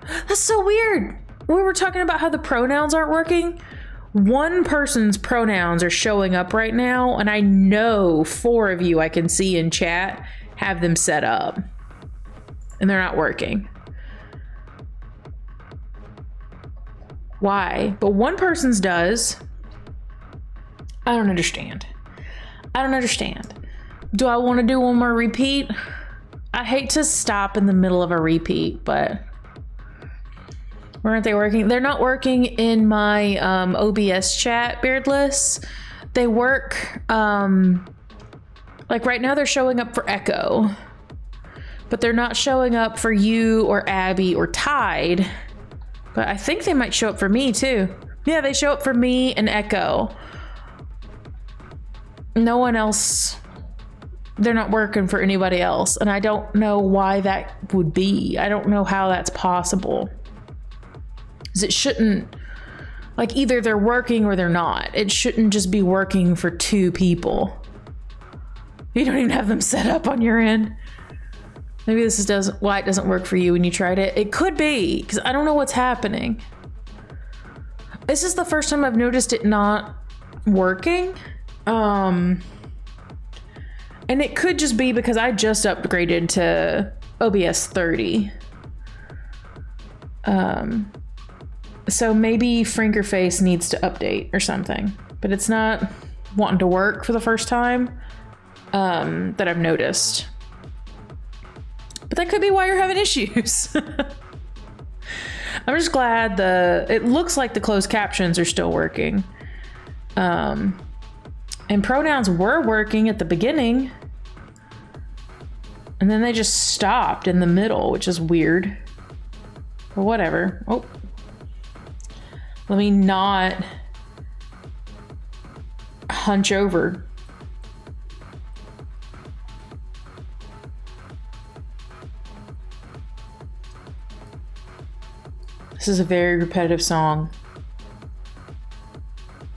That's so weird. We were talking about how the pronouns aren't working. One person's pronouns are showing up right now, and I know 4 of you I can see in chat have them set up. And they're not working. Why? But one person's does. I don't understand. Do I want to do one more repeat? I hate to stop in the middle of a repeat, but where aren't they working? They're not working in my OBS chat, Beardless. They work, like right now they're showing up for Echo, but they're not showing up for you or Abby or Tide. But I think they might show up for me too. Yeah, they show up for me and Echo. No one else, they're not working for anybody else. And I don't know why that would be. I don't know how that's possible. Because it shouldn't, like either they're working or they're not. It shouldn't just be working for 2 people. You don't even have them set up on your end. Maybe this is why it doesn't work for you when you tried it. It could be, because I don't know what's happening. This is the first time I've noticed it not working. And it could just be because I just upgraded to OBS 30. So maybe Frankerface needs to update or something, but it's not wanting to work for the first time that I've noticed. But that could be why you're having issues. I'm just glad it looks like the closed captions are still working. And pronouns were working at the beginning. And then they just stopped in the middle, which is weird. But whatever. Oh. Let me not hunch over. This is a very repetitive song.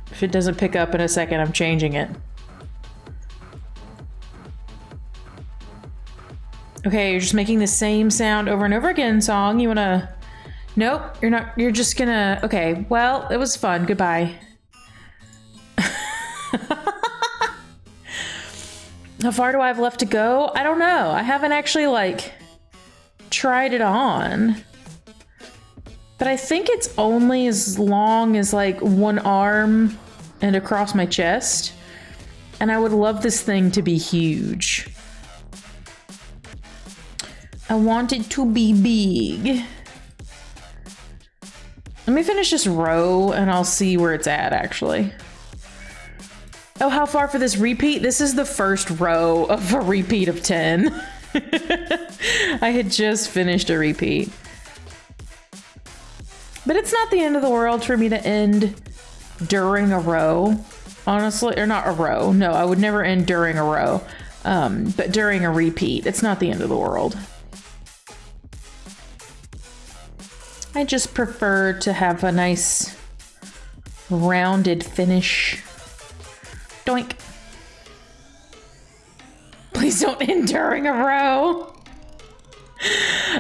If it doesn't pick up in a second, I'm changing it. Okay, you're just making the same sound over and over again, song. You wanna... Nope, you're not. You're just gonna... Okay, well, it was fun. Goodbye. How far do I have left to go? I don't know. I haven't actually, like, tried it on. But I think it's only as long as, like, one arm and across my chest. And I would love this thing to be huge. I want it to be big. Let me finish this row and I'll see where it's at, actually. Oh, how far for this repeat? This is the first row of a repeat of 10. I had just finished a repeat. But it's not the end of the world for me to end during a row, honestly. Or not a row. No, I would never end during a row. But during a repeat, it's not the end of the world. I just prefer to have a nice rounded finish. Doink. Please don't end during a row.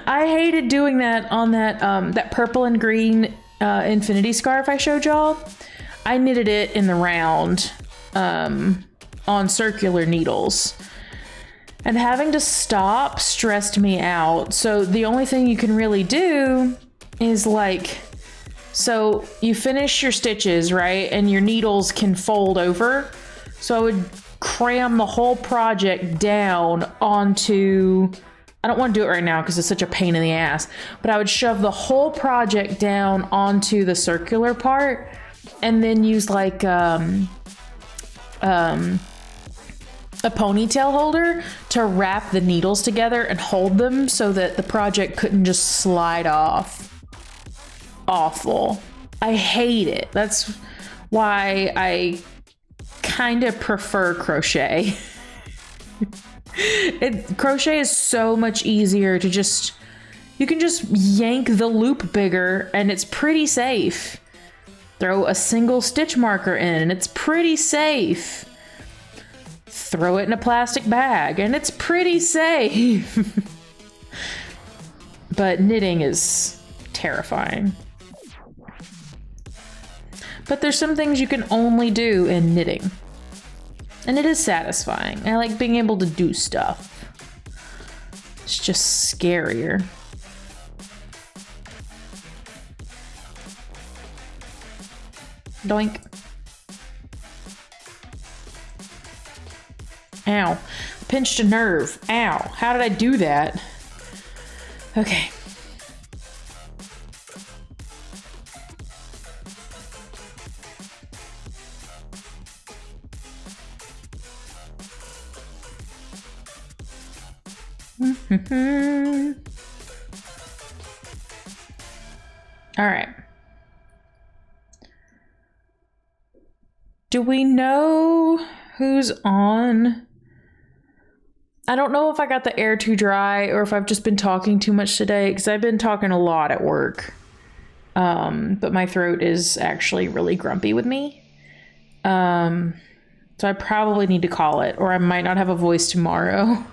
I hated doing that on that purple and green infinity scarf I showed y'all. I knitted it in the round on circular needles. And having to stop stressed me out. So the only thing you can really do is like, so you finish your stitches, right? And your needles can fold over. So I would cram the whole project down onto, I don't want to do it right now because it's such a pain in the ass, but I would shove the whole project down onto the circular part and then use like a ponytail holder to wrap the needles together and hold them so that the project couldn't just slide off. Awful. I hate it. That's why I kind of prefer crochet. Crochet is so much easier to just, you can just yank the loop bigger and it's pretty safe. Throw a single stitch marker in and it's pretty safe. Throw it in a plastic bag and it's pretty safe. But knitting is terrifying. But there's some things you can only do in knitting. And it is satisfying. I like being able to do stuff. It's just scarier. Doink. Ow. Pinched a nerve. Ow. How did I do that? Okay. All right. Do we know who's on? I don't know if I got the air too dry or if I've just been talking too much today because I've been talking a lot at work. But my throat is actually really grumpy with me. So I probably need to call it or I might not have a voice tomorrow.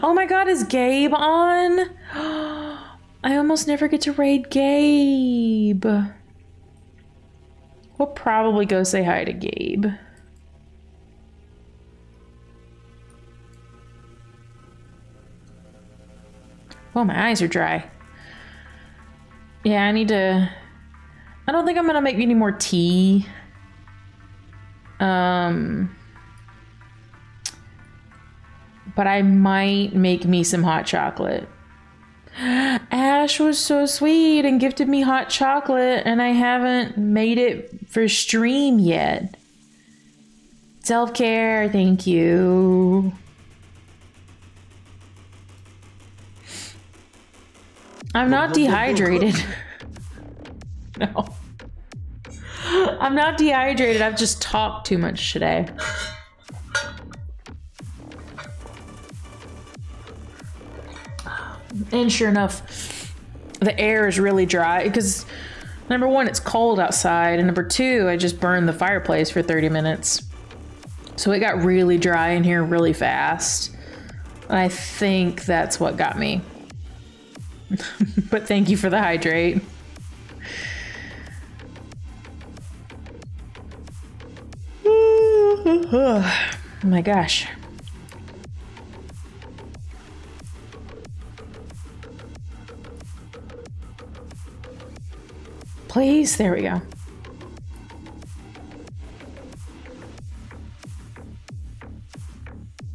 Oh my god, is Gabe on? I almost never get to raid Gabe. We'll probably go say hi to Gabe. Oh, my eyes are dry. Yeah, I need to... I don't think I'm gonna make any more tea. but I might make me some hot chocolate. Ash was so sweet and gifted me hot chocolate, and I haven't made it for stream yet. Self-care, thank you. I'm not dehydrated. No. I'm not dehydrated. I've just talked too much today. And sure enough, the air is really dry because number one, it's cold outside, and number two, I just burned the fireplace for 30 minutes. So it got really dry in here really fast. And I think that's what got me. But thank you for the hydrate. Oh my gosh. Please, there we go.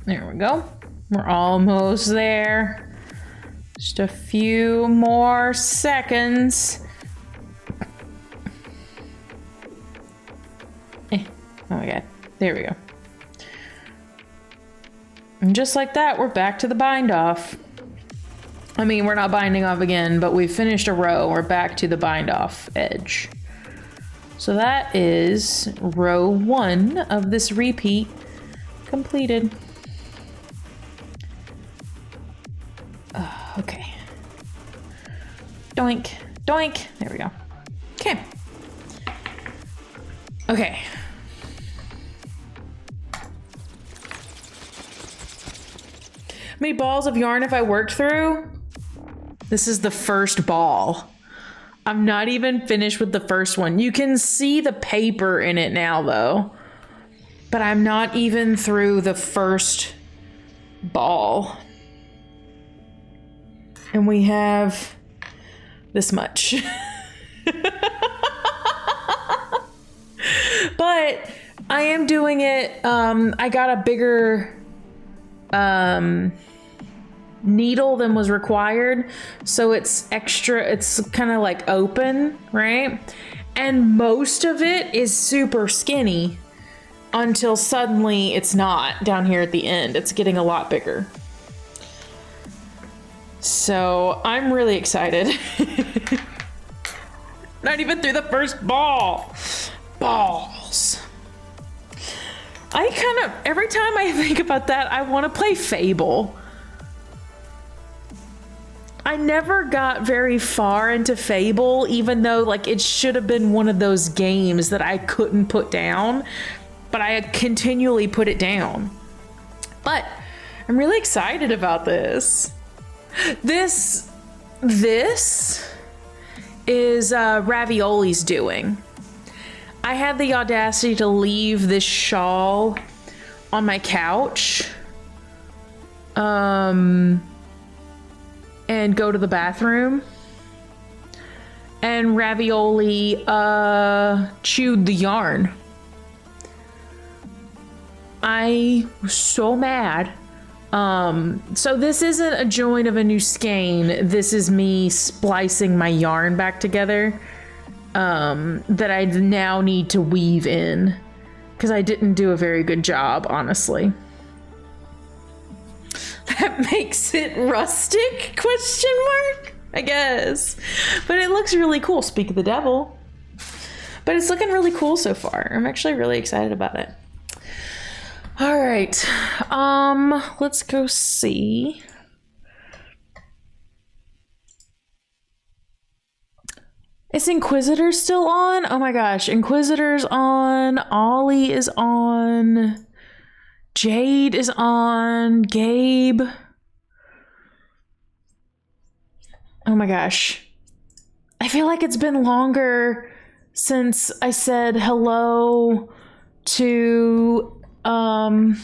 There we go. We're almost there. Just a few more seconds. Oh my god. There we go. And just like that, we're back to the bind off. I mean, we're not binding off again, but we finished a row. We're back to the bind off edge. So that is row 1 of this repeat completed. Okay. Doink, doink. There we go. Okay. Okay. How many balls of yarn have I worked through? This is the first ball. I'm not even finished with the first one. You can see the paper in it now though, but I'm not even through the first ball. And we have this much. But I am doing it, I got a bigger needle than was required, so it's extra, it's kind of like open, right? And most of it is super skinny until suddenly it's not down here at the end. It's getting a lot bigger. So I'm really excited. Not even through the first ball. Balls. I kind of, every time I think about that, I want to play Fable. I never got very far into Fable, even though like it should have been one of those games that I couldn't put down, but I continually put it down. But I'm really excited about this. This is Ravioli's doing. I had the audacity to leave this shawl on my couch and go to the bathroom, and Ravioli chewed the yarn. I was so mad. So this isn't a join of a new skein. This is me splicing my yarn back together that I now need to weave in because I didn't do a very good job, honestly. That makes it rustic? Question mark? I guess. But it looks really cool. Speak of the devil. But it's looking really cool so far. I'm actually really excited about it. All right. Let's go see. Is Inquisitor still on? Oh my gosh. Inquisitor's on. Ollie is on. Jade is on. Gabe. Oh my gosh. I feel like it's been longer since I said hello to Ameridan.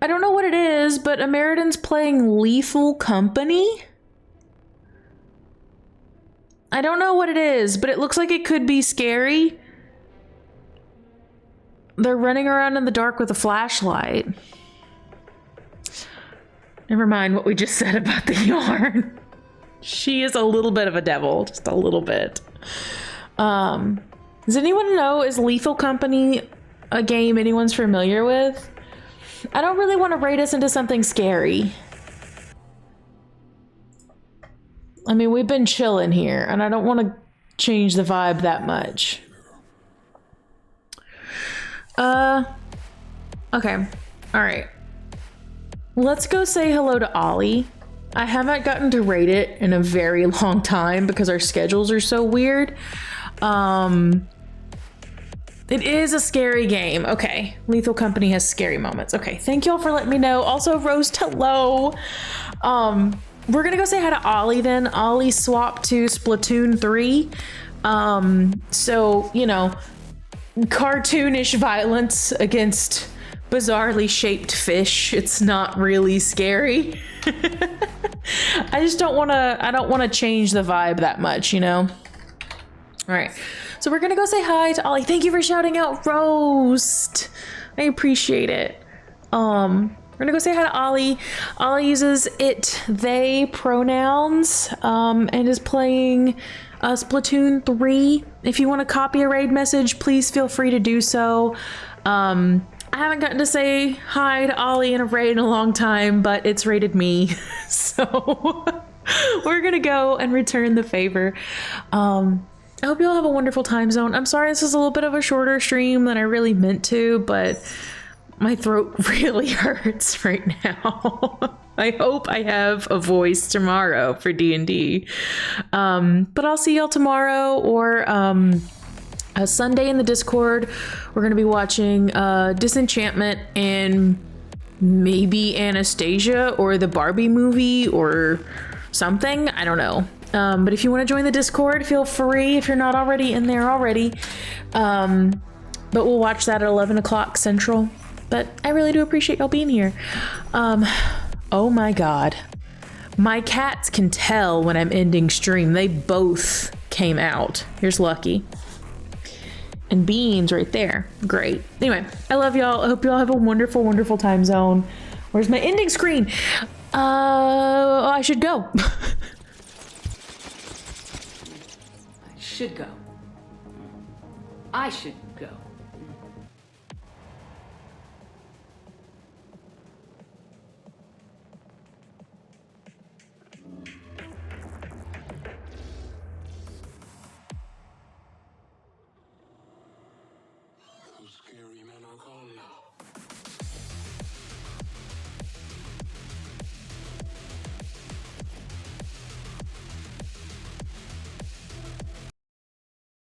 I don't know what it is, but Ameridan's playing Lethal Company. I don't know what it is, but it looks like it could be scary. they're running around in the dark with a flashlight. Never mind what we just said about the yarn. She is a little bit of a devil, just a little bit. Does anyone know, is Lethal Company a game anyone's familiar with? I don't really want to raid us into something scary. I mean, we've been chilling here, and I don't want to change the vibe that much. Okay. All right. Let's go say hello to Ollie. I haven't gotten to raid it in a very long time because our schedules are so weird. It is a scary game. Okay. Lethal Company has scary moments. Okay. Thank y'all for letting me know. Also, Rose, hello. We're gonna go say hi to Ollie then. Ollie swapped to Splatoon 3. So, you know, cartoonish violence against bizarrely shaped fish. It's not really scary. I just don't want to change the vibe that much, you know? All right. So we're going to go say hi to Ollie. Thank you for shouting out Roast. I appreciate it. We're going to go say hi to Ollie. Ollie uses it, they pronouns, and is playing Splatoon 3. If you want to copy a raid message, please feel free to do so. I haven't gotten to say hi to Ollie in a raid in a long time, but it's raided me. So we're going to go and return the favor. I hope you all have a wonderful time zone. I'm sorry this is a little bit of a shorter stream than I really meant to, but my throat really hurts right now. I hope I have a voice tomorrow for DnD. But I'll see y'all tomorrow or a Sunday in the Discord. We're going to be watching Disenchantment and maybe Anastasia or the Barbie movie or something. I don't know. But if you want to join the Discord, feel free if you're not already in there already. But we'll watch that at 11 o'clock Central. But I really do appreciate y'all being here. Oh my God. My cats can tell when I'm ending stream. They both came out. Here's Lucky. And Beans right there. Great. Anyway, I love y'all. I hope y'all have a wonderful, wonderful time zone. Where's my ending screen? I should go. Should go. I should go.